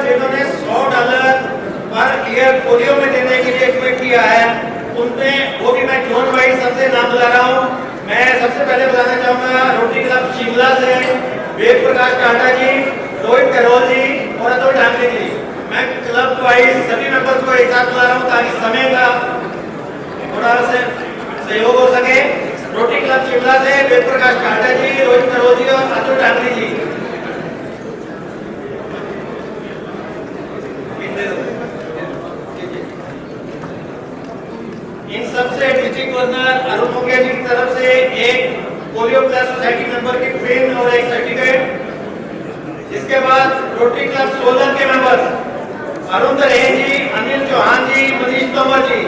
जिन्होंने $100 पर ईयर पोलियो में देने के लिए कमिट किया है, उनमें वो भी मैं जोन वाइज सबसे नाम बुला रहा हूँ। मैं सबसे पहले बुलाना चाहूंगा रोटरी क्लब शिमला से वेद प्रकाश टाटा जी, रोहित करोल जी और अतुल डांगरे जी। मैं क्लब वाइज सभी मेंबर्स को एक साथ बुला रहा हूँ ताकि समय का थोड़ा से सहयोग हो सके। रोटरी क्लब शिमला से वेद प्रकाश टाटा जी, रोहित करोल जी और अतुल डांगरे जी। इन सबसे डिस्ट्रिक्ट गवर्नर अरुण मुखिया जी की तरफ से एक पोलियो प्लस सोसाइटी मेंबर की पिन और एक सर्टिफिकेट। इसके बाद रोटरी क्लब सोलन के members Arun Taren ji, Anil Chauhan ji, Manish Tomar ji.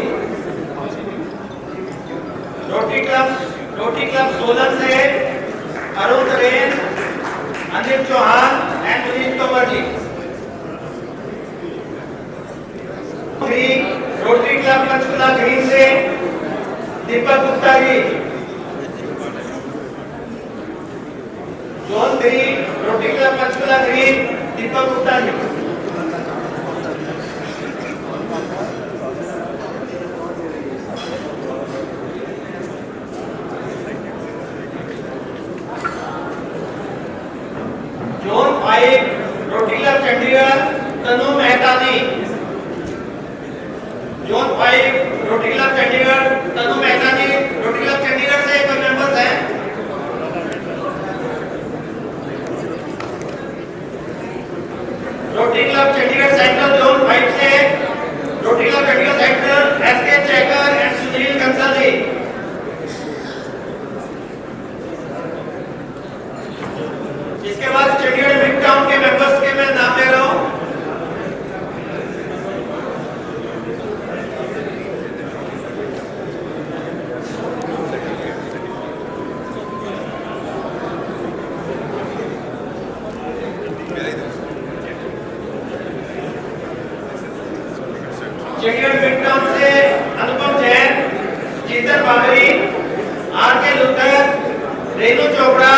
Rotary club Solan से Arun Taren, Anil Chauhan and Manish Tomar ji. Rotary club Panchkula green से Deepak Gupta ji. Zone 3 Rotary club Panchkula green Deepak Gupta ji. Zone 5 Rotary club Chandigarh Tanu Mehtani. Zone 5 Rotary club Chandigarh Tanu Mehtani. Rotary club Chandigarh से कोई मेंबर्स हैं? Rotary club Chandigarh central zone 5 से Rotary club Chandigarh central SK Chekar and Sunil Kansal ji. इसके बाद Chandigarh Midtown के मेंबर्स के मैं नाम ले रहा हूं। चंडीगढ़ मिडटाउन से Anupam Jain, Jeetan Bagri, RK Luther, Renu Chopra,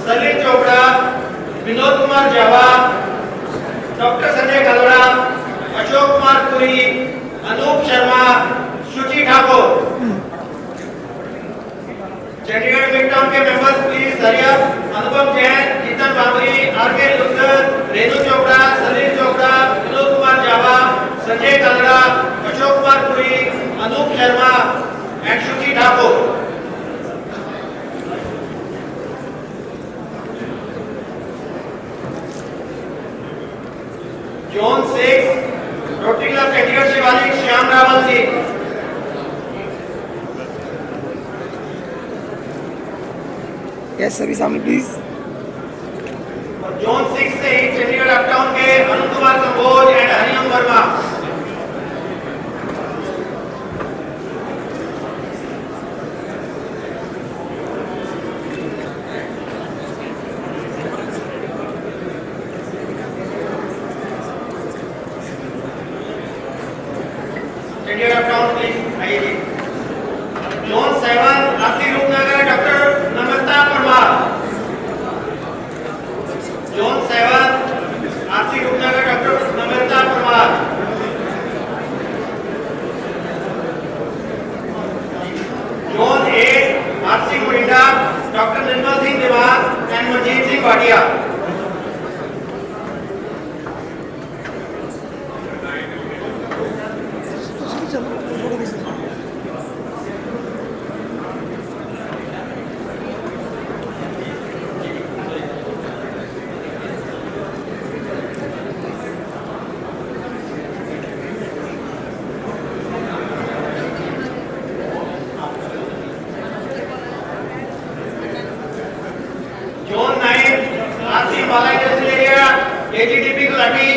Salil Chopra, Vinod Kumar Jawa, doctor Sanjay Kaloda, Ashok Kumar Puri, Anoop Sharma, Shuchi Thakur. Chandigarh Midtown के members please hurry up. Anupam Jain, Jeetan Bagri, RK Luther, Renu Chopra, Salil Chopra, Vinod Kumar Jawa, Sanjay Kaloda, Ashok Kumar Puri, Anoop Sharma and Shuchi Thakur. Zone 6 Rotary club Chandigarh Shivalik Shyam Rawal ji. Yes सभी सामने प्लीज। जोन 6 से ही चंडीगढ़ अपटाउन के Anant Kumar Kamboj and Hariom Verma. Chandigarh uptown please आइए ji. Zone 7 RC Rupnagar doctor Namrata Parmar. Zone 7 RC Rupnagar doctor Namrata Parmar. Zone 8 RC Morinda doctor Nirmal Singh Dewan and Manjit Singh Bhatia. Zone 9 RC Bala industrial area AGTP Gulati.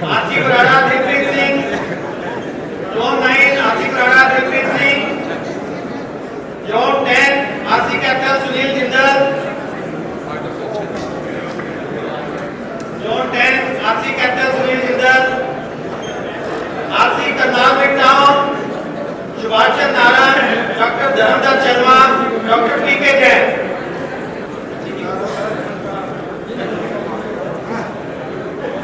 RC Barara Dilpreet Singh. Zone 9 RC Barara Dilpreet Singh. Zone 10 RC captain Sunil Jindal. Zone 10 RC captain Sunil Jindal. RC Karnal midtown Subhash Chandra Narayan doctor Dharamdutt Sharma doctor PK Jain.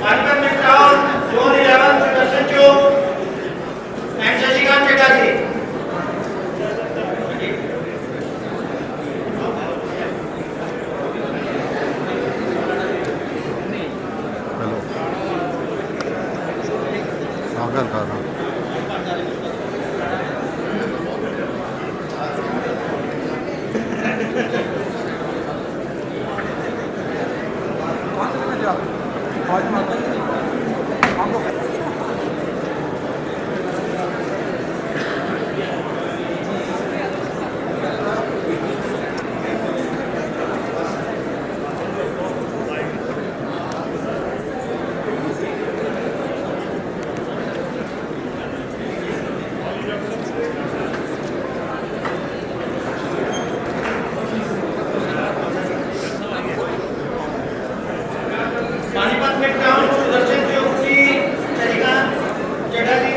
Panipat midtown zone 11 Sudarshan Chowk and Shashikant Chatterjee. Panipat midtown Sudarshan Chowk की Shashikant Chatterjee.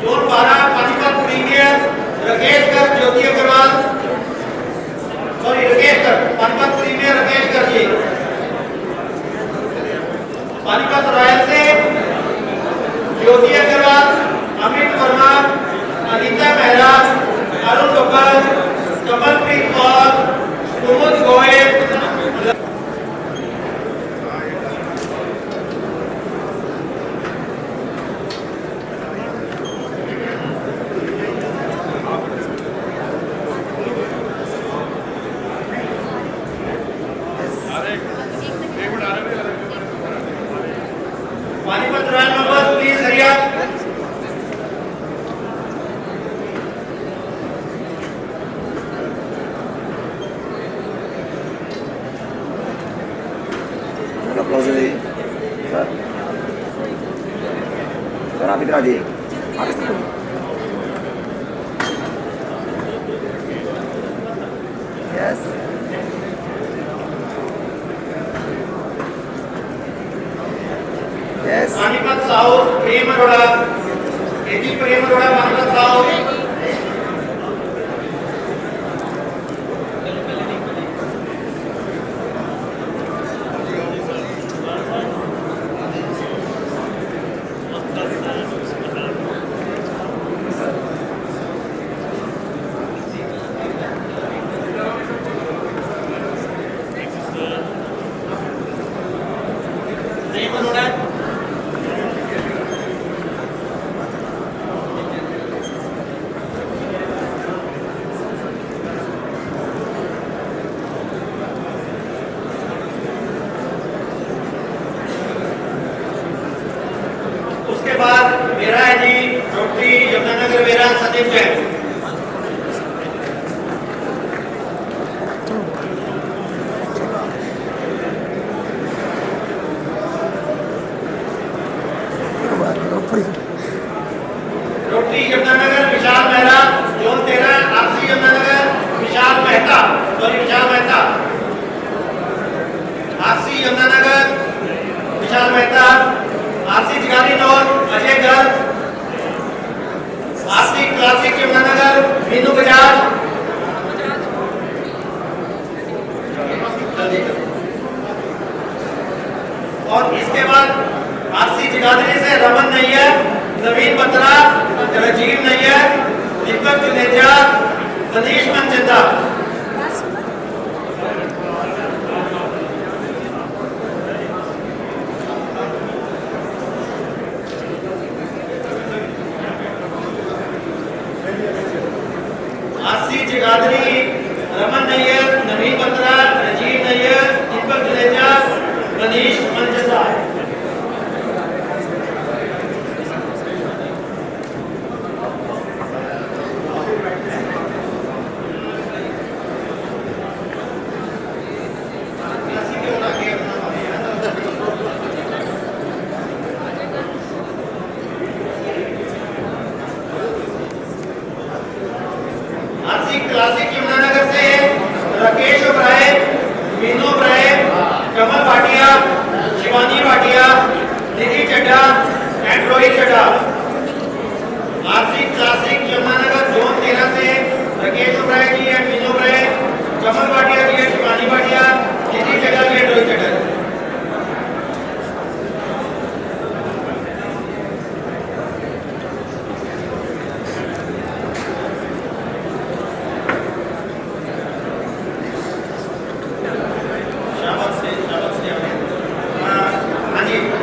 Zone 12 Panipat premier Rakesh कर Jyoti Agarwal. Sorry Rakesh कर Panipat premier Rakesh कर जी। Panipat royal से Jyoti Agarwal Amit Verma Anita Mehra Arun Gopal Kamalpreet Kaur Kumud Goyal. Panipat royal members please हरिया। Sir आप इधर आ जाइए। Yes yes. Panipat south Prem Arora AG Prem Arora Panipat south. D Yamunanagar Vishal Mehra, zone 13 RC Yamunanagar Vishal Mehta, Vishal Mehta, RC Yamunanagar Vishal Mehta, RC Jagari north Ajay Garg, RC classic Yamunanagar Meenu Bajaj, और इसके बाद आरसी जगाधरी से Raman Nayyar, Naveen Batra, Rajeev Nayyar, Deepak Juneja, Manish Manjinda. RC Jagadhri Raman Nayyar, Naveen Batra, Rajeev Nayyar, Deepak Juneja, Manish Manjinda. RC classic Yamunanagar से Rakesh Oberoi, Meenu Oberoi, Kamal Bhatia, Shivani Bhatia, Nidhi Chadda and Rohit Chadda. RC classic Yamunanagar zone 13 से Rakesh Oberoi ji and Meenu Oberoi, Kamal Bhatia ji and Shivani Bhatia, Nidhi Chadda ji and Rohit Chadda.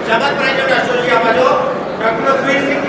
शाबाश प्राइज एसोसिएट डॉक्टर रघुवीर Singh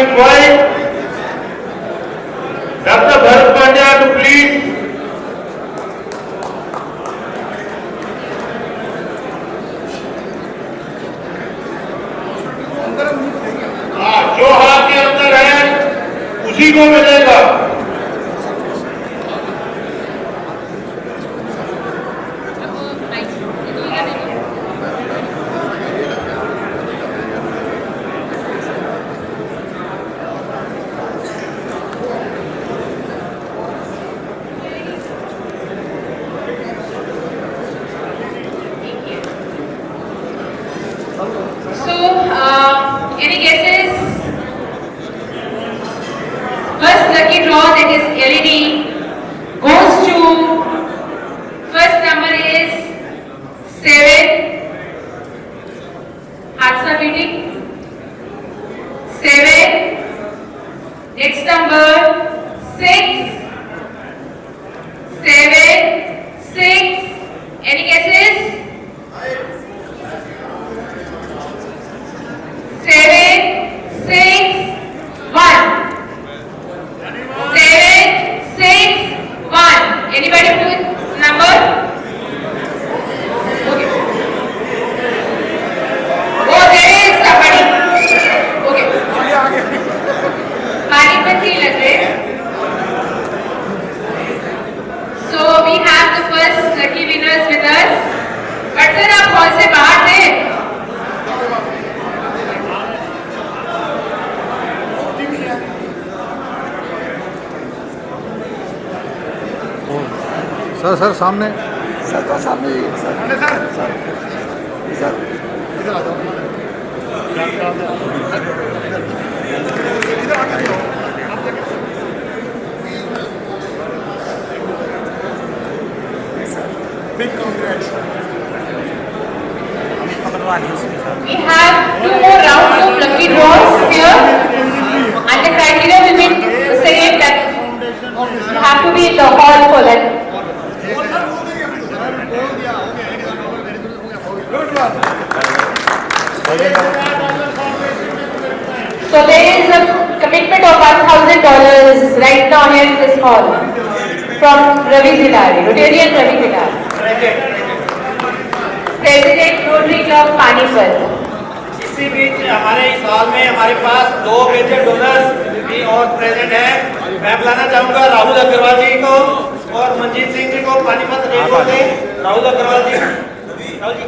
invite Dr. Bharat Pandya to please जो हाथ के अंदर है उसी को मिलेगा। So, any guesses? First lucky draw, that is LED, goes to, first number is 7. Hearts are beating. 7. Next number 6. 7. 6. Any guesses? 7, 6, 1. 7, 6, 1. Anybody with number? Okay. Oh, there is somebody. Okay. Panipat ही लग रहे हैं. So we have the first lucky winners with us. But sir, आप hall से बाहर थे. Sir सामने sir तो सामने ही है, सर सर इधर आ जाओ। Big congrats. We have 2 more rounds of lucky draws here, and the criteria will be the same, that you have to be in the hall for that. So there is a commitment of $1,000 right now here in this hall from Ravi Dilari, Rotarian Ravi Dilari, President Rotary Club Panipat. इसी बीच हमारे इस hall में हमारे पास 2 major donors भी और present हैं। मैं बुलाना चाहूंगा राहुल अग्रवाल जी को और मंजीत सिंह जी को, पानीपत रेलवे से Rahul Agarwal ji. Rahul ji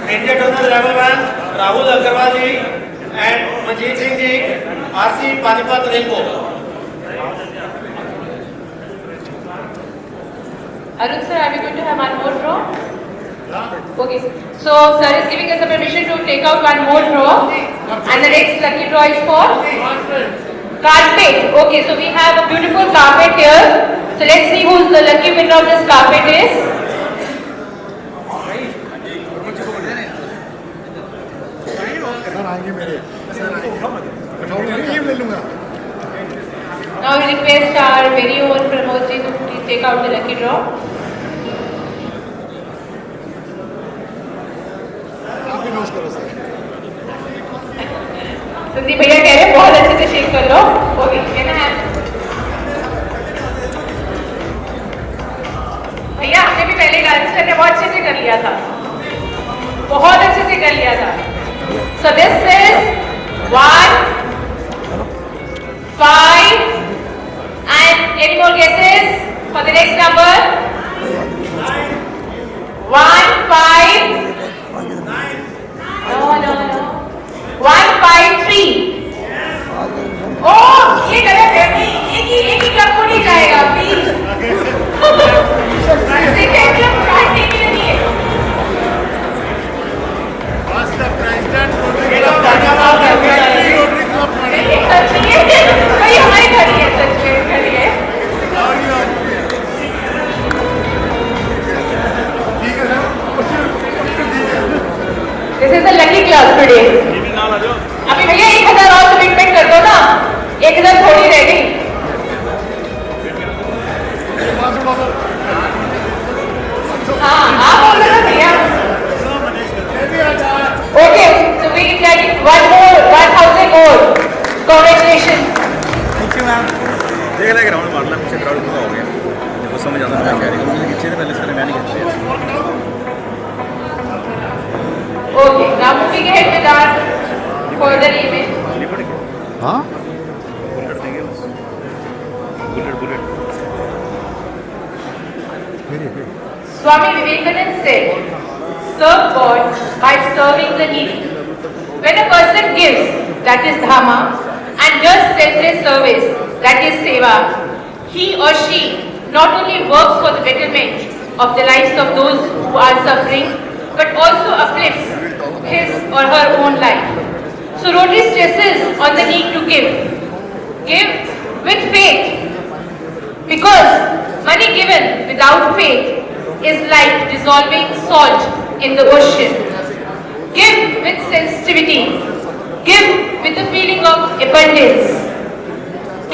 major donor level 1 Rahul Agarwal ji and Manjit Singh ji, RC Panipat railway. Arun sir, are we going to have one more draw? Okay, so sir is giving us a permission to take out one more draw, and the next lucky draw is for carpet. Okay, so we have a beautiful carpet here. So let's see who's the lucky winner of this carpet is. Now we request our very own Pramod ji to please take out the lucky draw. Sandeep भैया कह रहे हैं बहुत अच्छे से shake कर लो. Okay, कहना है भैया हमने भी पहले कहा सर ने बहुत अच्छे से कर लिया था, बहुत अच्छे से कर लिया था. So this is 1, 5 and any more guesses for the next number? 1, 5. No. 1, 5, 3. Oh, ये गलत है. एक ही क्लब को नहीं जाएगा प्लीज. सेकंड क्लब काटने के लिए नहीं है. भाई हमारी घड़ी है, सच में घड़ी है. This is a lucky club today. अभी भैया 1000 और कमिटमेंट कर दो ना, 1000 थोड़ी रह गई. हाँ आप बोल रहे हो भैया. Congratulations. Thank you ma'am. देख लगे राउंड मारना पीछे क्राउड पूरा हो गया, देखो समझ आता मैं कह रही हूँ, मुझे खींचे थे पहले सारे, मैं नहीं खींचे। Okay, now moving ahead with our further event. हाँ Swami Vivekananda said, serve God by serving the needy. When a person gives, that is dhamma, and does selfless service, that is seva, he or she not only works for the betterment of the lives of those who are suffering, but also uplifts his or her own life. So Rotary stresses on the need to give. Give with faith, because money given without faith is like dissolving salt in the ocean. Give with sensitivity. Give with the feeling of abundance.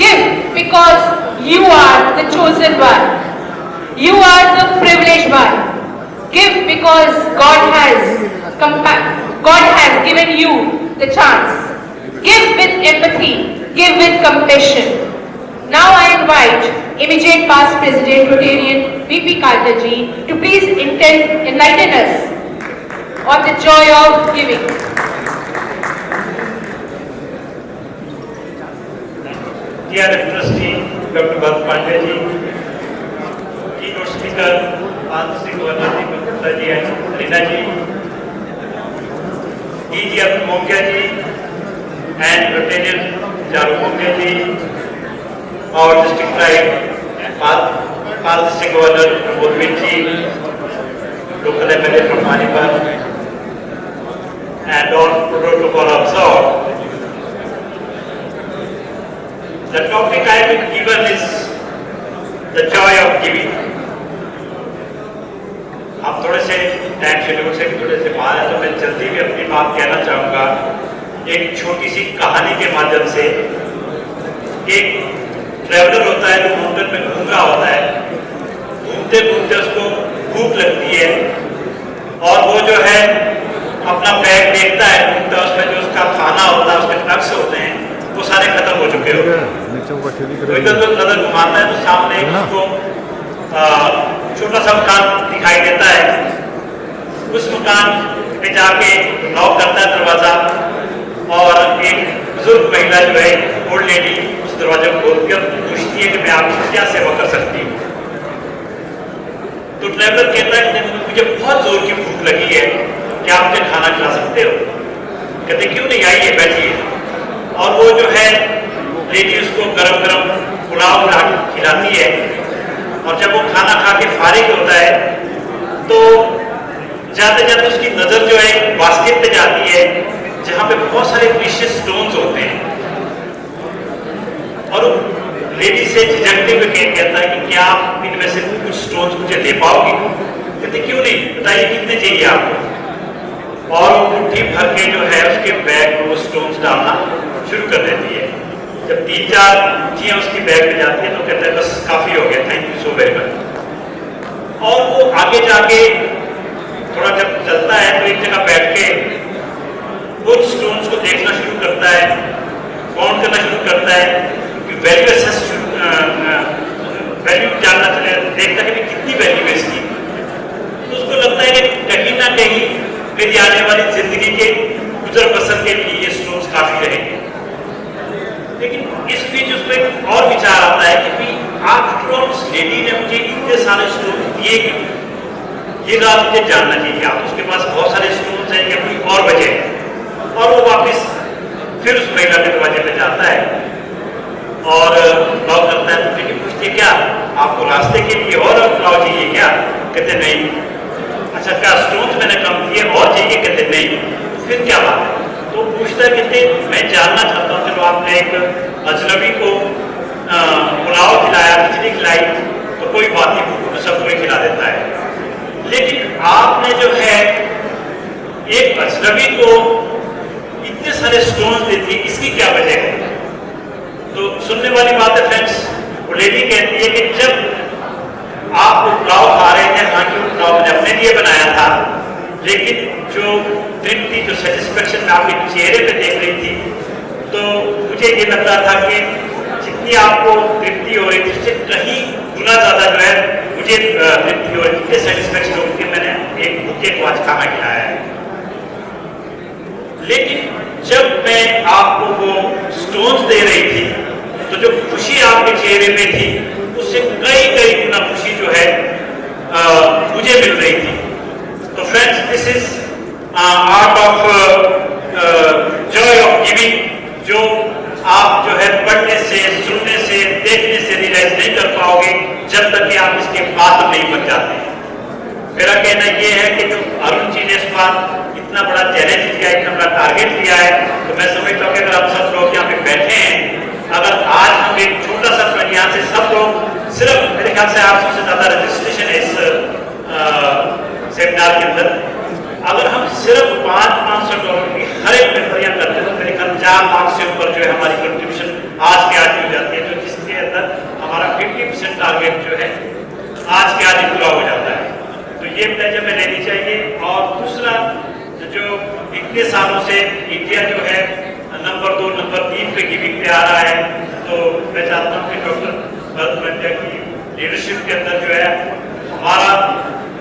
Give because you are the chosen one. You are the privileged one. Give because God has given you the chance. Give with empathy. Give with compassion. Now I invite immediate past President Rotarian VP Kaltaji to please enlighten us on the joy of giving. TRF trustee Dr. Bagh Pandya ji, keynote speaker District Governor Deepak Gupta ji and Reena ji, DG Arpan Mongia ji and Rotarian Charu Mongia ji, our district pride, Past District Governor Bodwin ji, local MLA from Panipat, and all protocol observed. The topic I have been given is the joy of giving. आप थोड़े से time schedule से थोड़े से बाहर है, तो मैं जल्दी भी अपनी बात कहना चाहूँगा। एक छोटी सी कहानी के माध्यम से, एक ट्रैवलर होता है जो माउंटेन में घूम रहा होता है, घूमते घूमते उसको भूख लगती है और वो जो है अपना बैग देखता है, घूमता उसमें जो उसका खाना होता है, उसके टक्स होते हैं, वो सारे खत्म हो चुके होते हैं। तो इधर तो नजर घुमाता है तो सामने उसको छोटा सा मकान दिखाई देता है। उस मकान पे जाके नॉक करता है दरवाजा और एक बुजुर्ग महिला जो है, ओल्ड लेडी, उस दरवाजे को खोलती है और पूछती है कि मैं आपकी क्या सेवा कर सकती हूँ। तो ट्रैवलर कहता है कि मुझे बहुत जोर की भूख लगी है, क्या आप मुझे खाना खिला सकते हो? कहते क्यों नहीं, आइए बैठिए। और वो जो है लेडी उसको गरम गरम पुलाव खिलाती है और जब वो खाना खा के फारिग होता है तो जाते जाते उसकी नजर जो है बास्केट पे जाती है जहाँ पे बहुत सारे प्रीशियस स्टोन्स होते हैं और लेडी से झिझकते हुए कहता है कि क्या आप इनमें से कुछ स्टोन्स मुझे दे पाओगे? कहते क्यों नहीं, बताइए कितने चाहिए आपको। और वो मुट्ठी भर के जो है उसके बैग में वो स्टोन्स डालना शुरू कर देती है। जब 3-4 चीजें उसकी बैग में जाती है तो कहता है बस काफी हो गया, thank you so very much. और वो आगे जाके थोड़ा जब चलता है तो एक जगह बैठ के वो स्टोन्स को देखना शुरू करता है, काउंट करना शुरू करता है कि वैल्यू जानना देखता है कि कितनी वैल्यू है इसकी। तो उसको लगता है कि कहीं ना कहीं मेरी आने वाली जिंदगी के गुजर बसर के लिए ये स्टोन्स काफी रहेंगे। लेकिन इस बीच उसको एक और विचार आता है कि आफ्टर ऑल उस लेडी ने मुझे इतने सारे स्टोन्स दिए क्यों, ये बात मुझे जानना चाहिए। आप उसके पास बहुत सारे स्टोन्स हैं या कोई और वजह है। और वो वापस फिर उस महिला के दरवाजे पे जाता है और नॉक करता है, तो लेकिन पूछती है क्या आपको रास्ते के लिए और पुलाव चाहिए क्या? कहते नहीं। अच्छा क्या स्टोन्स मैंने कम किए और चाहिए? कहते नहीं। फिर क्या बात है? तो पूछता है कहते मैं जानना चाहता हूँ, चलो आपने एक अजनबी को पुलाव खिलाया, खिचड़ी खिलाई तो कोई बात नहीं, तो सब कोई खिला देता है। लेकिन आपने जो है एक अजनबी को इतने सारे स्टोन्स दे दिए, इसकी क्या वजह है? तो सुनने वाली बात है फ्रेंड्स, वो लेडी कहती है कि जब आप पुलाव खा रहे थे, हालांकि वो पुलाव मैंने अपने लिए बनाया था, लेकिन जो तृप्ति, जो सेटिस्फेक्शन मैं आपके चेहरे पे देख रही थी, तो मुझे ये लग रहा था कि जितनी आपको तृप्ति हो रही थी उससे कहीं गुना ज़्यादा जो है मुझे तृप्ति हो रही थी, सेटिस्फेक्शन हो रही थी। मैंने एक बुके को आज खाना खिलाया है। लेकिन जब मैं आपको वो स्टोन्स दे रही थी तो जो खुशी आपके चेहरे में थी उससे कई गुना खुशी जो है मुझे मिल रही थी। तो friends, this is art of Joy of giving, जो आप जो है पढ़ने से, सुनने से, देखने से रियलाइज नहीं कर पाओगे जब तक कि आप इसके पात्र नहीं बन जाते। मेरा कहना यह है कि जो अरुण जी ने इस बार इतना बड़ा चैलेंज लिया, इतना बड़ा टारगेट लिया है, तो मैं समझता हूँ कि अगर आप सब लोग यहाँ पे बैठे हैं, अगर आज हम एक छोटा सा यहाँ से सब लोग सिर्फ मेरे ख्याल से 800 से ज्यादा रजिस्ट्रेशन है इस सेमिनार के अंदर, अगर हम सिर्फ $500 की हर एक मेंबर यहाँ करते हैं तो मेरे ख्याल 4 लाख से ऊपर जो है हमारी कंट्रीब्यूशन आज के आज हो जाती है, जो जिसके अंदर हमारा 50% टारगेट जो है आज के आज ही पूरा हो जाता है। तो ये प्लेजर में लेनी चाहिए। और दूसरा, जो इतने सालों से इंडिया जो है नंबर 2 नंबर 3 पे गिविंग पे आ रहा है, तो मैं चाहता हूँ कि डॉक्टर भरत पांड्या की लीडरशिप के अंदर जो है हमारा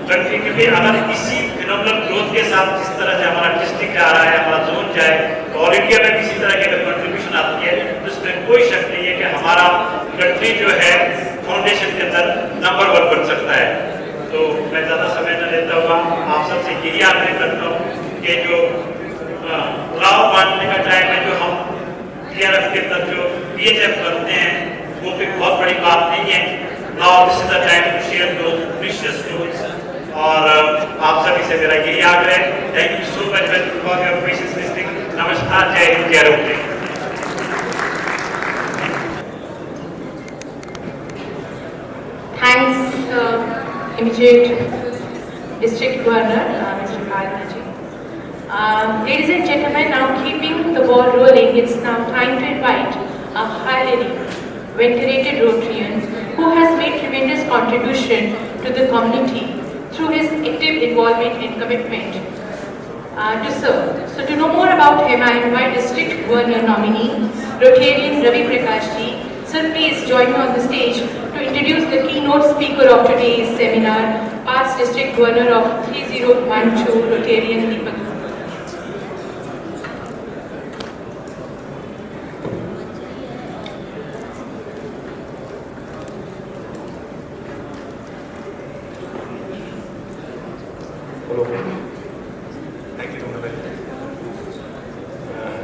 कंट्री के भी अगर इसी फिनोमिनल ग्रोथ के साथ जिस तरह से हमारा डिस्ट्रिक्ट जा रहा है, हमारा जोन जाए, तो ऑल इंडिया में किसी तरह की अगर कंट्रीब्यूशन आती है तो इसमें कोई शक नहीं है कि हमारा कंट्री जो है फाउंडेशन के अंदर नंबर 1 बन सकता है। तो मैं ज़्यादा समय न लेता हुआ आप सबसे यही आग्रह करता हूँ कि जो लाभ बांटने का टाइम है, जो हम TRF के अंदर जो PHF करते हैं, वो भी बहुत बड़ी बात नहीं है। Now this is the time to share those precious tools. और आप सभी से मेरा यही आग्रह है। Thank you so much for your precious listening. नमस्कार, जय हिंद, जय रोटे। Thanks, immediate District Governor, Mr. Bagh. Ladies and gentlemen, now keeping the ball rolling, it's now time to invite a highly venerated Rotarian who has made tremendous contribution to the community through his active involvement and commitment to serve. So to know more about him, I invite District Governor nominee, Rotarian Ravi Prakash ji. Sir, please join me on the stage to introduce the keynote speaker of today's seminar, past District Governor of 3012, Rotarian Deepak. Thank you,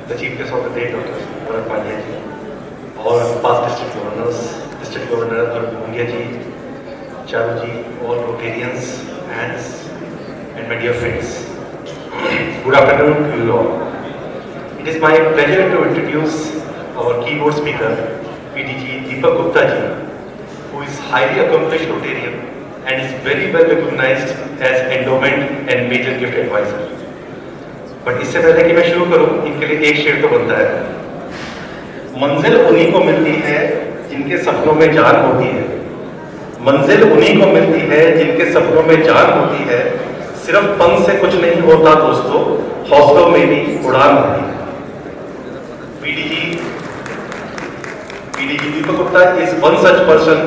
the Chief Guest of the day, Dr. Arpan, all past district governors, District Governor Arpan ji, Charu ji, all Rotarians, and my dear friends. Good afternoon to you all. It is my pleasure to introduce our keynote speaker, PDG Deepak Gupta ji, who is highly accomplished Rotarian and is very well recognized as endowment and major gift advisor. But इससे पहले कि मैं शुरू करूं, इनके लिए एक शेर तो बनता है। मंजिल उन्हीं को मिलती है जिनके सपनों में जान होती है, मंजिल उन्हीं को मिलती है जिनके सपनों में जान होती है, सिर्फ पंख से कुछ नहीं होता दोस्तों, हौसलों में भी उड़ान होती है। PDG Deepak Gupta is one such person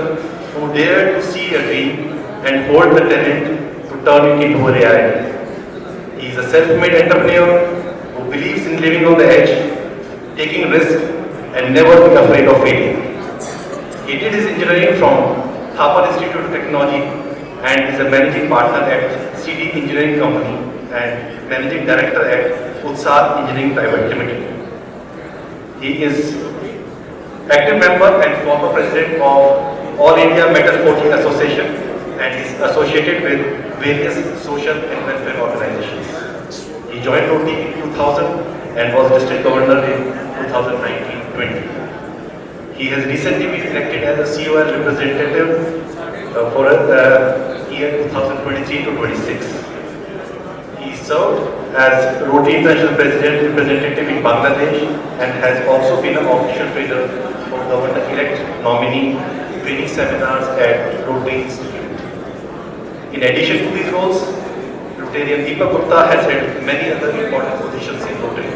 who dared to see a dream and hold the talent to turn it into a reality. He is a self-made entrepreneur who believes in living on the edge, taking risks, and never be afraid of failing. He did his engineering from Thapar Institute of Technology and is a managing partner at CD Engineering Company and managing director at Utsar Engineering Private Limited. He is active member and former president of All India Metal Forging Association and is associated with various social and welfare organizations. He joined Rotary in 2000 and was district governor in 2019-20. He has recently been elected as a COL representative for the year 2023 to 26. He served as Rotary International President representative in Bangladesh and has also been an official trainer for governor-elect nominee training seminars at Rotary Institute. In addition to these roles, Rotarian Deepak Gupta has held many other important positions in Rotary.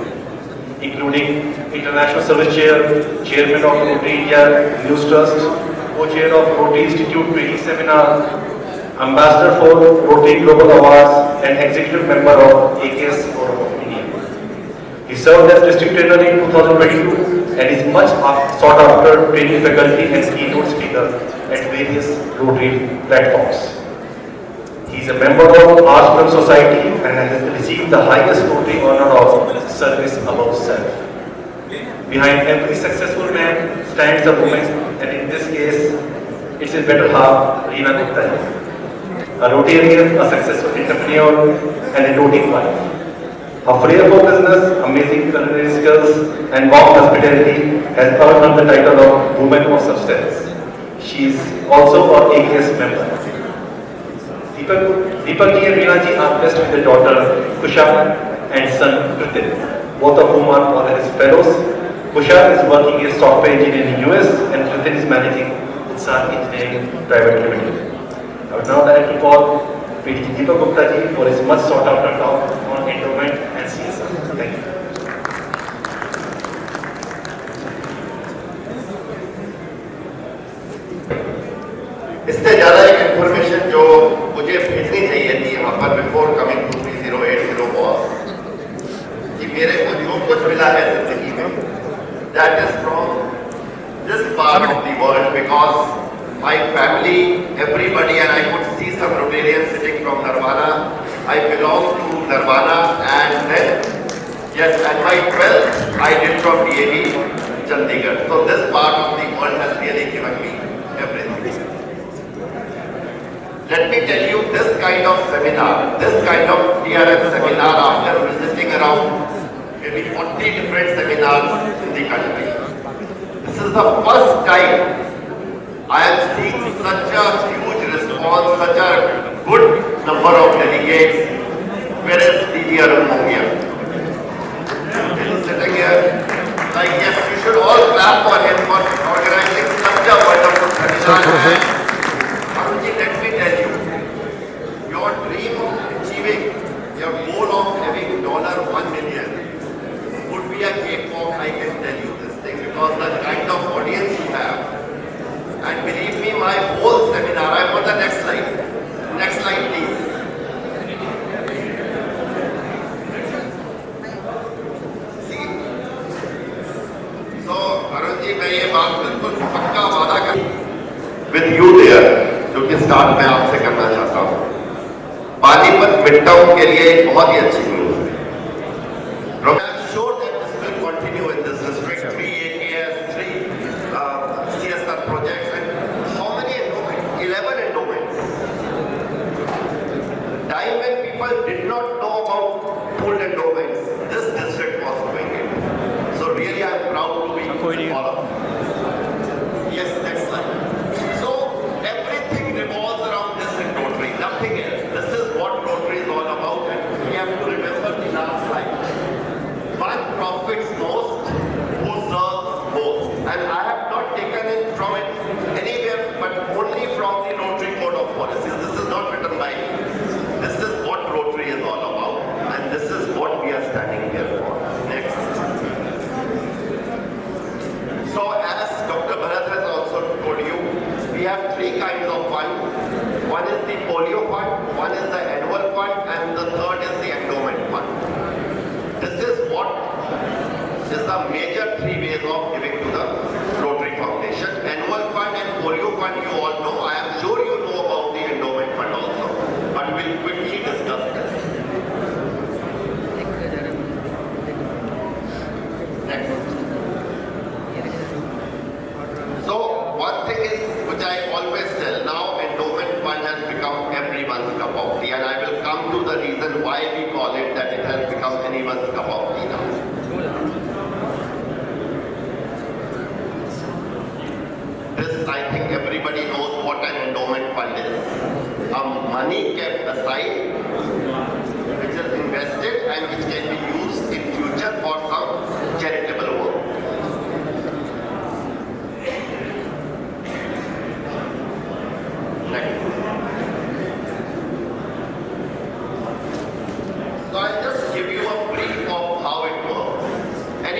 including International Service Chair, Chairman of Rotary India News Trust, Co-Chair of Rotary Institute Training Seminar, Ambassador for Rotary Global Awards, and Executive Member of AKS Forum of India. He served as District Trainer in 2022 and is much sought after training faculty and keynote speaker at various Rotary platforms. He is a member of Arpan Society and has received the highest Rotary honor of service above self. Behind every successful man stands a woman, and in this case, it's his better half, Reena Gupta, a Rotarian, a successful entrepreneur, and a doting wife. Her flair for business, amazing culinary skills, and warm hospitality has earned her the title of Woman of Substance. She is also an AKS member. Deepak ji and Reena ji are blessed with a daughter, Kusha, and son, Kritin, both of whom are all his fellows. Kusha is working as software engineer in the US, and Kritin is managing Utsaar Engineering Private Limited. I would now like to call PDG Deepak Gupta ji for his much sought after talk on endowment and CSR. Thank you. इससे ज़्यादा एक information जो मुझे भेजनी चाहिए थी यहाँ पर बिफोर कमिंग टू 3080 बॉस कि मेरे को जो कुछ मिला है जिंदगी में that is from this part of the world because my family everybody and I could see some Rotarian sitting from Narwana I belong to Narwana and then yes and my 12th I did from DAV Chandigarh, so this part of the world has really given me everything. Let me tell you, this kind of seminar, this kind of TRF seminar, after visiting around maybe 40 different seminars in the country, this is the first time I am seeing such a huge response, such a good number of delegates. Where is DG Arun Mongia? Sitting here, like yes, you should all clap for him for organizing such a wonderful seminar. Arunji, let me tell you, your dream of achieving your goal of having $1 million would be a cakewalk, I can tell you this thing, because the kind of audience you have, and believe me, my whole seminar, I want the next slide please. See, so Arunji, मैं ये बात बिल्कुल पक्का वादा कर with you there, जो कि start में आपसे करना चाहता हूँ। पानीपत मिडटाउन के लिए एक बहुत ही अच्छी न्यूज़ है। I'm sure that this will continue in this district, 3 AKS, 3 CSR projects, and how many endowments? 11 endowments. Time when people did not know about pooled endowments, this district was doing it. So really, I am proud to be all of you. Yes, next slide. Revolves around this in Rotary, nothing else. This is what Rotary is all about, and we have to remember the last slide. One profits most, who serves most. And I have not taken it from it anywhere, but only from the Rotary Code of Policies. This is not written by me. This is what Rotary is all about, and this is what we are standing here for. Next. So as Dr. Bharat has also told you, we have 3 kinds of funds. One is the polio fund, one is the annual fund, and the third is the endowment fund. This is what is the major 3 ways of giving to the Rotary Foundation. Annual fund and polio fund you all know. I am sure you know about the endowment fund also, but we'll quickly discuss this. Next. So one thing is, which I always tell, now endowment fund has become everyone's cup of tea, and I will come to the reason why we call it that it has become anyone's cup of tea now. This, I think everybody knows what an endowment fund is. Money kept aside, which is invested and which can be used in future for some charitable work. So I'll just give you a brief of how it works. An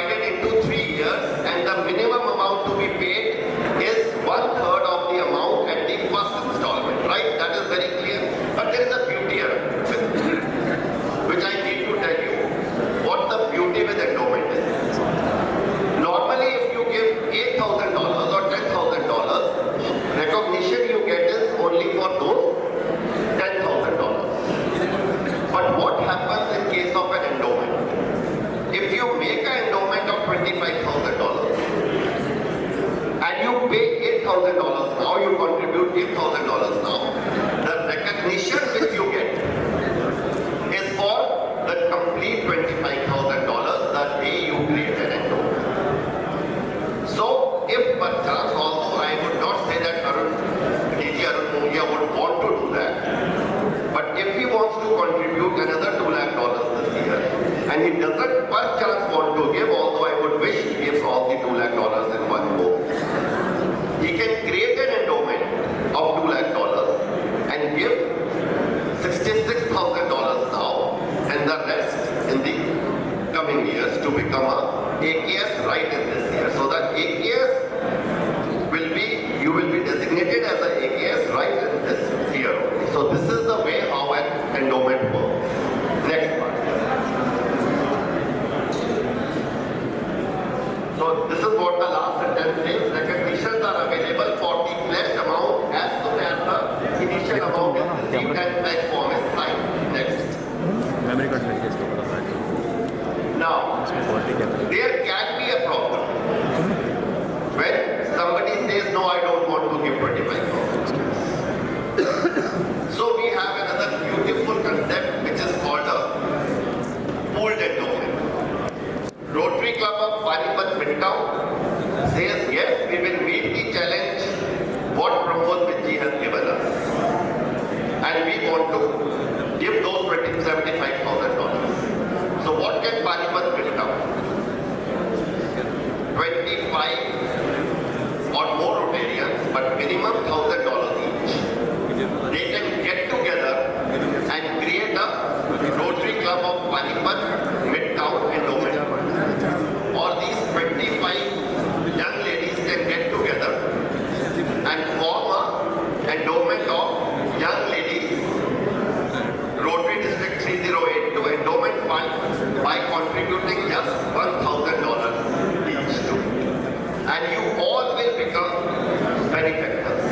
divided into 3 years, and the minimum amount to be paid is 1/3 of the amount at the first installment, right? That is very clear. But there is a beauty here, which I need to tell you what the beauty with endowment is. Normally, if you give $8,000 or $10,000, recognition you get is only for those $10,000. But what happens in case of an endowment? If you make an endowment of $25,000 and you pay $8,000 now, you contribute $8,000 now, the recognition which you get is for the complete $25,000 the day you create an endowment. So, if perchance, although I would not say that DG Arun Mongia would want to do that, but if he wants to contribute another $2 lakh this year, and he doesn't perchance want to give, although I would wish he gives all the $2 lakh in one go, he can create an endowment of $2 lakh and give $66,000 now, and the rest in the coming years to become a AKS right in this year. So that AKS will be, you will be designated as an AKS right in this year. So this is the way how an endowment works. Next part. So this is what the last sentence says. Recognitions are available for the pledged amount as soon as the initial amount is received and pledge form is signed. Next. Memory card लेके इसको बता रहा है. Now, there can be a problem when somebody says, no, I don't want to give 25,000. So we have another beautiful concept which is called a pooled endowment. Rotary Club of Panipat, Midtown says, yes, we will meet the challenge what Pramod Vijay has given us. And we want to give those $75,000. So what can Panipat Midtown? 25 or more Rotarians, but minimum $1,000 each. They can get together and create a Rotary Club of Panipat Midtown Endowment Fund. Or these 25 young ladies can get together and form a endowment of young ladies Rotary District 3082 Endowment Fund by contributing just $1,000 each to it. And you all will become benefactors.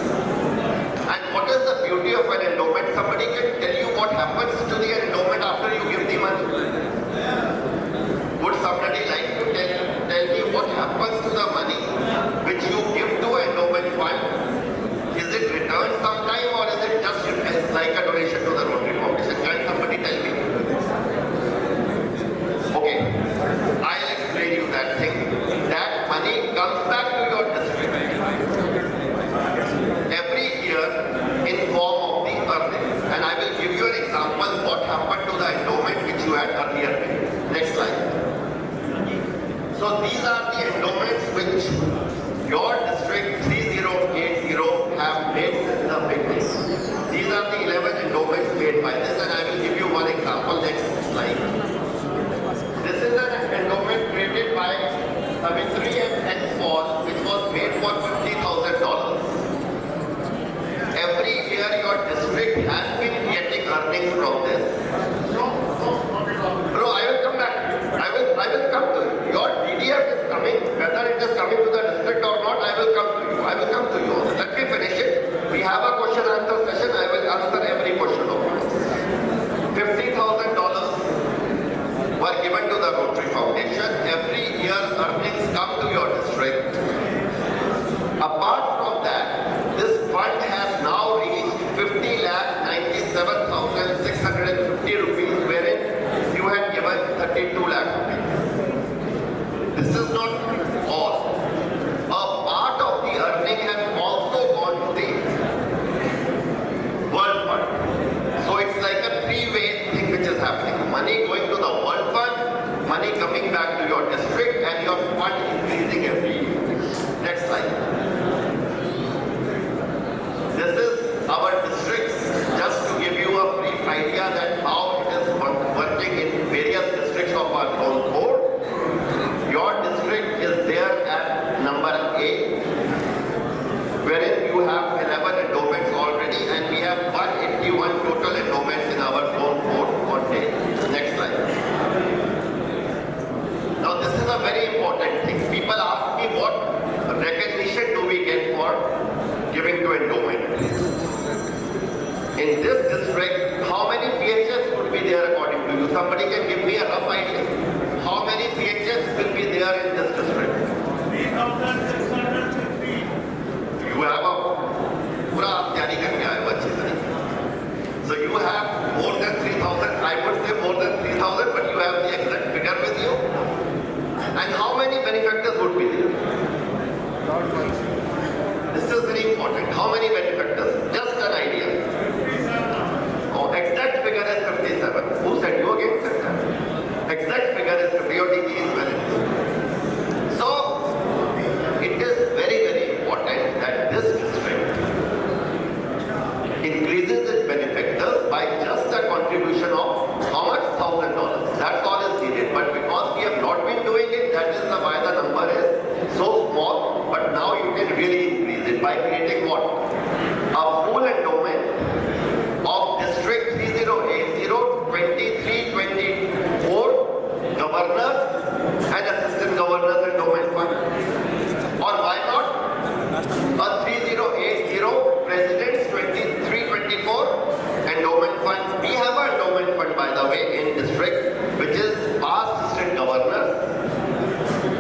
And what is the beauty of an endowment? Somebody can tell you what happens to the endowment after you give the money. Would somebody like to tell me what happens to the money which you give to an endowment fund? Is it returned sometime or is it just like a donation to the Rotary Foundation? Can somebody tell me? Okay, I'll explain you that thing. That money comes back to your district every year in form of the earnings. And I will give you an example what happened to the endowment which you had earlier made. Next slide. So these are the endowments which your district 3080 have made since the beginning. These are the 11 endowments made by this, and I will give you one example. Next slide. This is an endowment created by Savitri and Paul, which was made for $50,000. Every year your district has been getting earnings from this. Bro, I will come back to you. I will come to you. Your DDF is coming. Whether it is coming to the district or not, I will come to you. I will come to you. Let me finish it. We have a question answer session. I will answer every question of yours. $50,000 were given to the Rotary Foundation. Every year earnings come to your district. Apart from that, this fund has now reached 50,97,650 rupees, wherein you had given 32 lakh rupees. This is not all. A part of the earning has also gone to the World Fund. So it's like a three-way thing which is happening. Money going to the World Fund, money coming back to your district, and your fund increasing every year. Next slide. This is our districts, just to give you a brief idea that how it is working in various districts of our own board. Your district here in this district. 3,650. You have a पूरा तैयारी करके आए हो अच्छी तरीके. So you have more than 3,000. I would say more than 3,000, but you have the exact figure with you. And how many benefactors would be there? This is very important. How many benefactors? Just an idea. Oh, exact figure is 57. Who said you again said that? Exact figure is 50. Your DG is well informed. So it is very, very important that this district increases its benefactors by just a contribution of how much? $1,000. That's all is needed. But because we have not been doing it, that is why the number is so small. But now you can really increase it by creating what? A pool endowment of District 3080-2324 governors and assistant governors endowment fund. Or why not? A 3080 Presidents 2324 endowment fund. We have an endowment fund, by the way, in district, which is past district governors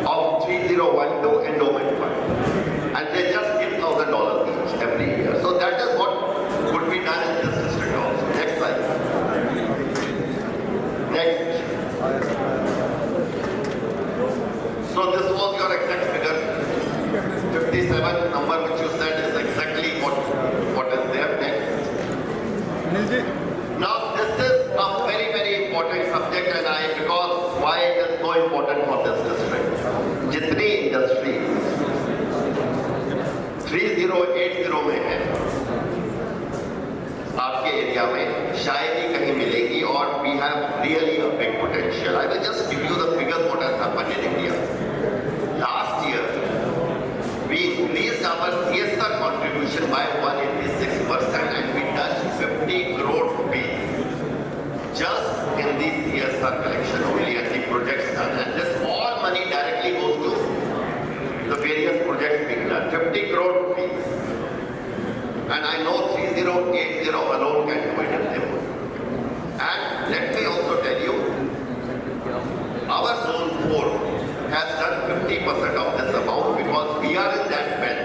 of 3012 endowment fund. And they just give $1,000 each every year. So that is what would be done in this district also. Next slide. Next. So this was your exact figure. 57 number which you said is exactly what is there. Next. Now this is a very, very important subject, and because why it is so important for this district. Jitni industries 3080 में है आपके area में शायद ही कहीं मिलेगी, और we have really a big potential. I will just give you the figures what has happened in India. Last year we increased our CSR contribution by 186% and we touched 50 crore rupees just in the CSR collection only and the projects done. And this all money directly goes to the various projects being done. 50 crore rupees. And I know 3080 alone can do it if they would. And let me also tell you, our zone 4 has done 50% of this amount because we are in that belt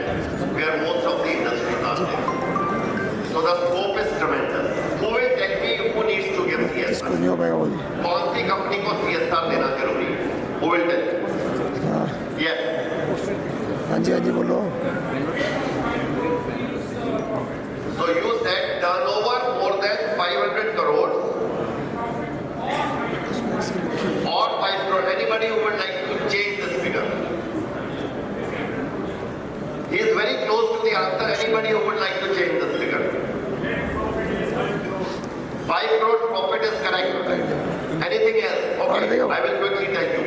where most of the industries are there. So the scope is tremendous. Who will tell me who needs to give CSR? कौन सी company को CSR देना जरूरी है? Who will tell me? Yes. हाँ जी बोलो. So you said turnover more than 500 crores or 5 crores. Anybody who would like to change this figure? He is very close to the answer. Anybody who would like to change this figure? 5 crores profit is correct. Anything else? Okay, I will quickly tell you.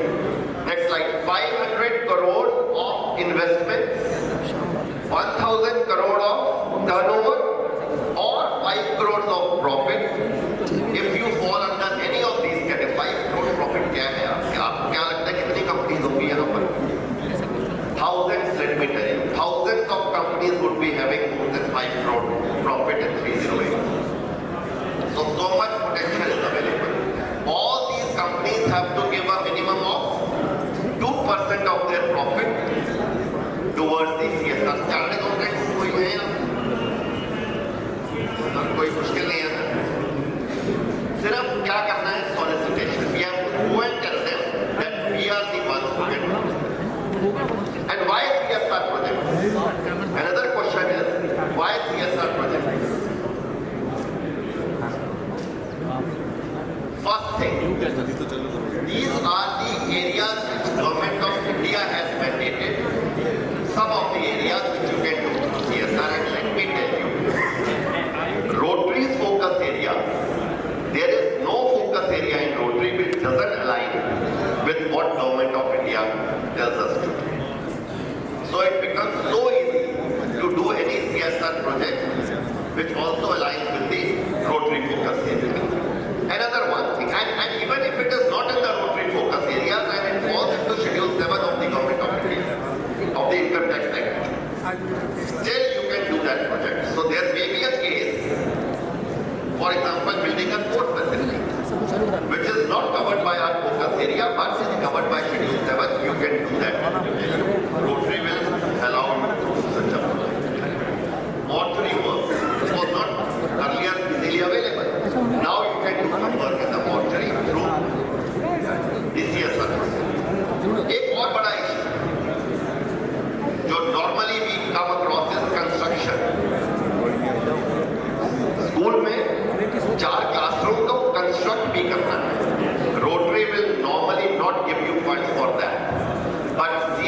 Next slide. 500 crores of investments, 1,000 crore of turnover, or 5 crores of profit. If you fall under any of these categories, 5 crore profit क्या है? आपको क्या लगता है कितनी companies होंगी यहाँ पर? Thousands, let me tell you. Thousands of companies would be having more than 5 crore profit in 308. So much potential is available. All these companies have to give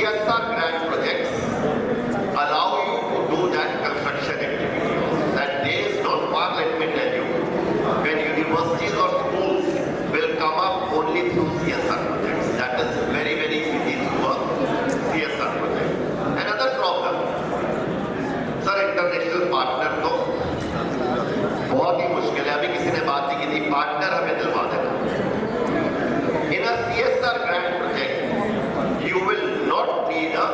CSR grant projects allow you to do that construction activity. That day is not far, let me tell you, when universities or schools will come up only through CSR projects. That is very, very easy to work CSR project. Another problem, sir, international partner तो बहुत ही मुश्किल है. अभी किसी ने बात नहीं की थी, पार्टनर हमें दिलवा देना. In a CSR grant project, you will not need a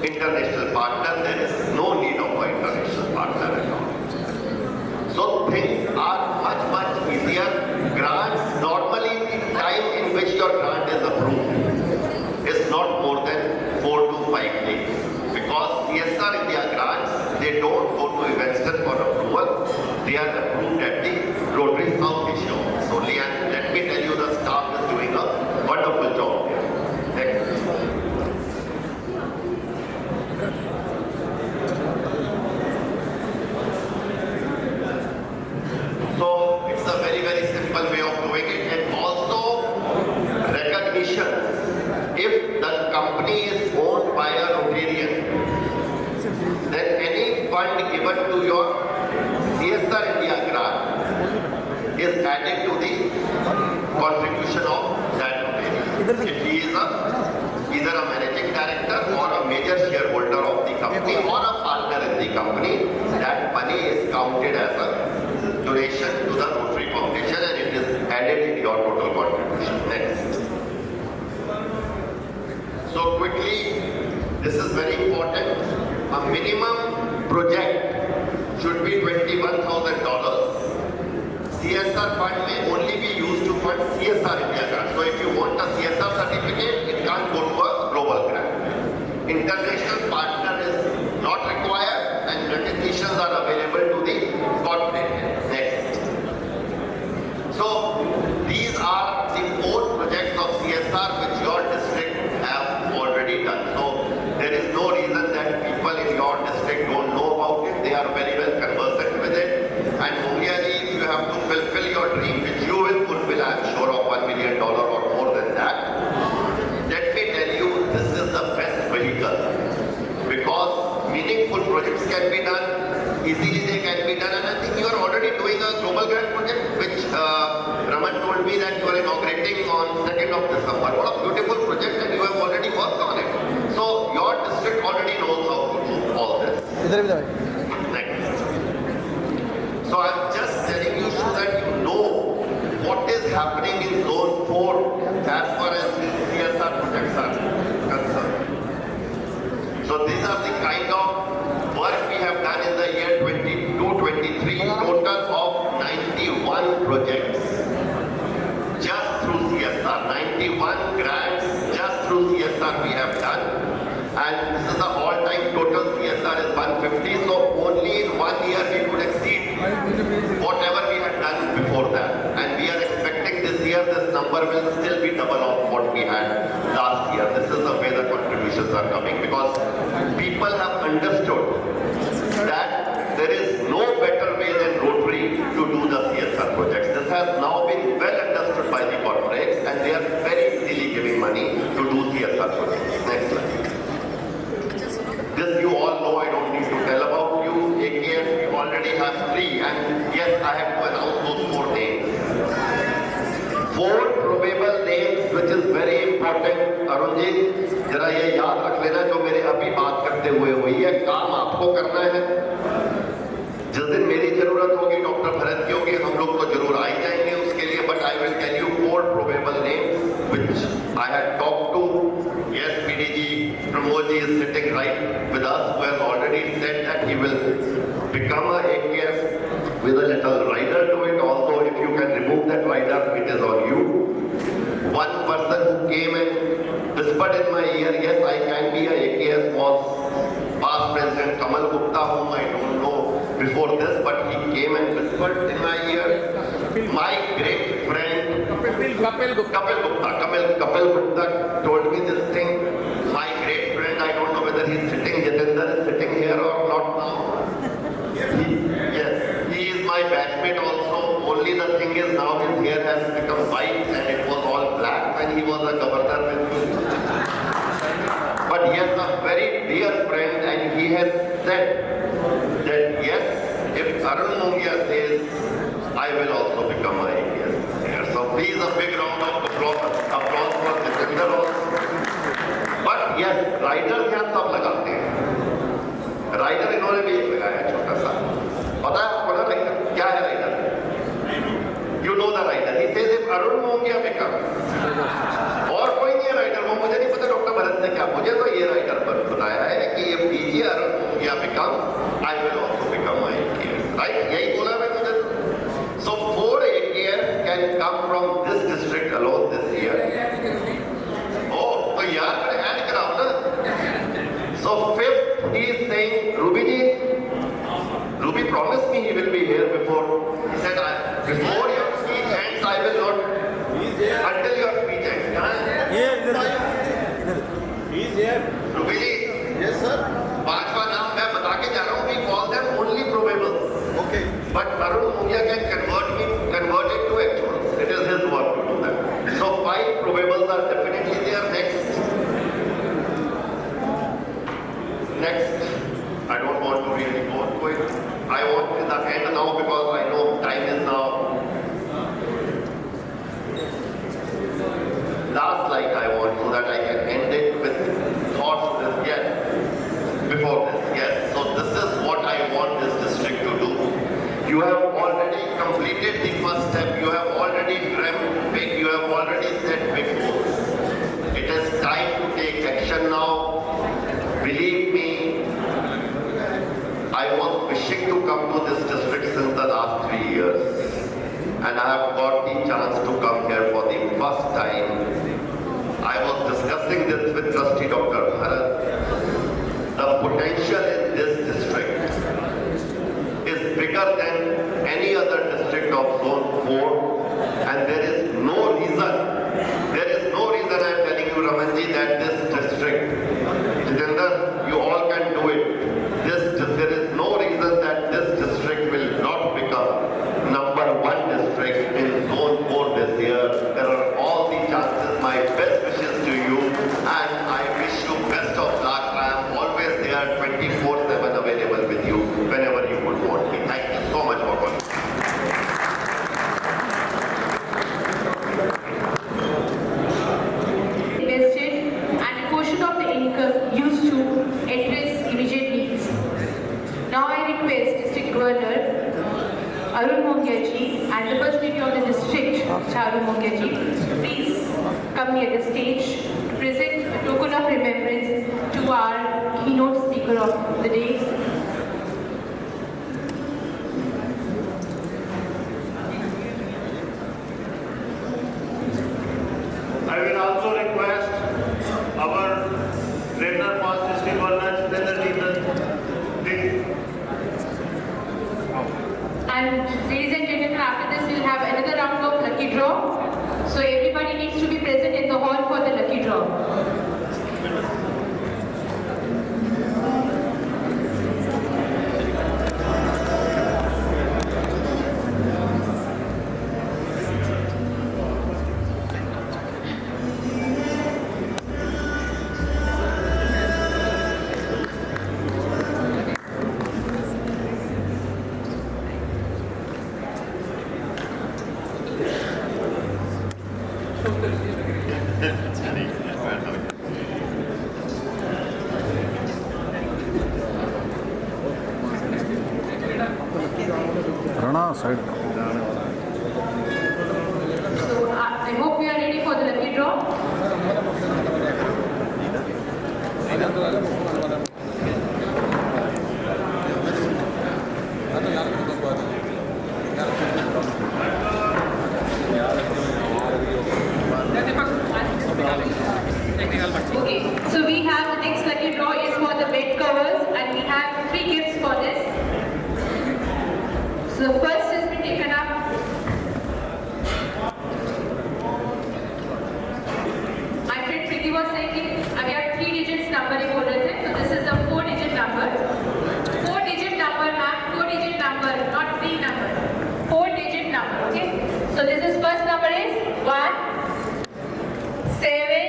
international partner. There is no need of an international partner at all. So things are much easier. Grants, normally the time in which your grant is approved is not more than 4 to 5 days. Because CSR India grants, they don't go to investor for approval. They are approved at the Rotary South Asia office only. And let me tell you, the staff is doing a wonderful job here. Next. So it's a very, very simple way of doing it. And also recognition. If the company is owned by a Rotarian, then any fund given to your CSR India grant is added to the contribution of that Rotarian. If he is either a managing director or a major shareholder of the company or a partner in the company, that money is counted as a donation to the Rotary Foundation and it is added in your total contribution. Next. So quickly, this is very important. A minimum project should be $21,000. CSR fund may only be used to fund CSR India grant. So if you want a CSR certificate, it can't go to a global grant. International partner is not required and recognitions are available to the corporate. Next. So these are the 4 projects of CSR which your district have already done. So there is no reason that people in your district don't know about it. They are very well conversant with it. And only if you have to fulfill your dream, which you will fulfill, I am sure, of $1 million or more than that. Let me tell you, this is the best vehicle. Because meaningful projects can be done, easily they can be done. And I think you are already doing a global grant project, which Raman told me that you are inaugurating on 2nd of December. What a beautiful project, and you have already worked on it. So your district already knows how to do all this. Next. So I'm just telling you so that you know what is happening in zone 4 as far as these CSR projects are concerned. So these are the kind of work we have done in the year 22-23, total of 91 projects just through CSR. 91 grants just through CSR we have done. And this is the all-time total. CSR is 150. So only in 1 year we could exceed whatever we had done before that. And we are expecting this year this number will still be double of what we had last year. This is the way the contributions are coming, because people have understood that there is no better way than Rotary to do the CSR projects. This has now been well understood by the corporates and they are very easily giving money to do CSR projects. Next slide. This you all know, I don't need to tell about you. AKF, we already have 3, and yes, I have to announce those 4 names. 4 probable names, which is very important. Arun ji, जरा ये याद रख लेना जो मेरे अभी बात करते हुए हुई है. काम आपको करना है. जिस दिन मेरी जरूरत होगी, डॉक्टर भरत की होगी, हम लोग तो जरूर आ ही जाएंगे उसके लिए. But I will tell you 4 probable names which I had talked to. Yes, PDG Pramod ji is sitting right with us, who has already said that he will become a AKF with a little rider to it. Although if you can remove that rider, it is on you. One person who came and whispered in my ear, yes, I can be a AKF, was past President Kamal Gupta, whom I don't know before this, but he came and whispered in my ear. My great friend Kapil Gupta told me this thing. My great friend, I don't know whether he's sitting, Jitendra is sitting here or not now. Yes, he is my batchmate also. Only the thing is now his hair has become white and it was all black when he was a governor with me. but he has a very dear friend and he has said that yes, if Arun Mongia says, I will also become a IAS this year. So please a big round of applause for Jitendra also. But yes, riders यहाँ सब लगाते हैं. Rider इन्होंने भी एक लगाया छोटा सा. पता है आपको ना rider क्या है rider? You know the rider. He says if Arun Mongia becomes. और कोई नहीं है rider. वो मुझे नहीं पता डॉक्टर भरत से क्या. मुझे तो ये rider पर सुनाया है कि if PG Arun Mongia becomes, I will also become a IAS. Right? यही बोला मैं मुझे. So 4 AKS can come from this district alone this year. Oh, तो यार मैं ऐड कराऊं ना. So 5th he is saying, Ruby promised me he will be here before. He said, before your speech ends, I will not. Until your speech ends. He is here. Ruby ji. Yes sir. 5वां नाम मैं बता के जा रहा हूँ. We call them only probables. Okay. But Arun Mongia can convert it to actuals. It is his work to do that. So 5 probables are definitely there. Next, I don't want to really go to it. I want in the end now because I know time is now. Last slide I want so that I can end it with thoughts this. Yes. Before this, yes. So this is what I want this district to do. You have already completed the first step. You have already dreamt big. You have already set big goals. It is time to take action now. Believe me, I was wishing to come to this district since the last 3 years. And I have got the chance to come here for the first time. I was discussing this with Trustee Dr. Bharat. The potential in this district is bigger than any other district of Zone 4, and there is no reason I am telling you, Ramanji, that this district, Jitendra, you all can do it. There is no reason that this district will not become #1 district in Zone 4 this year. There are all the chances. My best wishes to you, and I wish you best of luck. I am always there 24/7 available with you whenever you would want me. Thank you so much for calling. Invested and a portion of the income used to address immediate needs. Now I request District Governor Arun Mongia ji and the First Lady of the district, Arun Mongia ji, please come near the stage to present a token of remembrance to our keynote speaker of the day. I will also request our trainer, past district governor, And ladies and gentlemen, after this we'll have another round of lucky draw. So everybody needs to be present in the hall for the lucky draw. Rana side. So I hope we are ready for the lucky draw. Okay, so we have the next lucky draw is for the bed covers, and we have 3 gifts for this. So the first has been taken up. My friend Preeti was saying that we have 3 digits number in बोल रहे थे, so this is the 4-digit number. 4-digit number, ma'am, 4-digit number, not 3 number. 4-digit number, okay? So this is first number is 1, 7,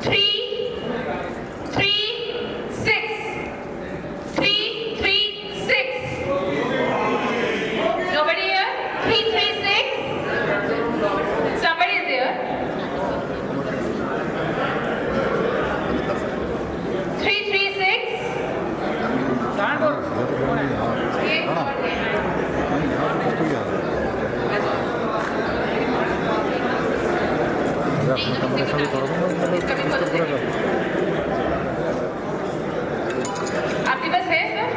336. 336. Nobody here? 336. Somebody is there. 336. आपके पास है sir?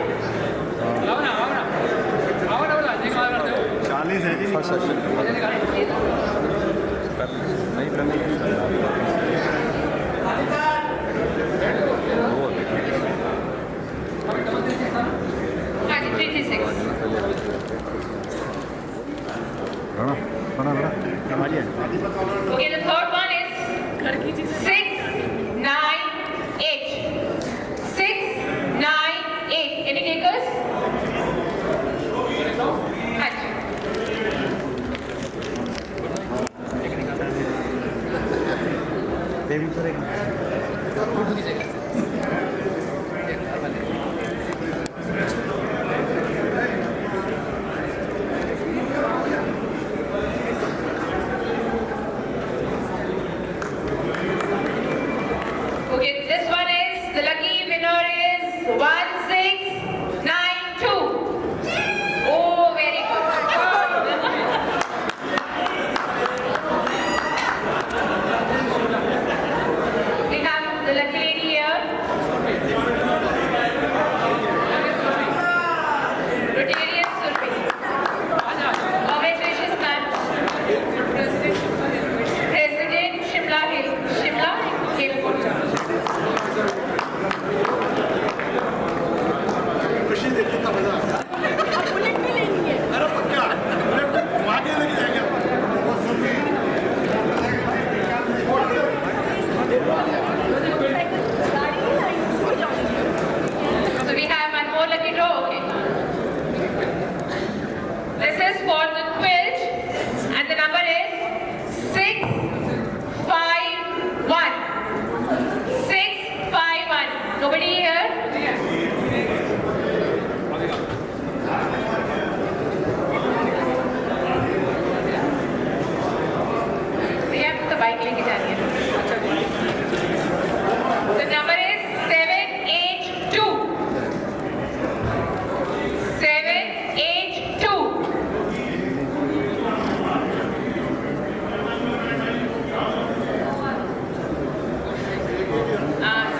40 है जी हाँ जी 336. Okay, the third one is 698. 698. Any takers? हाँ जी. Okay, this one is, the lucky winner is 1692. Oh, very good. We have the lucky lady here. Rotarian Survey. Congratulations, ma'am. President Shimla Hill. Shimla Hill. खुशी देखने का मजा bullet भी लेनी है अरे पक्का बुलेट आगे लेके जाएंगे So we have one more lucky draw. Okay. This is for the quilt, and the number is 651. 651. Nobody here? भैया तो बाइक लेके जा रही है. The number is 782. 782.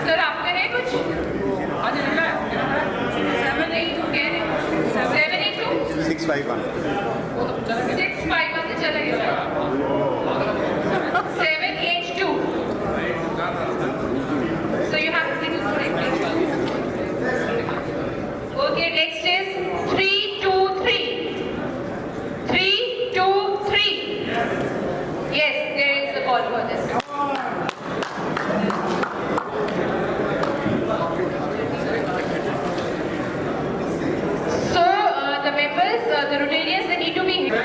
सर आपका है कुछ? 782 कह रहे हैं. 782. 651 651 से चला गया. 782. So you have to think correctly. Okay, next is 323. 323. Yes, there is a call for this. So the members, the Rotarians, they need to be here.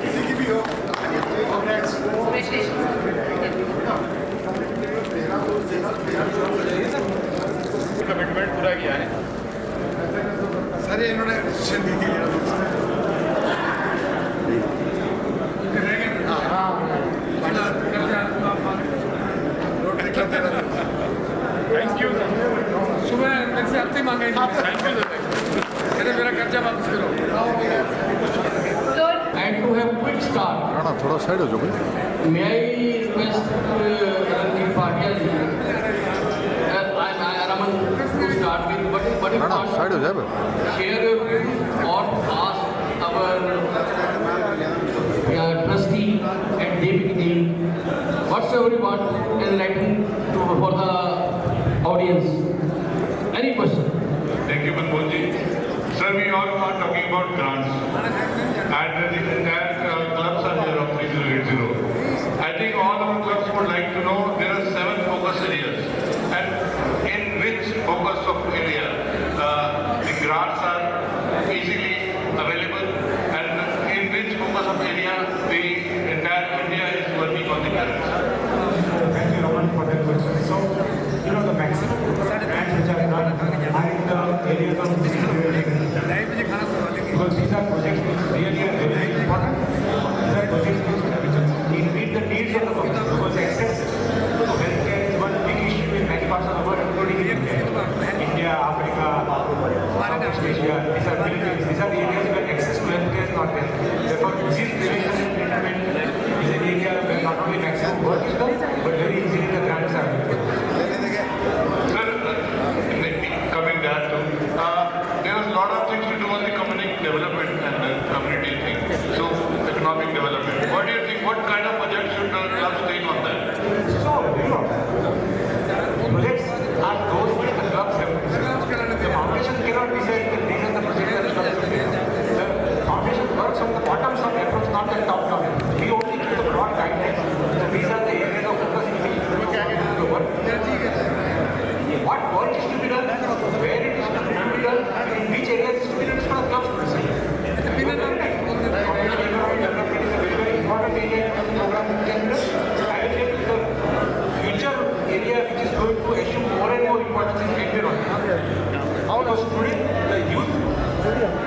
किसी की भी हो कमिटमेंट पूरा किया है सर ये इन्होंने डिसीजन दी थी थैंक यू सुबह मेरे से आपसे मांगे थैंक यू मेरा कर्जा वापस करो And to have quick start. Rana थोड़ा साइड हो जाओ भाई. May I request Ranjit Patia ji, Raman, to start with, but if Rana side हो जाए भाई. share your views or ask our trustee and deputy team whatsoever you want enlighten for the audience. Any question? Thank you, Manmohan ji. Sir, we all are talking about grants. And the entire clubs are here of 3080. I think all our clubs would like to know there are 7 focus areas. And in which focus of area the grants are easily available, and in which focus of area area program के अंदर I will take the future area which is going to assume more and more importance in environment. Because today the youth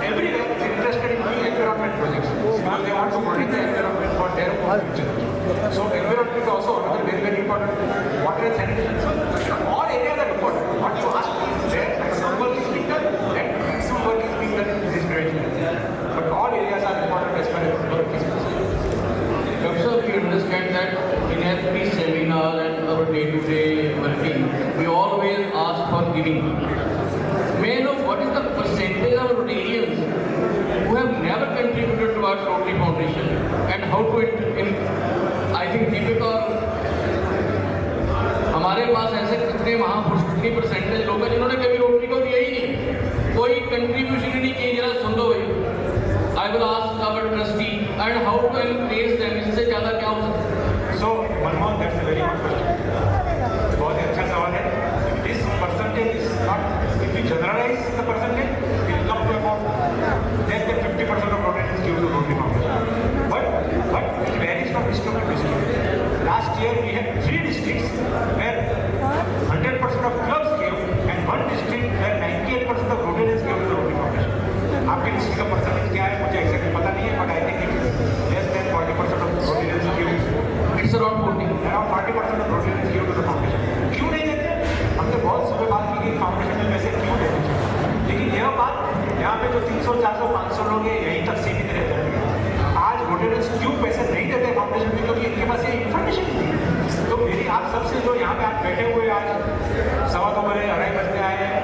everywhere is interested in doing environment projects because they want to protect the environment for their own future. So environment is also another very important. Water and sanitation. So all areas are important. What you ask is there and some work is being done and maximum work is being done in this direction. But all areas are important as far as work is concerned. Also, we understand that in every seminar and our day-to-day working, we always ask for giving. May I know what is the percentage of Rotarians who have never contributed towards Rotary Foundation and how to I think Deepika हमारे पास ऐसे कितने महापुरुष कितनी percentage लोग हैं जिन्होंने कभी rotary को दिया ही नहीं, कोई कंट्रीब्यूशन ही नहीं किया. जरा सुन लो भाई. I will ask our trustee and how to encourage them. इससे ज़्यादा क्या हो सकता है? So Manmohan, that's a very good question. बहुत ही अच्छा सवाल है. This percentage is not, if we generalize the percentage, it will come to about less than 50% of Rotarians give to Rotary Foundation. But it varies from district to district. Last year we had 3 districts where 100% of clubs gave and 1 district where 98% of Rotarians gave to the Rotary Foundation. आपके district का percentage क्या है मुझे exactly पता नहीं है, but I think it is less than 40% of Rotarians give. It's around 40%. Around 40% of Rotarians give to the foundation. क्यों नहीं देते? हमने बहुत सुबह बात की कि फाउंडेशन में वैसे क्यों देते हैं, लेकिन यह बात यहाँ पे जो 300, 400, 500 लोग हैं यहीं तक सीमित रहते हैं. आज Rotarians क्यों पैसे नहीं देते फाउंडेशन में? क्योंकि इनके पास ये इन्फॉर्मेशन नहीं है. तो मेरी आप सबसे जो यहाँ पे आप बैठे हुए आज 2:15 बजे 2:30 बजने आए हैं,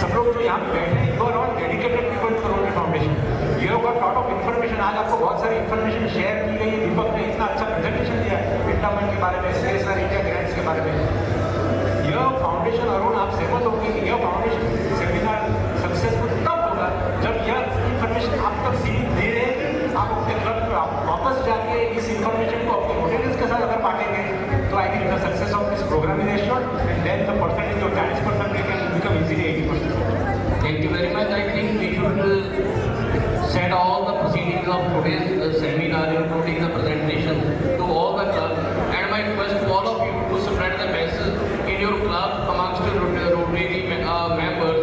सब लोग जो यहाँ पे बैठे हैं, you are all dedicated people to Rotary Foundation. You have got lot of information. आज आपको बहुत सारी इन्फॉर्मेशन शेयर की गई है. दीपक ने इतना अच्छा प्रेजेंटेशन दिया इंटरमेंट के बारे में, CSR इंडिया ग्रांट्स के बारे में. यह फाउंडेशन अरुण आप सहमत होंगे कि यह फाउंडेशन सेमिनार सक्सेसफुल तब होगा जब यह इन्फॉर्मेशन आप तक सीमित नहीं रहेगी. आप अपने क्लब में वापस जाके इस इन्फॉर्मेशन को अपने Rotarians के साथ अगर बांटेंगे तो I think the success of this program is assured and then the percentage of 40% can become easily 80%. Thank you very much. I think we should set all the proceedings of today's seminar, including the presentation, to all the clubs. And my request to all of you to spread the message in your club amongst the Rotary members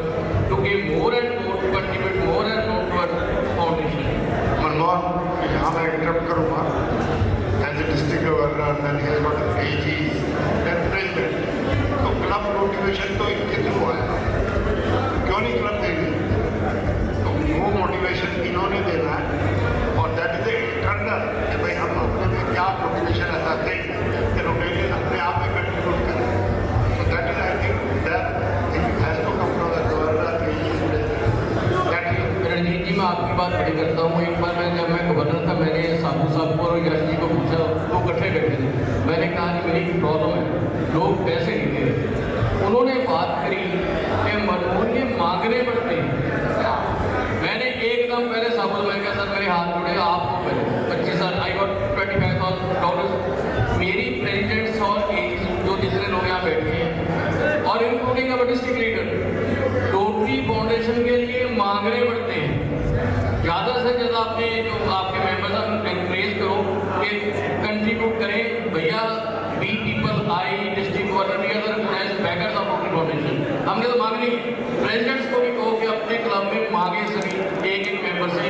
to give more and more, to contribute more and more towards foundation. Manmohan, यहाँ मैं interrupt करूँगा. As a district governor, then he has got AGs, then president. तो club motivation तो इनके through आएगा. क्यों नहीं club देंगे? तो वो मोटिवेशन इन्होंने देना है और दैट इज इंटरनल कि भाई हम अपने में क्या मोटिवेशन ऐसा दें कि रोटेरियन अपने आप में कंट्रीब्यूट करें. So that is I think that it has to come from the governor. Ranjit ji, मैं आपकी बात बड़ी करता हूँ. एक बार जब मैं गवर्नर था, मैंने साबू साहब को और यश जी को पूछा, वो इकट्ठे बैठे थे. मैंने कहा कि मेरी प्रॉब्लम है, लोग पैसे नहीं दे रहे. उन्होंने बात करी कि मनमोहन ये मांगने पड़ते हैं. मैंने एकदम पहले साबू मैं कहा सर मेरे हाथ जुड़े, आपको पहले 25 साल आई गॉट $25,000. मेरी प्रेसिडेंट्स और जो जितने लोग यहाँ बैठे हैं और इंक्लूडिंग अवर डिस्ट्रिक्ट लीडर रोटरी फाउंडेशन के लिए मांगने पड़ते हैं. ज़्यादा से ज़्यादा अपने जो आपके मेंबर्स हैं एनकरेज करो कि कंट्रीब्यूट करें. भैया we people I district governor we are backers of Rotary Foundation. हमने तो मांगनी है. प्रेसिडेंट्स को भी कहो कि अपने क्लब में मांगे सभी एक मेंबर से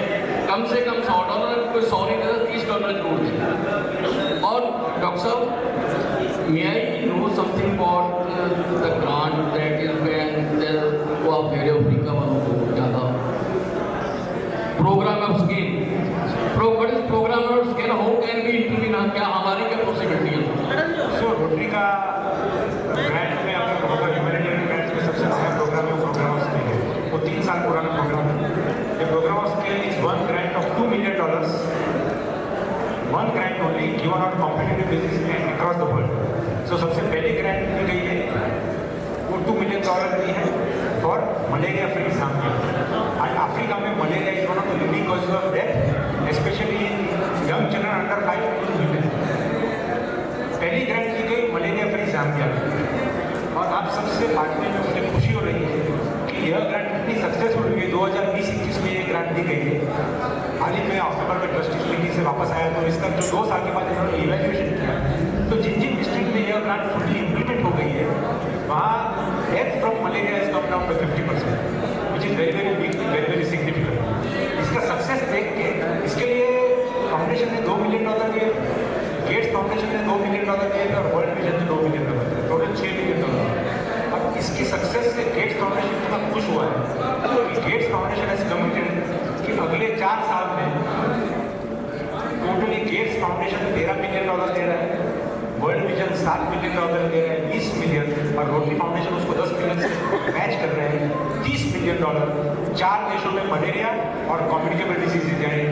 कम $100, कोई $100 नहीं देता, $30 जरूर दें. और डॉक्टर साहब, may I know something about the grant that is when वो आप कह रहे हो अफ्रीका वालों को ज़्यादा program of skill. What is program of skill? How can we intervene? क्या हमारी क्या पॉसिबिलिटी है? सो रोटरी का ग्रांट में अगर होगा ह्यूमैनिटेरियन ग्रांट्स में सबसे नया प्रोग्राम है, प्रोग्राम ऑफ स्किल है. वो 3 साल पुराना प्रोग्राम है. ये program of skill is one grant of $2 million. One grant only given on competitive basis across the world. So सबसे पहली ग्रांट दी गई है वो $2 million दी है फॉर मलेरिया फ्री सांपिया. आज अफ्रीका में malaria is one of the leading causes of death, specially young children under 5 to 15. पहली grant दी गई मलेरिया फ्री सांपिया. और आप सबसे बांटने में मुझे खुशी हो रही है कि यह ग्रांट इतनी सक्सेसफुल हुई है. 2020-21 में ये ग्रांट दी गई है. हाल ही में अक्टूबर में ट्रस्टी मीटिंग से वापस आया, तो इसका जो 2 साल के बाद इन्होंने इवेल्युएशन किया, तो जिन जिन डिस्ट्रिक्ट में यह ग्रांट फुल्ली इम्प्लीमेंट हो गई है, वहाँ death from malaria is come down by 50%, which is very very big, very very significant. इसका सक्सेस देख के इसके लिए फाउंडेशन ने $2 मिलियन दिए, गेट्स फाउंडेशन ने $2 मिलियन दिए और वर्ल्ड विजन ने $2 मिलियन दिए, टोटल $6 मिलियन। अब इसकी सक्सेस से गेट्स फाउंडेशन इतना खुश हुआ है, तो गेट्स फाउंडेशन हैज कमिटेड कि अगले 4 साल में टोटली गेट्स फाउंडेशन $13 मिलियन दे रहा है, वर्ल्ड विजन $7 मिलियन दे रहा है, 20 मिलियन, और रोटरी फाउंडेशन उसको 10 मिलियन से मैच कर रहे हैं, $30 मिलियन। 4 देशों में मलेरिया और कम्युनिकेबल डिजीज यानी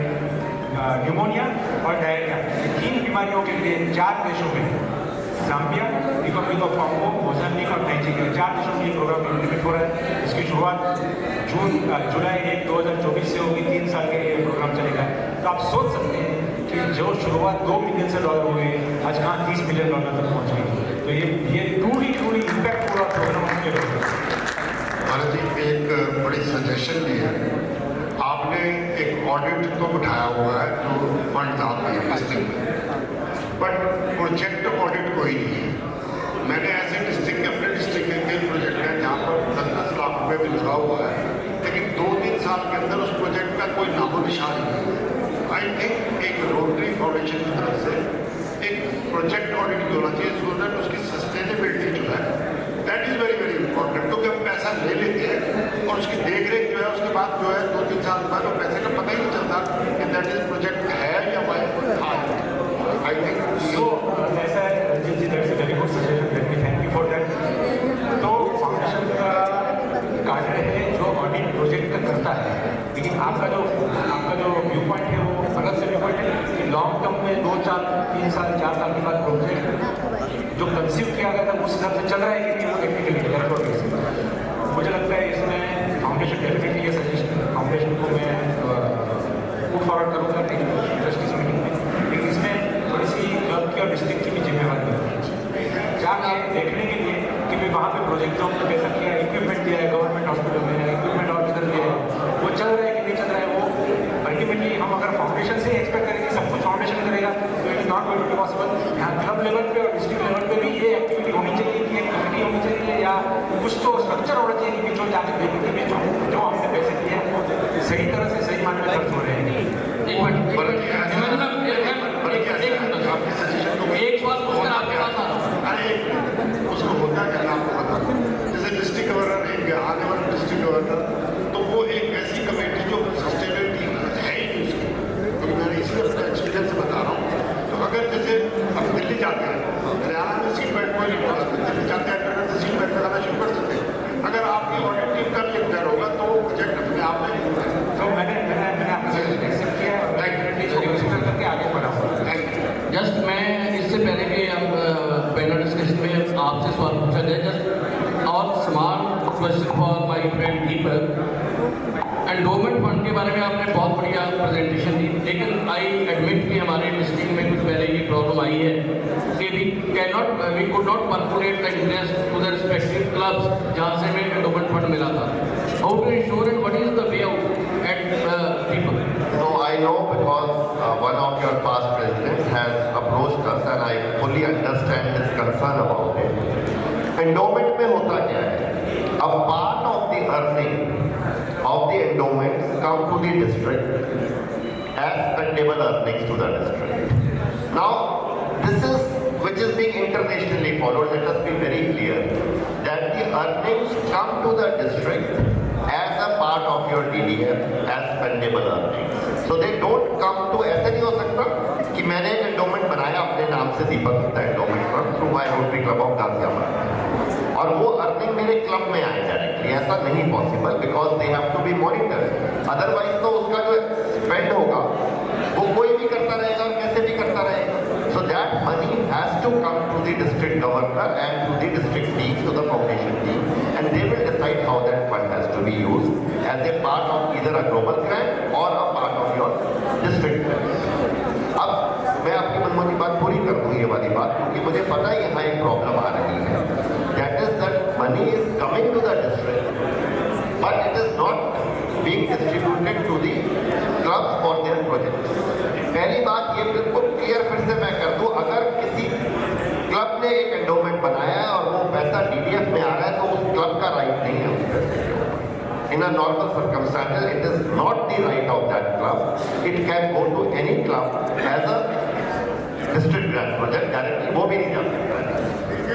न्यूमोनिया और डायरिया, 3 बीमारियों के लिए 4 देशों में, Zambia, Republic of Congo, Mozambique और नाइजीरिया, 4 देशों में ये प्रोग्राम इम्प्लीमेंट हो रहा है। इसकी शुरुआत जुलाई 1, 2024 से होगी, 3 साल के लिए प्रोग्राम चलेगा। तो आप सोच सकते हैं कि जो शुरुआत $2 मिलियन से हुई, आज कहाँ $30 मिलियन तक पहुँच गई। तो ये ट्रूली इम्पैक्टफुल प्रोग्राम आपके भारत जी एक बड़ी सजेशन भी है, आपने एक ऑडिट तो बिठाया हुआ है जो फंड आते हैं डिस्ट्रिक्ट में, बट प्रोजेक्ट ऑडिट कोई नहीं है। मैंने ऐसे डिस्ट्रिक्ट अपने डिस्ट्रिक्ट के कई प्रोजेक्ट हैं जहाँ पर 10-10 लाख रुपए भी लगा हुआ है, लेकिन 2-3 साल के अंदर उस प्रोजेक्ट का कोई नामो निशान नहीं है। आई थिंक एक रोटरी फाउंडेशन की तरफ से एक प्रोजेक्ट ऑडिट भी होना चाहिए, सो दैट उसकी सस्टेनेबिलिटी जो है that is very very important. क्योंकि हम पैसा ले लेते हैं और उसकी देख रेख जो है उसके बाद जो है 2-3 साल बाद वो पैसे का पता ही नहीं चलता कि दैट इज प्रोजेक्ट है या वाई। आई थिंक सो ऐसा है Ranjit ji, that's a very good suggestion, let me thank you for that. तो फाउंडेशन का कार्य है जो ऑडिट प्रोजेक्ट का करता है, लेकिन आपका जो व्यू पॉइंट है वो अलग से व्यू पॉइंट है कि लॉन्ग टर्म में 2 साल 3 साल 4 साल के बाद प्रोजेक्ट जो कंसीव किया गया था उस हिसाब से चल रहा है कि नहीं, वो टेक्निकली मुझे लगता है इसमें फाउंडेशन डेफिनेटली ये सजेशन फाउंडेशन को मैं पुट फॉरवर्ड करूँगा ट्रस्टीज मीटिंग में, लेकिन इसमें थोड़ी सी क्लब की और डिस्ट्रिक्ट की भी जिम्मेवारी है जाके देखने के लिए कि भाई वहाँ पे प्रोजेक्टों में कैसा किया, इक्विपमेंट दिया है, गवर्नमेंट हॉस्पिटल में इक्विपमेंट और किधर दिया है, वो चल रहा है कि नहीं चल रहा है। वो अल्टीमेटली हम अगर फाउंडेशन से एक्सपेक्ट करेंगे सब कुछ फाउंडेशन करेगा तो it is not going to be possible. यहाँ क्लब लेवल पे और डिस्ट्रिक्ट लेवल पे भी ये एक्टिविटी होनी चाहिए कि एक कमेटी होनी चाहिए या कुछ तो स्ट्रक्चर होना चाहिए कि जो जाके देखने के लिए जो हमने पैसे दिए हैं सही तरह से सही मायने में खर्च हो रहे हैं। उसको होता क्या ना आपको बता, जैसे डिस्ट्रिक्ट गवर्नर है, आने वाला डिस्ट्रिक्ट गवर्नर, तो वो एक ऐसी कमेटी जो सस्टेनेबिलिटी है ही नहीं उसकी, तो मैं इसलिए अपना एक्सपीरियंस से बता रहा हूँ। तो अगर जैसे हम दिल्ली जाते हैं, हरियाणा में सीट बेल्ट कोई नहीं बोला, दिल्ली जाते हैं तो सीट बेल्ट लगाना शुरू कर सकते हैं। अगर आपकी ऑडिट टीम का लिफ्टर होगा तो वो प्रोजेक्ट अपने आप में होगा। तो मैंने आपका एक्सेप्ट किया और करके आगे बढ़ा। जस्ट मैं इससे पहले कि हम पैनल डिस्कशन में आपसे सवाल पूछा जाए, जस्ट और small question for my friend Deepak. Endowment fund के बारे में आपने बहुत बढ़िया प्रेजेंटेशन दी, लेकिन आई एडमिट कि हमारे डिस्ट्रिक्ट में कुछ पहले ये प्रॉब्लम आई है कि we could not percolate the interest to the respective clubs जहाँ से हमें एंडोमेंट फंड मिला था। How to ensure and what is the way out at Deepak? So I know because one of your past presidents has approached us and I fully understand his concern about it. Endowment में होता क्या है? A part of the earning of the endowments come to the district as spendable earnings to the district. Now this is which is being internationally followed. Let us be very clear that the earnings come to the district as a part of your DDF as spendable earnings. So they don't come to, ऐसे नहीं हो सकता कि मैंने एक endowment बनाया अपने नाम से Deepak Gupta endowment fund through my Rotary club of Ghaziabad और वो अर्निंग मेरे क्लब में आए डायरेक्टली, ऐसा नहीं possible because they have to be monitored. Otherwise तो उसका जो स्पेंड होगा वो कोई भी करता रहेगा और कैसे भी करता रहेगा। So that money has to come to the district governor and to the district team, to the foundation team, and they will decide how that fund has to be used as a part of either a global grant or a part of your district grant. अब मैं आपकी मनमोहनी बात पूरी कर दूँ ये वाली बात, क्योंकि मुझे पता है यहाँ एक प्रॉब्लम आ रही है। That is that money is coming to the district, but it is not being distributed to the clubs for their projects. पहली बात ये बिल्कुल क्लियर फिर से मैं कर दूं, अगर किसी क्लब ने एक एंडोमेंट बनाया है और वो पैसा DDF में आ रहा है तो उस क्लब का राइट नहीं है उस पैसे के ऊपर. In a normal circumstances, it is not the right of that club. It can go to any club as a district grant project directly. वो भी नहीं जा सकता.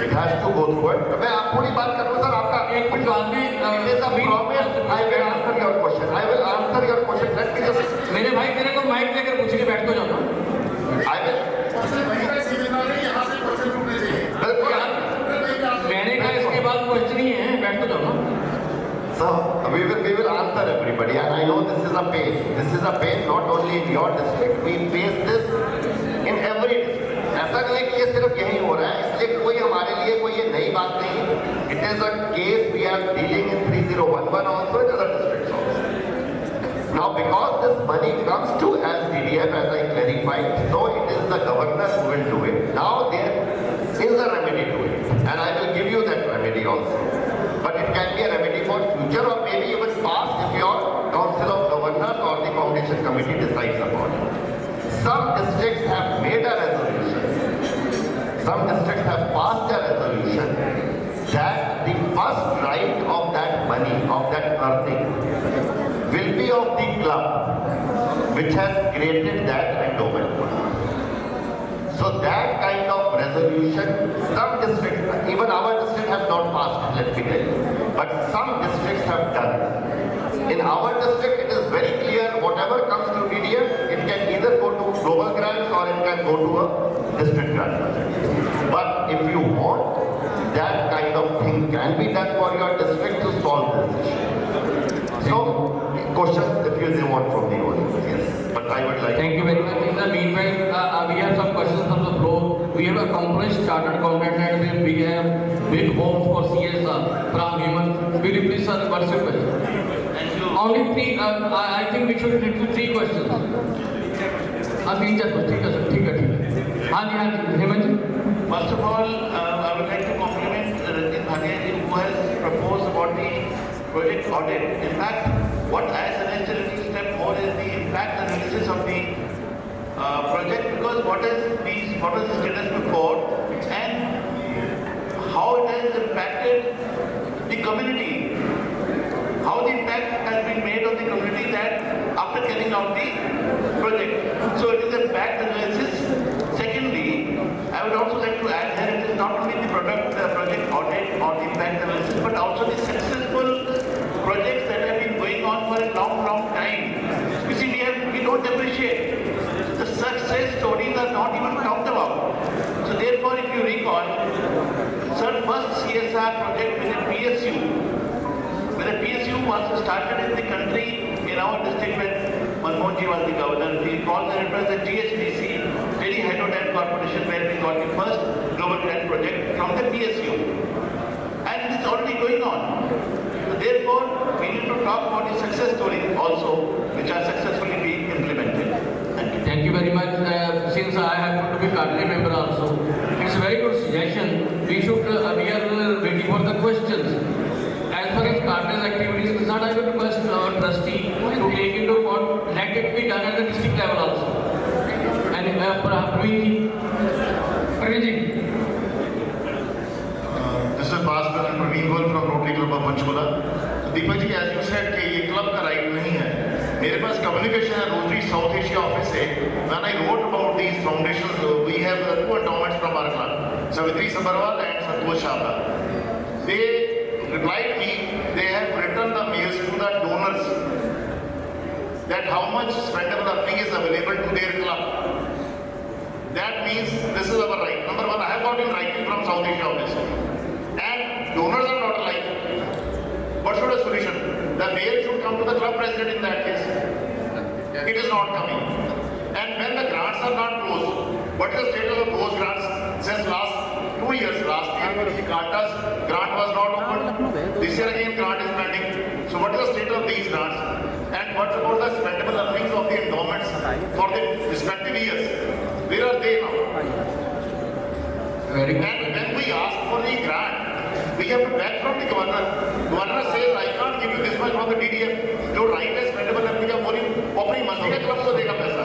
It has to go through it. मैं आप पूरी बात करूँ सर, आपका एक मिनट बाद में. It is a promise. I will answer your question. I will answer your question. Let me just. मेरे भाई तेरे को माइक देकर पूछ के बैठ तो जाओ. I will. बिल्कुल. मैंने कहा इसके बाद क्वेश्चन ही है, बैठ तो जाओ. So we will answer everybody, and I know this is a pain. This is a pain not only in your district. We face this in every district. ऐसा नहीं है कि ये सिर्फ यही हो रहा है, इसलिए कोई हमारे लिए कोई ये नई बात नहीं. It is a case we are dealing in 3011 also in other districts also. Now because this money comes to as DDF, as I clarified, so it is the governor who will do it. Now there is a remedy to it, and I will give you that remedy also. But it can be a remedy for future or maybe even past if your Council of Governors or the Foundation Committee decides upon it. Some districts have made a resolution. Some districts have passed a resolution that the first right of that money, of that earning, will be of the club which has created that endowment fund. So that kind of resolution, some districts, even our district has not passed, let me tell you, but some districts have done. In our district, it is very clear, whatever comes to DDF, it can either go to global grants or it can go to a district grant project. But if you want, that kind of thing can be done for your district to solve this issue. So, questions if you want from the audience, yes. But I would like. Thank you very much. In the meanwhile, we have some questions from the floor. We have accomplished chartered accountant and we have big hopes for CSR from Hemant. Will you please sir, what's your question? Thank you. Only three. I think we should take 3 questions. हाँ 3-4 questions. ठीक है. हाँ जी हेमंत जी. First of all, I would like to compliment Ranjit Bhatia ji who has proposed about the project audit. In fact, what I suggest a little step more is the impact analysis of the project, because what was the status before and how it has impacted the community. How the impact has been made on the community that after carrying out the project. So it is a impact analysis. Secondly, I would also like to add here, it is not only the project audit or the impact analysis, but also the successful projects that have been going on for a long time. You see, we don't appreciate. The success stories are not even talked about. So therefore, if you recall, sir, first CSR project with a PSU, was started in the country in our district when Manmohan ji was the governor. We called it as the GHDC, Delhi Hydro Dam Corporation, where we got the first global grant project from the PSU. And it is already going on. So therefore, we need to talk about the success stories also, which are successfully being implemented. Thank you. Thank you very much. Since I happen to be Cadre member also, it's a very good suggestion. We are waiting for the questions. As far as Cadre's activities is concerned, I would request our trustee to take into account, let it be done at the district level also. And Praveen ji. This is Past President Praveen Gol from Rotary Club of Panchkula. So Deepak ji, as you said कि ये club का right नहीं है. मेरे पास communication है Rotary South Asia office से. When I wrote about these foundations, we have 2 endowments from our club, Savitri Sabarwal and Santosh Shabda. They replied me, they have written the mails to the donors that how much spendable earning is available to their club. That means this is our right. Number 1, I have got in writing from South Asia office. And donors are not alike. What should a solution? The mail should come to the club president in that case. It is not coming. And when the grants are not closed, what is the status of those grants since last 2 years? Last year, the Karta's grant was not opened. This year again, grant is pending. So what is the state of these grants? And what about the spendable earnings of the endowments for the respective years? Where are they now? And when we ask for the grant, we have to beg from the governor. Governor says, I can't give you this much from the DDF. जो right है spendable earning का वो अपनी मर्जी के club को देगा पैसा।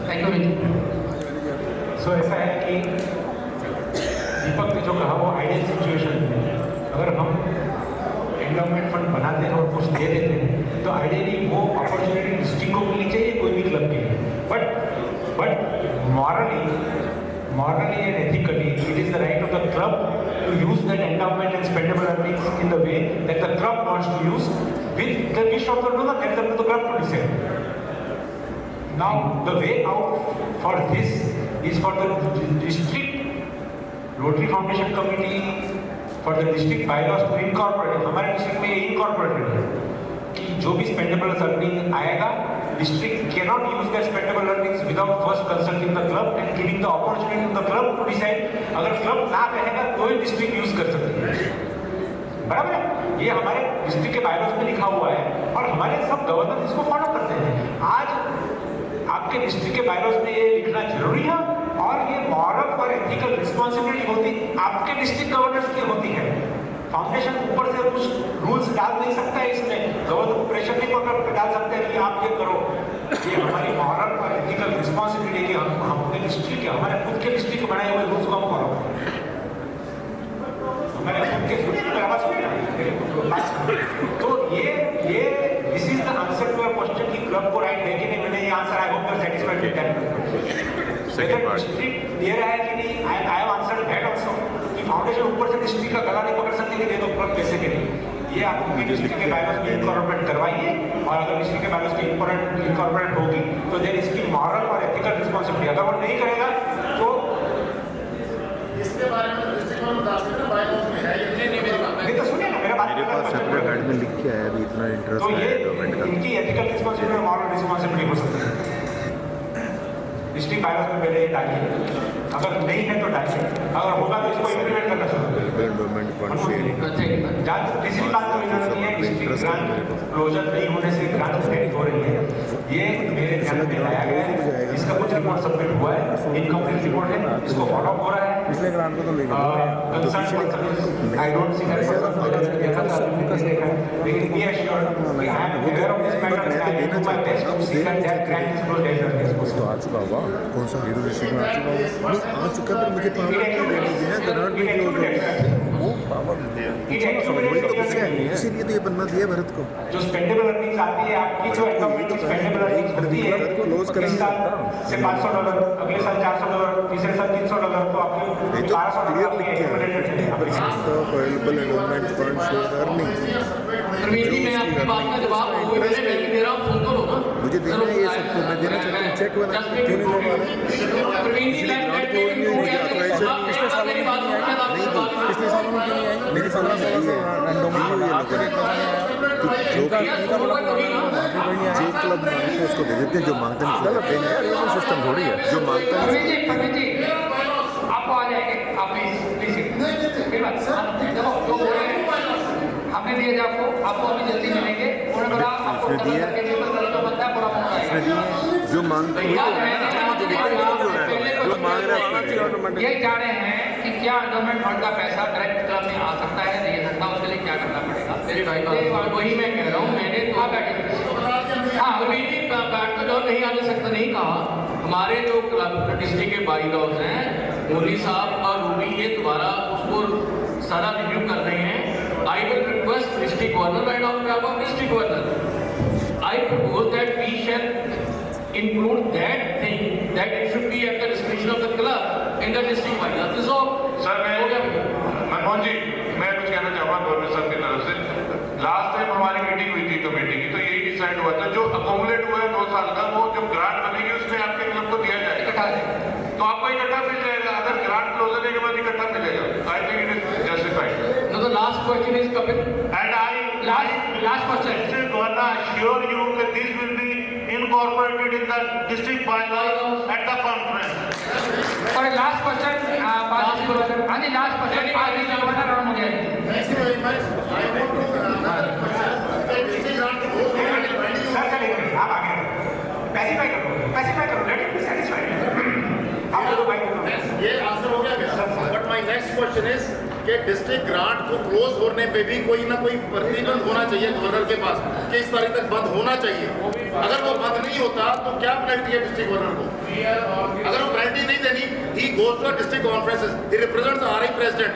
Thank you. सो ऐसा है कि दीपक ने जो कहा वो आइडियल सिचुएशन है। अगर हम एंडोमेंट फंड बनाते हैं और कुछ दे देते हैं तो आइडियली वो अपॉर्चुनिटी डिस्ट्रिक्ट को मिलनी चाहिए, कोई भी क्लब के लिए। But morally and ethically, it is the right of the club to use that endowment and spendable earnings in the way that the club wants to use, with the wish of the donor. That's up to the club to decide. Now, the way out for this is for the district Rotary Foundation Committee, for the district bylaws to incorporate. हमारे district में ये incorporated है कि जो भी spendable earning आएगा, district cannot use their spendable earnings without first consulting the club and giving the opportunity to the club to decide. अगर club ना कहेगा तो ही district use कर सकती है। बराबर है? ये हमारे district के bylaws में लिखा हुआ है और हमारे सब गवर्नर इसको फॉलो करते हैं। आज आपके डिस्ट्रिक्ट के bylaws में ये लिखना जरूरी है और ये मॉरल और एथिकल रिस्पॉन्सिबिलिटी होती आपके डिस्ट्रिक्ट गवर्नर्स की होती है। फाउंडेशन ऊपर से कुछ रूल्स डाल नहीं सकता है, इसमें गवर्नर को प्रेशर नहीं डाल सकते कि आप ये करो। ये हमारी मॉरल और एथिकल रिस्पॉन्सिबिलिटी है कि हम अपने डिस्ट्रिक्ट के, हमारे खुद के डिस्ट्रिक्ट के बनाए हुए रूल्स को हम फॉलो करें। हमारे खुद के तो ये this is the answer to your question कि क्लब को राइट है कि नहीं। मैंने ये answer I hope you are satisfied with that. Second district दे रहा है कि नहीं, I have answered that also कि फाउंडेशन ऊपर से डिस्ट्रिक्ट का गला नहीं पकड़ सकती कि दे दो क्लब पैसे के लिए। ये आप उनके डिस्ट्रिक्ट के बायलॉज में इनकॉर्पोरेट करवाइए और अगर डिस्ट्रिक्ट के बायलॉज में इनकॉर्पोरेट होगी तो देन इसकी मॉरल और एथिकल रिस्पॉन्सिबिलिटी। अगर वो नहीं करेगा तो इसके बारे में डिस्ट्रिक्ट में बता सकते हैं बायलॉज में है या नहीं। नहीं तो सुनिए ना, मेरे पास सेपरेट हेड में लिख के आया अभी इतना इंटरेस्ट तो ये इनकी एथिकल रिस्पॉन्सिबिलिटी और मॉरल रिस्पॉन्सिबिलिटी हो सकती है। डिस्ट्रिक्ट बायलॉज में पहले डालिए, अगर नहीं है तो डालिए, अगर होगा तो इसको इम्प्लीमेंट करना शुरू करिए। तीसरी बात तो इन्होंने की है डिस्ट्रिक्ट ग्रांट क्लोजर नहीं होने से ग्रांट फेल हो रही है। ये मेरे ध्यान में लाया गया है, इसका कुछ रिपोर्ट सबमिट हुआ है, इनकम्प्लीट रिपोर्ट है, इसको फॉलो अप हो रहा है। पिछले ग्रांट को तो ले आई डोंट सी दैट देखा था लेकिन बी एश्योर्ड कि I am aware of this matter and I will do my best to see that grant is closed as early as possible. आ चुका होगा कौन सा हीरो डिस्ट्रिक्ट में आ चुका होगा? नहीं आ चुका, पर मुझे पावर नहीं देनी है, ग्रांट भी क्लोज हो गया। वो पावर इसीलिए तो ये बनना दिया भरत को। जो स्पेंडेबल अर्निंग्स आती है आपकी, जो एकाउंट की स्पेंडेबल अर्निंग्स होती है, क्लोज इस साल से $500, अगले साल $400, तीसरे साल $300, तो आपकी क्लियर लिख के available enrolment fund showed earning. मैं आपकी बात का जवाब दे रहा हूं, सुन तो लो ना। मुझे देना है ये सबको, मैं देना चाहता हूं। चेक बना क्यों नहीं हो पा रहा? प्रवीण जी लाइन में पिछले सालों में क्यों नहीं आई? पिछले सालों में क्यों नहीं आई? मेरी 15 साल से रैंडमली हुई है लोगों ने। जो क्लब मांगते हैं उसको दे देते हैं, जो मांगते हैं गलत है यार, ये तो सिस्टम थोड़ी है। जो मांगते हैं आपको आ जाएंगे, आप प्लीज फिर बात देखो जो बोल रहे हैं हमने दिए थे आपको अभी जल्दी मिलेंगे। उन्होंने बोला आपको करके दिए तो कल तो बनता है पूरा बनता है जो मांगते हैं जो मांग रहे हैं ये जान रहे हैं कि क्या एंडोमेंट फंड का पैसा डायरेक्ट क्लब में आ सकता है, नहीं आ सकता, उसके लिए क्या करना पड़ेगा। मेरी भाई वही मैं कह रहा हूँ, मैंने तो हाँ अभी बैठ तो जो नहीं आने सकता नहीं कहा। हमारे जो क्लब डिस्ट्रिक्ट के बाईलॉज हैं, मोदी साहब और रूबी ये दोबारा उसको सारा रिव्यू कर रहे हैं। I will request district governor right on behalf of district governor. I propose that we shall include that thing that it should be at the discretion of the club in the district bylaws. This is all. Sir Manmohan ji, मैं कुछ कहना चाहूँगा governor साहब की तरफ से। Last time हमारी meeting हुई थी कमेटी की, तो यही डिसाइड हुआ था जो अकोमोलेट हुआ है 2 साल का, वो जब ग्रांट बनेगी उसमें आपके क्लब को दिया जाएगा, तो आपको इकट्ठा मिल जाएगा। अगर ग्रांट क्लोज होने के बाद इकट्ठा मिलेगा, I think it is justified. Now the last question is Kapil. And last question. District governor assure you that this will be incorporated in the district bylaws at the conference. और last question हाँ जी last question आगे governor round हो गया। आप आगे pacify करो let it be satisfied. आप लोग भाई ये आंसर हो गया मेरा, but my next question is कि डिस्ट्रिक्ट ग्रांट को क्लोज होने पे भी कोई ना कोई प्रतिबंध होना चाहिए गवर्नर के पास कि इस तारीख तक बंद होना चाहिए। अगर वो बंद नहीं होता तो क्या पेनल्टी है डिस्ट्रिक्ट गवर्नर को? अगर वो पेनल्टी नहीं देनी, he goes to district conferences, he represents RI president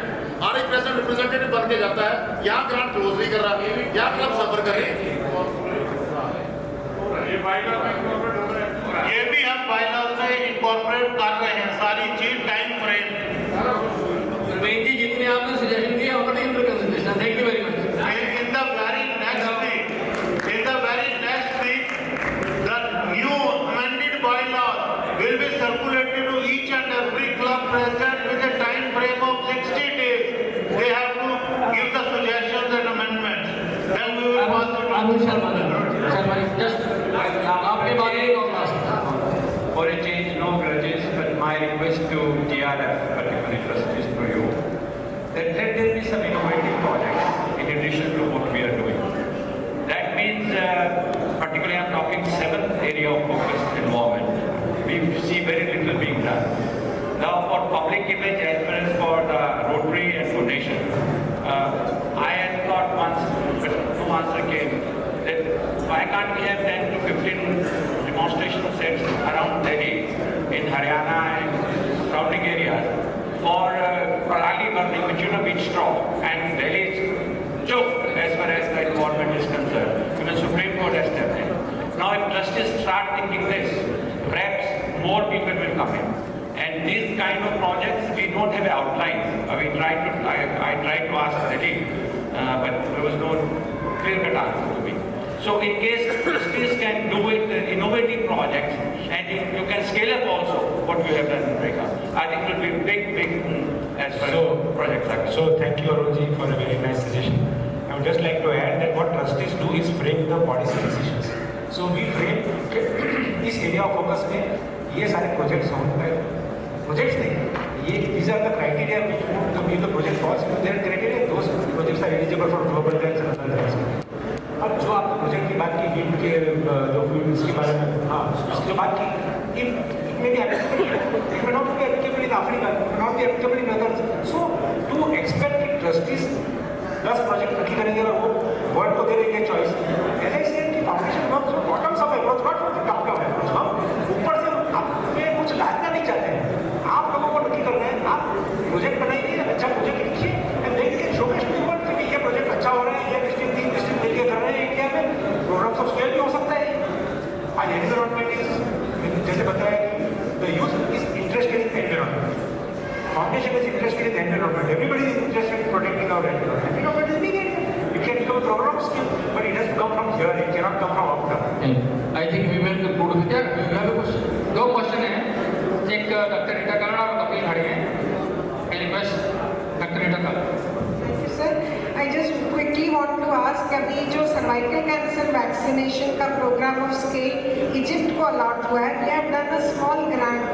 representative बन के जाता है। यहाँ ग्रांट क्लोज नहीं कर रहा, यहाँ क्लब सफर कर रहे हैं। ये भी हम बाइलॉज में इनकॉर्पोरेट कर रहे हैं सारी चीज टाइम फ्रेम। जी जितने आपने सजेशन दिया उन्होंने implementation. Thank you very much. In the very next week, the new amended bylaws will be circulated to each and every club president with a time frame of 60 days. They have to give the suggestions and amendments. Then we will pass it on. Sharma just आपके बारे में और last For a change, no grudges, but my request to TRF, particularly trustees to you, that let there be some innovative projects in addition to what we are doing. That means, particularly I'm talking 7th area of focus, environment. We see very little being done. Now for public image as well as for the Rotary and donation, I had thought once, but no answer came, that why can't we have 10 to 15 demonstration sets around Delhi, in Haryana and surrounding areas for rally burning, which means straw, and Delhi is choked as far as the environment is concerned. Even Supreme Court has stepped in. Now if trustees start thinking this, perhaps more people will come in. And these kind of projects, we don't have outlines. I tried to ask Delhi, but there was no clear-cut answer to me. So in case trustees can do it, innovative projects, and you can scale up also what we have done in Bagh. I think it will be big as far as projects like that. So thank you Arun ji for a very nice suggestion. I would just like to add that what trustees do is frame the policy decisions. So we frame इस area of focus में ये सारे projects होंगे, projects नहीं, ये these are the criteria which would the project falls into their criteria. Those projects are eligible for global grants and other grants. अब जो आपने प्रोजेक्ट की बात की विंड के जो फ्यूल्स के बारे में, हाँ उसके बात की it may be applicable, it may not be applicable in Africa, it may not be applicable in others. So to expect कि ट्रस्टीज 10 प्रोजेक्ट इकट्ठी करेंगे और वो वर्ड को दे देंगे चॉइस. एज आई सेड कि foundation work bottom up approach, not from the top down approach. हम ऊपर से आपने कुछ लादना नहीं चाहते हैं, आप लोगों को नक्की करना है. आप प्रोजेक्ट बनाइए, अच्छा प्रोजेक्ट लिखिए and then can showcase to the world कि ये प्रोजेक्ट अच्छा हो रहा है, ये डिस्ट्रिक्ट मिलकर कर रहे हैं. इंडिया में प्रोग्राम्स ऑफ स्केल भी हो सकता है. आज एनवायरमेंट इज, जैसे बताया कि the youth is interested in environment, foundation is interested in environment, everybody is interested in protecting our environment. Environment is needed. It can become a program skill, but it has to come from here. It cannot come from up down. I think we will conclude with that. We have a question. दो question हैं, एक doctor Rita करण और कपिल खड़े हैं. I request doctor Rita Karan. Sir, I just quickly want to ask, अभी जो cervical cancer vaccination का programme of scale Egypt को अलॉट हुआ है, we have done a small grant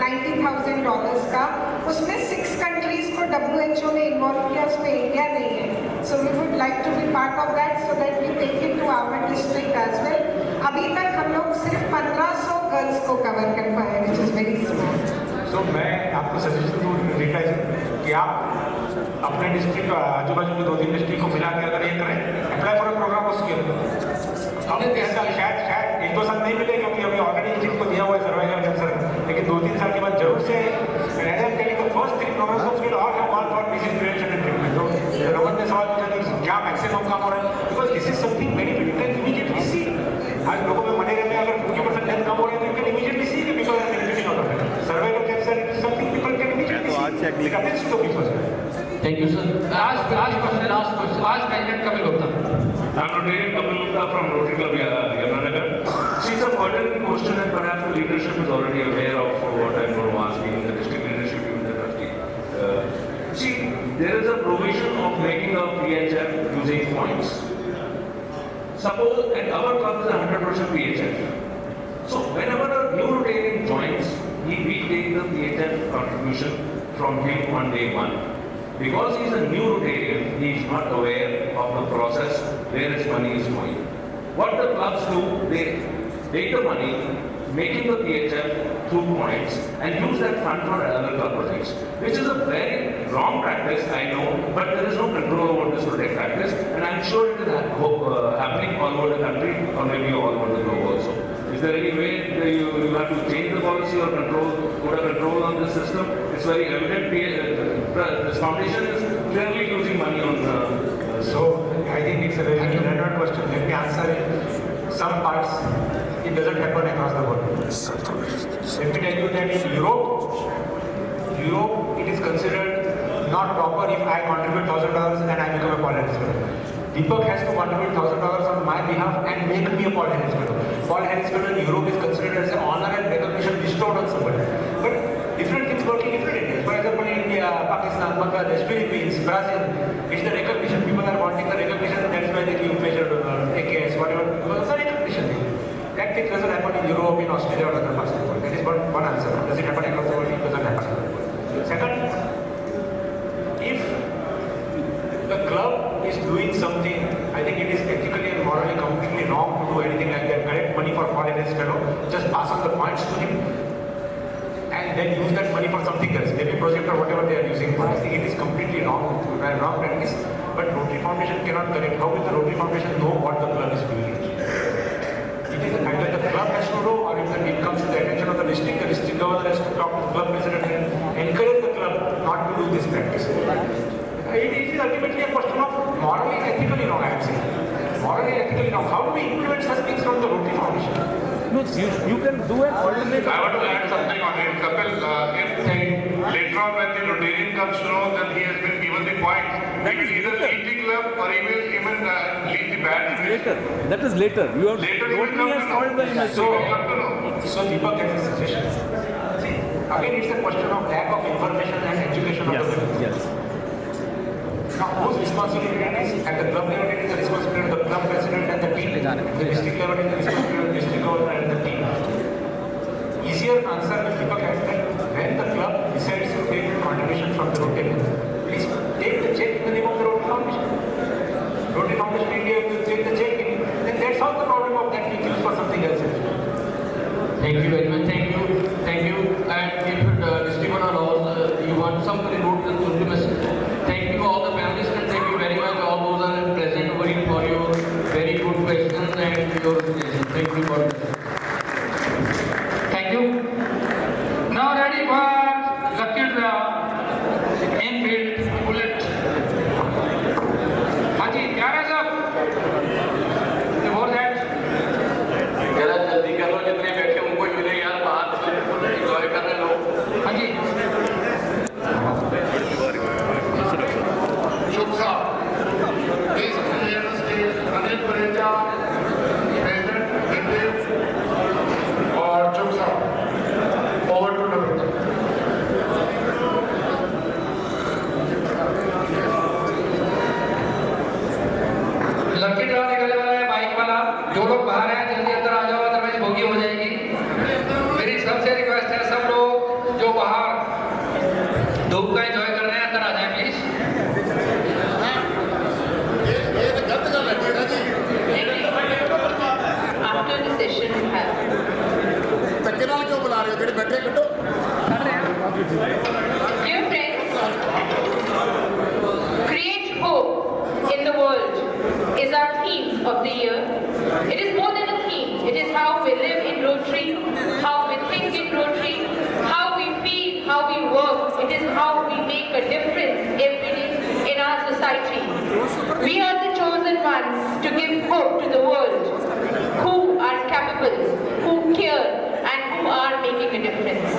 $90,000 का, उसमें 6 कंट्रीज को WHO ने इन्वॉल्व किया, उसमें इंडिया नहीं है. So we would like to be part of that so that we take it to our district as well. अभी तक हम लोग सिर्फ 1500 गर्ल्स को कवर कर पाए, which is very small. So मैं आपको सजेशन दूँ रीटा जी कि आप अपने डिस्ट्रिक्ट आजू बाजू के 2-3 डिस्ट्रिक्ट को मिला के अगर ये करें, अप्लाई फॉर प्रोग्राम उसके हमने शायद 1-2 साल नहीं मिले क्योंकि अभी ऑलरेडी इजिप्ट को दिया हुआ है सर्वाइकल कैंसर, लेकिन 2-3 साल के बाद जरूर से फर्स्ट 3 प्रोग्राम्स ऑफ स्केल और have gone for disease prevention and treatment. तो रोहन ने सवाल पूछा कि क्या मैक्सिमम काम हो रहा है, because this is something very benefit immediately see. आज लोगों में मलेरिया में अगर 50% डेथ कम हो रहा है तो यू कैन इमीडिएटली सी कि because I am benefiting out of it. Cervical cancer is something people can immediately see. It happens to people. Thank you, sir. Last question. Last President Kapil Gupta. I'm Rotarian Kapil Gupta from Rotary Club Yamunanagar. See, it's a pertinent question and perhaps the leadership is already aware of what I'm going to ask, even the district leadership, even the trustee. See, there is a provision of making a PHF using points. Suppose, and our club is a 100% PHF. So, whenever a new Rotarian joins, we take the PHF contribution from him on day 1. Because he is a new Rotarian, he is not aware of the process where his money is going. What the clubs do, they take the money, making the PHF through points and use that fund for other club projects, which is a very wrong practice, I know, but there is no control over this project practice, and I'm sure it is happening all over the country or maybe all over the globe also. Is there any way that you have to change the policy or put a control on this system? It's very evident. This foundation is clearly losing money on the. So I think it's a very relevant question. Let me answer it. Some parts it doesn't happen across the world. Let me tell you that in Europe it is considered not proper if I contribute $1,000 and I become a Paul Harris Fellow. Deepak has to contribute $1,000 on my behalf and make me a Paul Harris Fellow. Paul Harris Fellow in Europe is considered as an honor and recognition bestowed on somebody. But different things work in different areas. For example, in India, Pakistan, Bangladesh, Philippines, Brazil, it's the recognition. People are wanting the recognition, that's why they give measure AKS, whatever. It's the recognition thing. That thing doesn't happen in Europe, in Australia, or other parts of the world. That is one answer. Does it happen across the world? It doesn't happen. Second, if the club is doing something, I think it is ethically and morally completely wrong to do anything like that. Collect money for Paul Harris Fellow, just pass on the points to him, and then use that money for something else, maybe project or whatever they are using. I think it is completely wrong practice. But Rotary Foundation cannot correct. How will the Rotary Foundation know what the club is doing? It is either the club has to know, or if it comes to the attention of the district governor has to talk to the club president and encourage the club not to do this practice. It is ultimately a question of morally and ethically wrong, I am saying. Morally and ethically wrong. How do we implement such things from the Rotary Foundation? No, you can do an alternate. I want to add something on it. Kapil, if later on when the Rotarian comes to know that he has been given the point, he will either leave the club or he will even leave the bad image. Later. That is later. You have Later he will come to know. So you have to know. So Deepak has a suggestion. See, again it's a question of lack of information and education of the people. Yes. Now whose responsibility it is? At the club level it is the responsibility of the club president and the team. The district level it is the responsibility of the district governor and the team. Easier answer will Deepak has that when the club decides to take contribution from the Rotary, please take the check in the name of the Rotary Foundation. Rotary Foundation India will take the check in, then that's how the problem of that being used for something else. Thank you very much. Thank you. And if district allows, you want somebody wrote the message. Thank you all the panelists and thank you very much all those are present for your very good questions and your suggestions. Thank you for that. Thank you. Now ready for lucky draw. Enfield bullet. Haji, tyaar hai sab? Before that. जरा जल्दी करो जितने बैठे उनको मिले यार बाहर बिल्कुल एंजॉय करने लो हाँ जी शुभ साहब please clear the stage Anil Pareja president Hindi और शुभ साहब over to number lucky draw निकलने वाला है बाइक वाला जो लोग बाहर हैं जल्दी अंदर आ जाओ अदरवाइज भोगी हो जाएगी मेरी सबसे रिक्वेस्ट है सब लोग जो बाहर धूप का एंजॉय कर रहे हैं अंदर आ जाए प्लीज ये तो गलत गल है ना जी After the session we have. धक्के नाल क्यों बुला रहे हो जेडे बैठे कटो Dear friends, create hope in the world is our theme of the year. It is more than a theme. It is how we live in Rotary, how we think in Rotary, how we feel, how we work. It is how we make a difference every day in our society. We are the chosen ones to give hope to the world, who are capable, who care, and who are making a difference.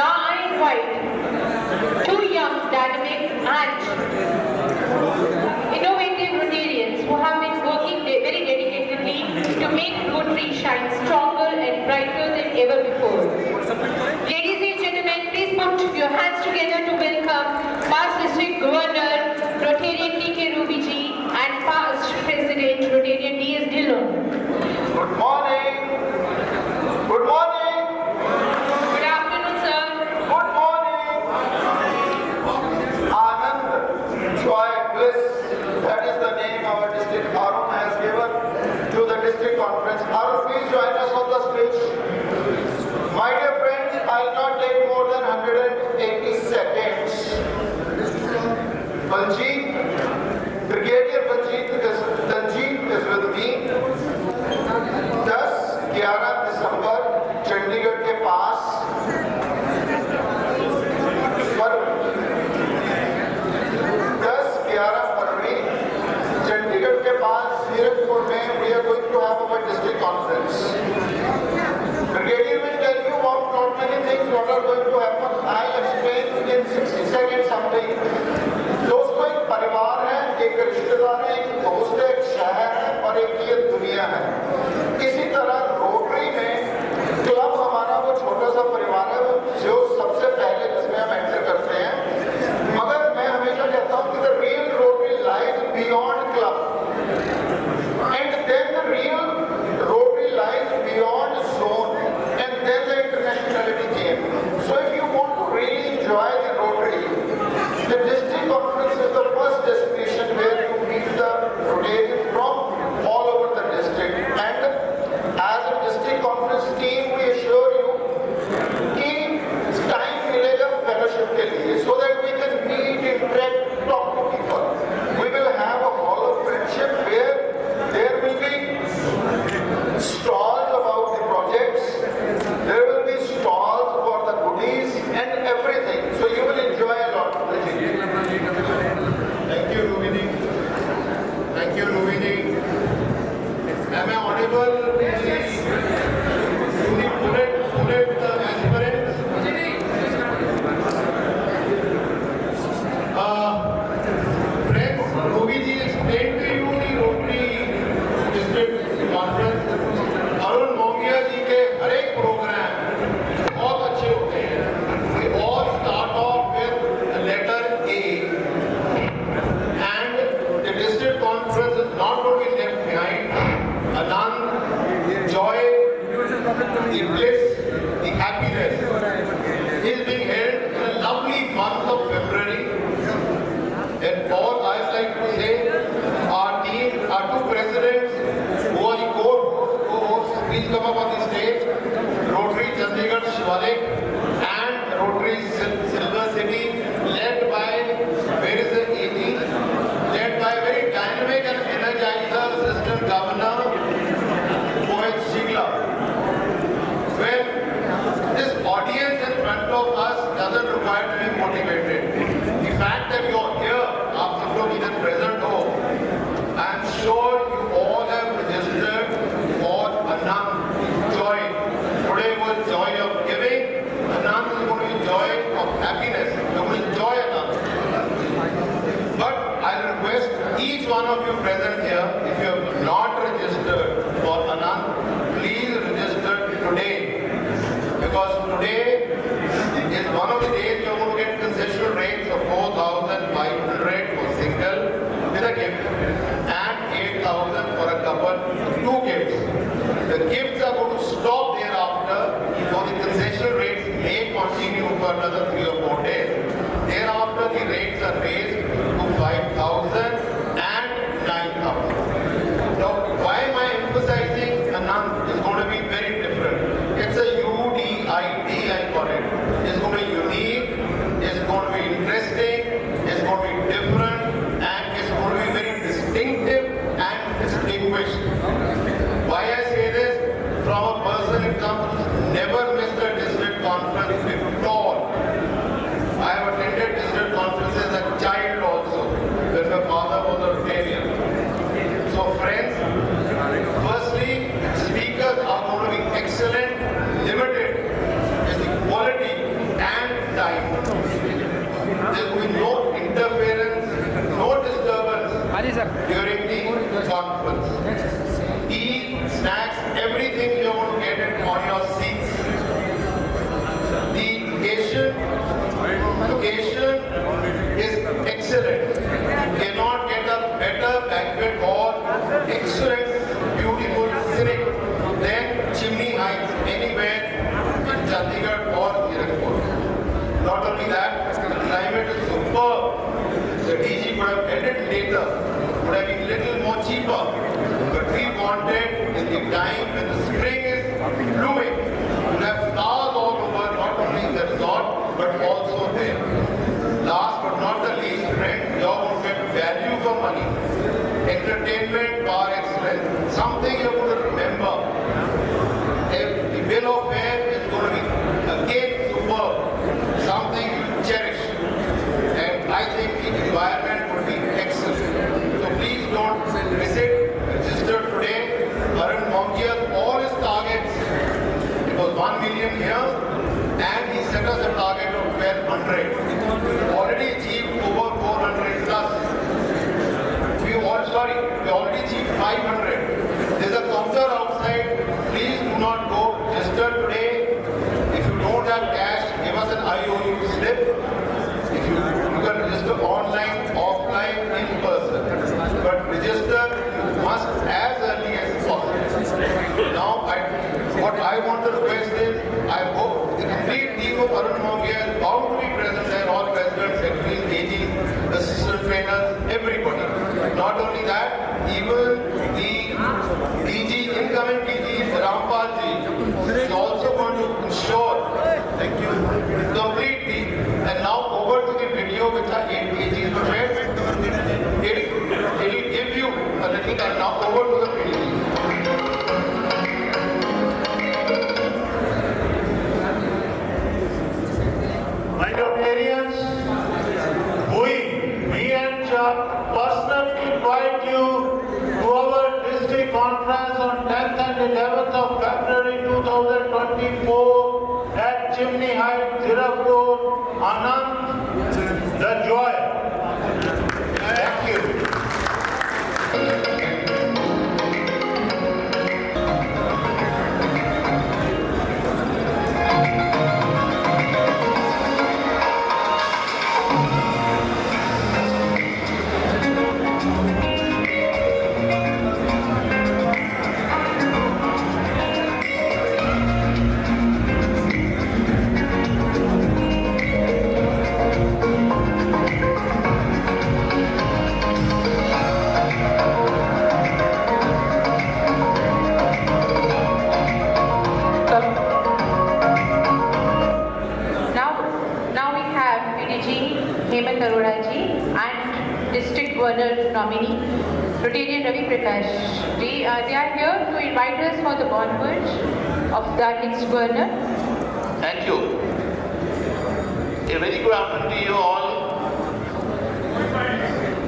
Now I invite two young, dynamic and innovative Rotarians who have been working very dedicatedly to make Rotary shine stronger and brighter than ever before. Ladies and gentlemen, please put your hands together to welcome past District Governor Rotarian T.K. Ruby ji and past President Rotarian D.S. Dillon. Good morning. Good morning. Good afternoon, sir. Good morning. Anand, joy, bliss. That is the name our district Arpan has given to the district conference. Arpan, please join us on the stage. be Silver City, led by, where is the AD? Led by very dynamic and energizer assistant governor, Mohit Shigla. Well, this audience in front of us doesn't require to be motivated. The fact that you're here, आप सब लोग इधर present हो, I'm sure you all have registered for Anand joy. Today was joy of giving. Anand is going to be joy of happiness. You're going to enjoy Anand. But I request each one of you present here, if you have not registered for Anand, please register today. Because today is one of the days you're going to get concession rates of 4,500 for single with a gift and 8,000 for a couple, 2 gifts. The gifts are going to stop thereafter, so the concession rates may continue for another 3 or 4 days. Thereafter the rates are raised to 5,000 and 9,000. Now why am I emphasizing Anand is going to be very different. It's a UDID, I call it. It's going to be unique, it's going to be interesting, it's going to be different, and it's going to be very distinctive and distinguished. Why I say this? From a person who comes never missed a district conference at all. I have attended district conferences as a child also, when my father was a Rotarian. So friends, firstly, speakers are going to be excellent, limited is the quality and time. There will be no interference, no disturbance during the conference. Tea, snacks, everything you are going to get it on your seats. The location is excellent. You cannot get a better banquet hall, excellent, beautiful, scenic than Chimney Heights anywhere in Chandigarh or Tirupur. Not only that, the climate is superb. The DG would have ended later, would have been little more cheaper. But we wanted in the time when the spring is blooming, to have stars all over, not only in the resort, but also there. Last but not the least, friends, you all will get value for money. Entertainment par excellence. Something you're going to remember. The bill of fare is going to be again superb. Something you cherish. And I think the environment would be excellent. So please don't miss it. Register today. Arpan Mongia, all his targets, it was 1 million here, and he set us a target of 1,200. Already achieved over 400 plus. We already achieved 500. There's a counter outside. Please do not go. Register today. If you don't have cash, give us an IOU slip. If you can register online, offline, in person. But register must as early as possible. Now, what I want to request is, I hope the complete team of Arpan Mongia is bound to be present there, all presidents, secretaries, AGs, assistant trainers, everybody. Not only that, even the DG, incoming DG, Rampal ji, is also going to ensure complete team. And now over to the video which our AGs prepared. It will give you a little time. Now over to the video. My Rotarians, we and Sham personally invite you to our district conference on 10th and 11th of February 2024 at Chimney Heights, Tirupur, Anand, the joy. Thank you. Hemant Arora ji and District Governor nominee Rotarian Ravi Prakash ji. They are here to invite us for the onward of the next governor. Thank you. A very good afternoon to you all.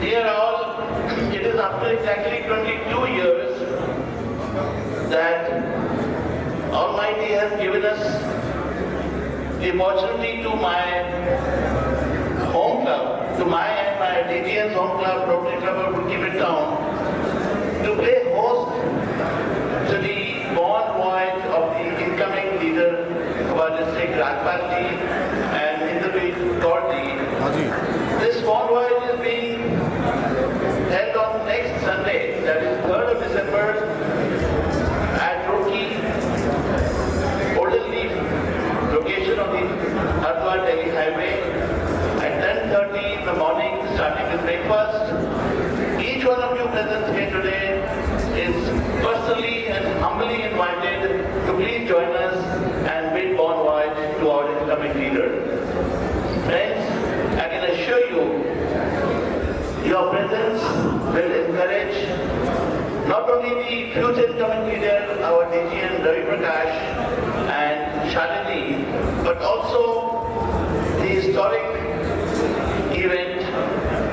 Dear all, it is after exactly 22 years that Almighty has given us the opportunity to my home club, to my and my DGN's home club, Rotary Club of Midtown, to play host to the born voyage of the incoming leader of our district, Arpan ji, and Hindu Gaur ji. This born voyage is being held on next Sunday, that is 3rd of December, at Roki, Golden Leaf, location of the Haridwar-Delhi highway, at 10:30 in the morning, starting with breakfast. Each one of you present here today is personally and humbly invited to please join us and bid bon voyage to our incoming leader. Friends, I can assure you, your presence will encourage not only the future incoming leader, our DGN Ravi Prakash and Shalini, but also the historic event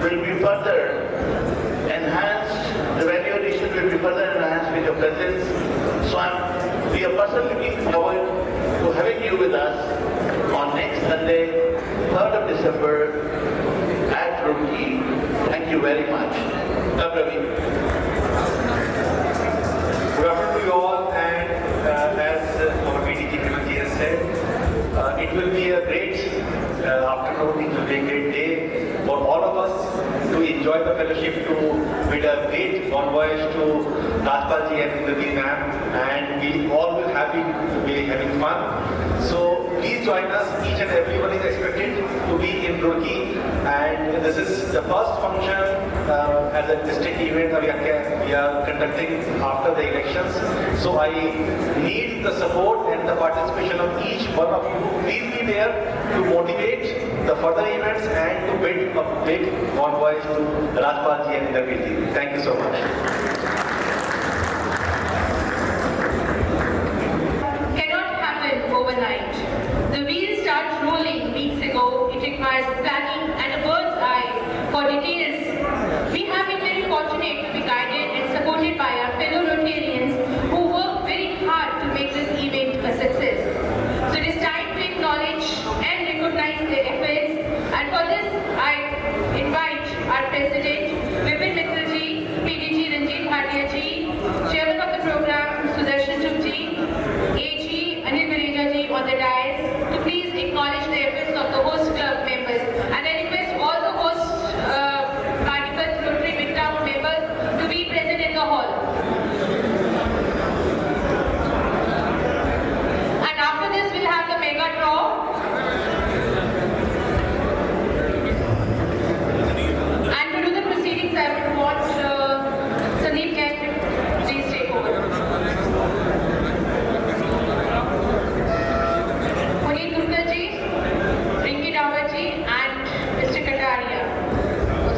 will be further enhanced, the value addition will be further enhanced with your presence. So we are personally looking forward to having you with us on next Sunday, 3rd of December at Roki. Thank you very much. Ravi. Good afternoon to you all, and as our PDG Primanji has said, it will be a great afternoon, it will be a great day for all of us to enjoy the fellowship, to bid a great bon voyage to Rajpalji and Indradhi ma'am, and we all will be having fun. So please join us, each and everyone is expected to be in Roki, and this is the first function as a district event we are conducting after the elections. So I need the support and the participation of each one of you. Please be there to motivate the further events and to bid a big bon voyage to Rajpalji and Indradhi. Thank you so much. Overnight. The wheels start rolling weeks ago. It requires planning and a bird's eye for details. We have been very fortunate to be guided and supported by our fellow Rotarians who work very hard to make this event a success. So it is time to acknowledge and recognize their efforts, and for this I invite our President, Vipin Mittalji, PDG Ranjit Bhatia ji, Chairman of the program Sudarshan Chugji, AG Anil Vireja ji on the dais to please acknowledge the efforts of the host club members, and I request all the host Panipat Rotary Midtown members to be present in the hall. And after this we'll have the mega draw. And to do the proceedings I would want Sandeep can please take over. And Mr. Kataria.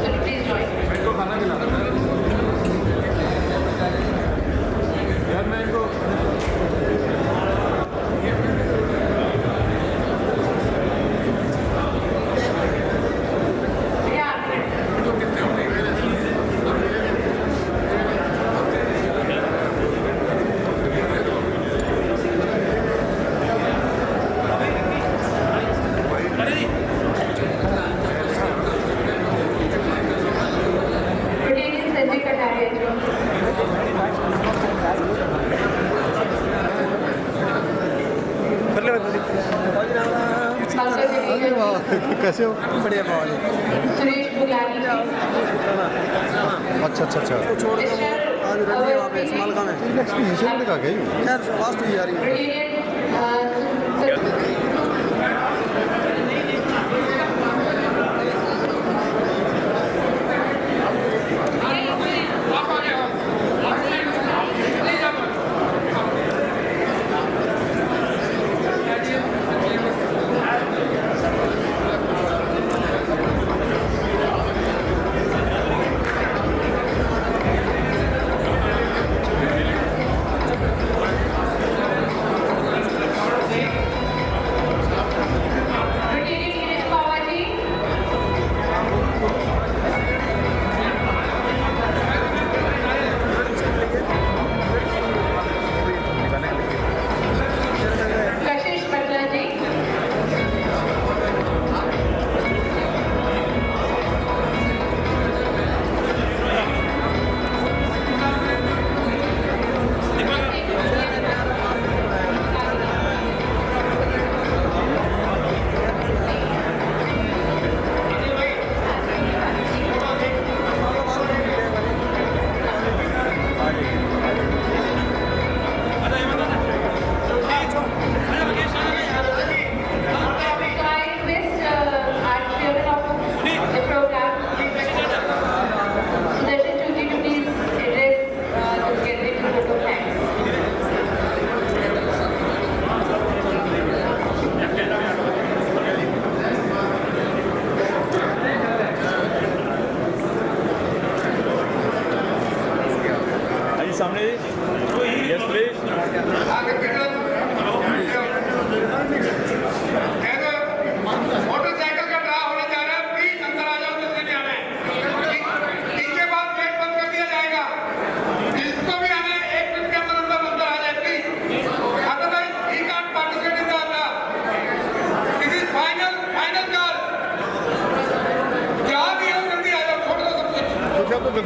So please join. कैसे हो? बढ़िया बाबा जी। अच्छा अच्छा अच्छा। आज रही है वहाँ पे मालका में। इलेक्शन का गई। खैर आवाज़ तो ये आ रही है।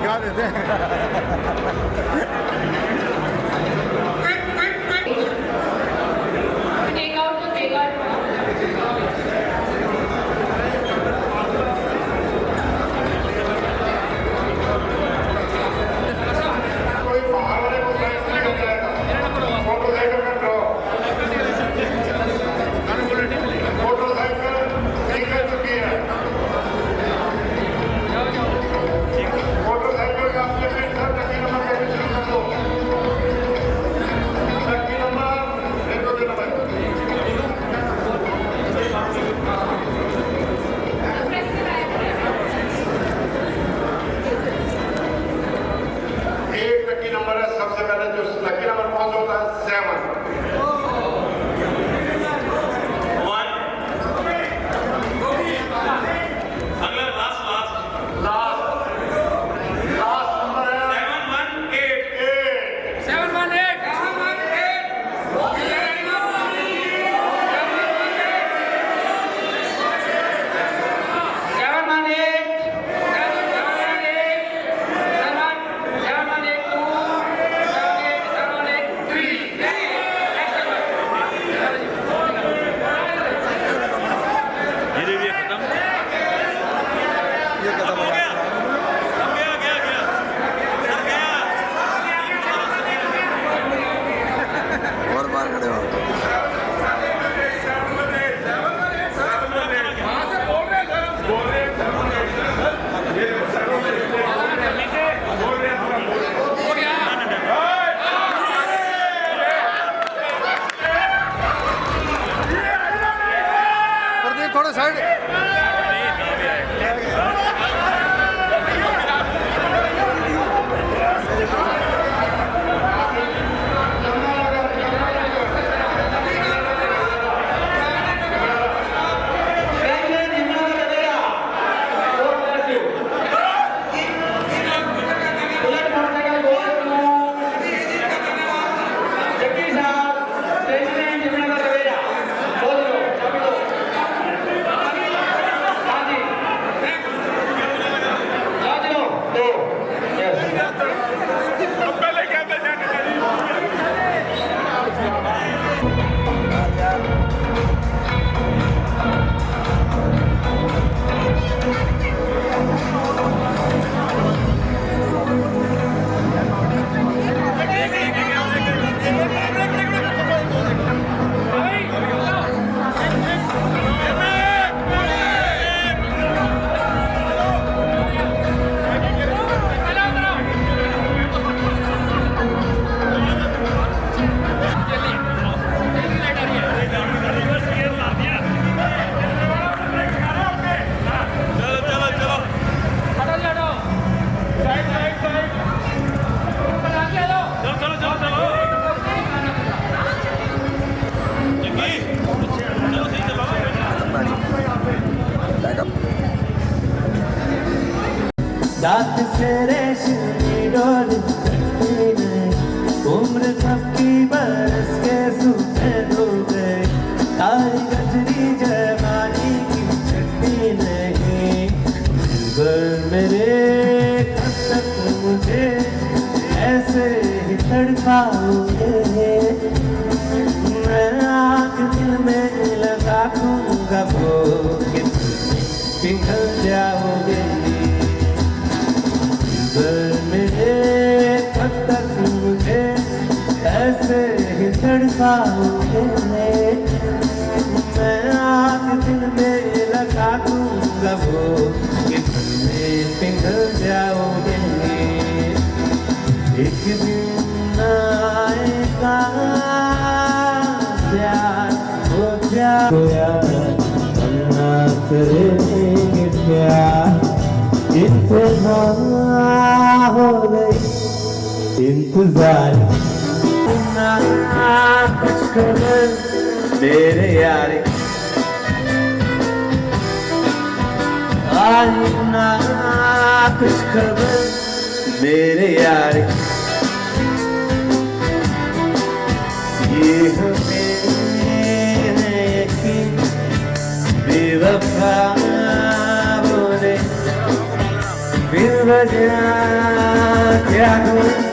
गा देते हैं। Take out the bigger थोड़ा साइड रात से रेशमी डोल उम्र सबकी बरस के सुफेद हो गए तारी गजरी जवानी की छट्टी नहीं दिलबर मेरे कब तक मुझे ऐसे ही तड़पाओगे मैं आग दिल में लगा दूंगा वो कि पिघल जाओगे मेरे कब तक मुझे ऐसे ही तड़पाओगे मैं आग दिल में लगा दूंगा वो कि तुम्हें पिघल जाओगे एक दिन आएगा प्यार हो प्यार ना करेंगे प्यार इंतजार हो गई इंतजार ना कुछ खबर मेरे यार आज ना कुछ खबर मेरे यार ये हमें यकीन बेवफा बोले फिर बजना क्या दूं